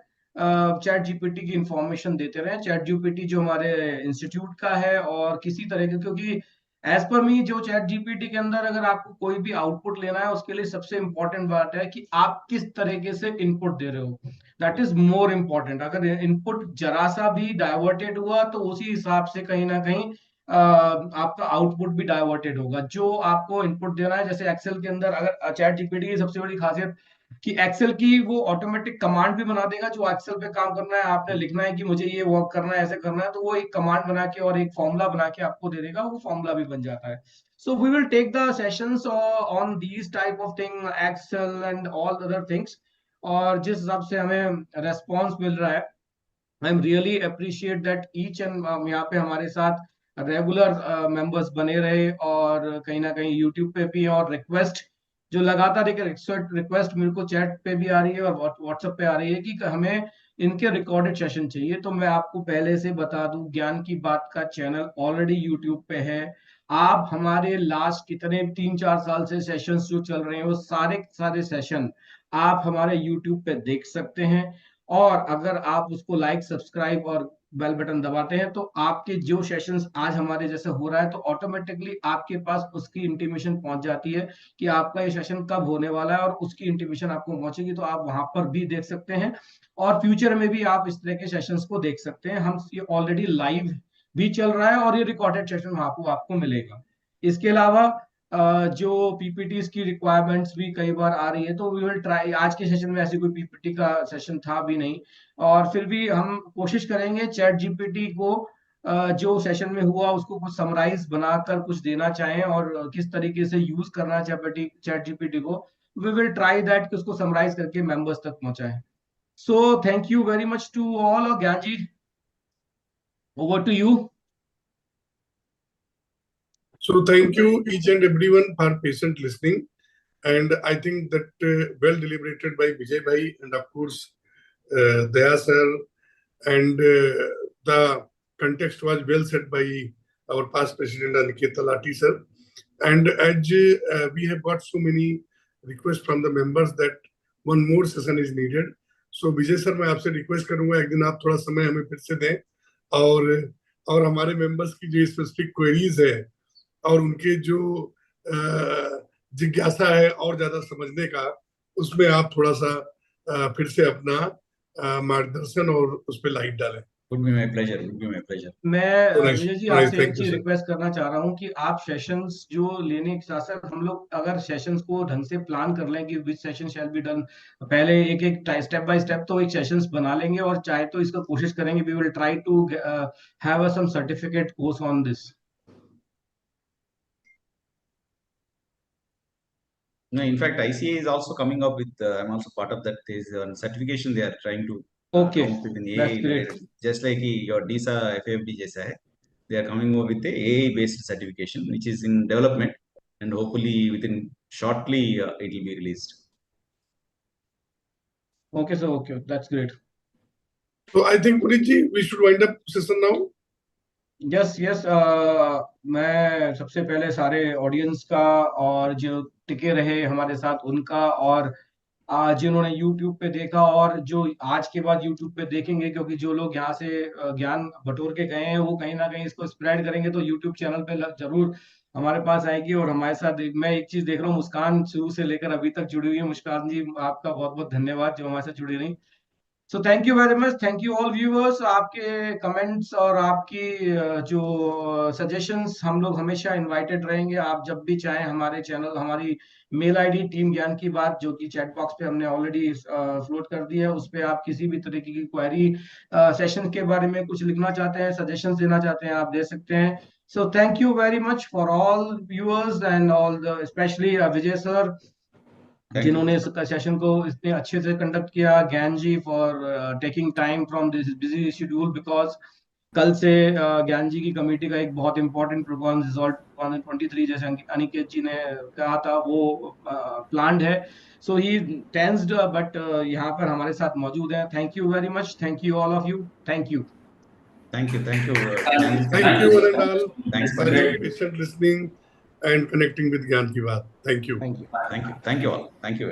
चैट जीपीटी की इंफॉर्मेशन देते रहें। चैट जीपीटी जो हमारे इंस्टीट्यूट का है और किसी तरह के, क्योंकि एज पर मी जो चैट जीपीटी के अंदर अगर आपको कोई भी आउटपुट लेना है उसके लिए सबसे इंपॉर्टेंट बात है कि आप किस तरीके से इनपुट दे रहे हो, दैट इज मोर इम्पोर्टेंट। अगर इनपुट जरा सा भी डाइवर्टेड हुआ तो उसी हिसाब से कहीं ना कहीं आपका आउटपुट भी डाइवर्टेड होगा जो आपको इनपुट देना है। जैसे एक्सेल के अंदर अगर चैट जीपीटी की सबसे बड़ी खासियत कि एक्सेल की वो ऑटोमेटिक कमांड भी बना देगा, जो एक्सेल पे काम करना है आपने लिखना है कि मुझे ये वर्क करना है ऐसे करना है तो वो एक कमांड बना के और एक फॉर्मूला बना के आपको दे देगा, वो फॉर्मूला भी बन जाता है। So we will take the sessions on these type of thing, Excel and all other things, और जिस हिसाब से हमें रेस्पॉन्स मिल रहा है I am really appreciate that each and यहाँ पे हमारे साथ रेगुलर मेंबर्स बने रहे और कहीं ना कहीं यूट्यूब पे भी, और रिक्वेस्ट जो लगातार एक रिक्वेस्ट मेरे को चैट पे भी आ रही है और व्हाट्सएप पे आ रही है कि हमें इनके रिकॉर्डेड सेशन चाहिए। तो मैं आपको पहले से बता दूं ज्ञान की बात का चैनल ऑलरेडी यूट्यूब पे है। आप हमारे लास्ट कितने 3-4 साल से सेशंस जो चल रहे हैं वो सारे सारे सेशन आप हमारे यूट्यूब पे देख सकते हैं। और अगर आप उसको लाइक, सब्सक्राइब और बेल बटन दबाते हैं तो आपके जो सेशंस आज हमारे जैसे हो रहा है तो ऑटोमेटिकली आपके पास उसकी इंटीमेशन पहुंच जाती है कि आपका ये सेशन कब होने वाला है, और उसकी इंटीमेशन आपको पहुंचेगी तो आप वहां पर भी देख सकते हैं, और फ्यूचर में भी आप इस तरह के सेशंस को देख सकते हैं। हम ये ऑलरेडी लाइव भी चल रहा है और ये रिकॉर्डेड सेशन वहां को आपको मिलेगा। इसके अलावा जो पीपीटीज की रिक्वायरमेंट्स भी कई बार आ रही है, तो वी विल ट्राई। आज के सेशन में ऐसी कोई पीपीटी का सेशन था भी नहीं, और फिर भी हम कोशिश करेंगे चैट जीपीटी को जो सेशन में हुआ उसको कुछ समराइज बनाकर कुछ देना चाहें, और किस तरीके से यूज करना चाहे चैट जीपीटी को, वी विल ट्राई दैट कि उसको समराइज करके मेंबर्स तक पहुंचाएं। So thank you very much to all. Gyan ji, over to you. So thank you each and everyone for patient listening. And I think that well deliberated by Vijay Bhai and of course Daya sir, and the context was well set by our past president Aniket Talati sir. And as we have got so many requests from the members that one more session is needed. So Vijay sir, मैं आपसे request करूंगा एक दिन आप थोड़ा समय हमें फिर से दें, और हमारे मेंबर्स की जो स्पेसिफिक क्वेरीज है और उनके जो जिज्ञासा है और ज्यादा समझने का, उसमें आप थोड़ा सा फिर से अपना मार्गदर्शन और उस पर लाइट डालें। Would be my pleasure. Would be my pleasure. मैं विजय जी आपसे एक thank you, चीज sir. रिक्वेस्ट करना चाह रहा हूँ कि आप सेशंस जो लेने के साथ साथ हम लोग अगर सेशंस को ढंग से प्लान कर लें कि विच सेशन शैल बी डन, पहले एक एक स्टेप बाय स्टेप तो एक सेशंस बना लेंगे, और चाहे तो इसका कोशिश करेंगे we will try to have some certificate course on this. No, in fact, ICAI is also coming up with. I'm also part of that. There's a certification they are trying to Okay, come up with an that's AI great. related, just like your DISA FFD जैसा है. They are coming up with the AI based certification, which is in development, and hopefully within shortly it will be released. Okay, so okay, that's great. So I think Puneet ji, we should wind up session now. Yes yes, मैं सबसे पहले सारे audience का और जो टिके रहे हमारे साथ उनका, और जिन्होंने YouTube पे देखा और जो आज के बाद YouTube पे देखेंगे, क्योंकि जो लोग यहाँ से ज्ञान बटोर के गए हैं वो कहीं ना कहीं इसको स्प्रेड करेंगे, तो YouTube चैनल पे जरूर हमारे पास आएगी। और हमारे साथ मैं एक चीज देख रहा हूँ, मुस्कान शुरू से लेकर अभी तक जुड़ी हुई है। मुस्कान जी, आपका बहुत बहुत धन्यवाद जो हमारे साथ जुड़ी रही। सो thank you very much, thank you all viewers. आपके कमेंट्स और आपकी जो सजेशंस, हम लोग हमेशा इनवाइटेड रहेंगे। आप जब भी चाहें हमारे चैनल, हमारी मेल आईडी टीम ज्ञान की बात, जो कि चैट बॉक्स पे हमने ऑलरेडी फ्लोट कर दी है, उस पर आप किसी भी तरीके की क्वेरी, सेशन के बारे में कुछ लिखना चाहते हैं, सजेशंस देना चाहते हैं, आप दे सकते हैं। सो thank you very much for all viewers and all the, specially Vijay sir जिन्होंने इस सेशन को इतने अच्छे से कंडक्ट किया, Gyan ji for taking time from this busy schedule, because कल से ज्ञान जी की कमेटी का एक बहुत इंपॉर्टेंट प्रोग्राम रिजॉल्ट 2023 जैसे अनिकेत जी ने कहा था वो प्लान्ड है। सो ही टेंस्ड, बट यहाँ पर हमारे साथ मौजूद हैं। Thank you very much, thank you all of you, thank you. Thank you. Thank you one and all Thanks for your patient listening and connecting with Gyan Ki Baat. Thank you. Thank you. Thank you all. Thank you.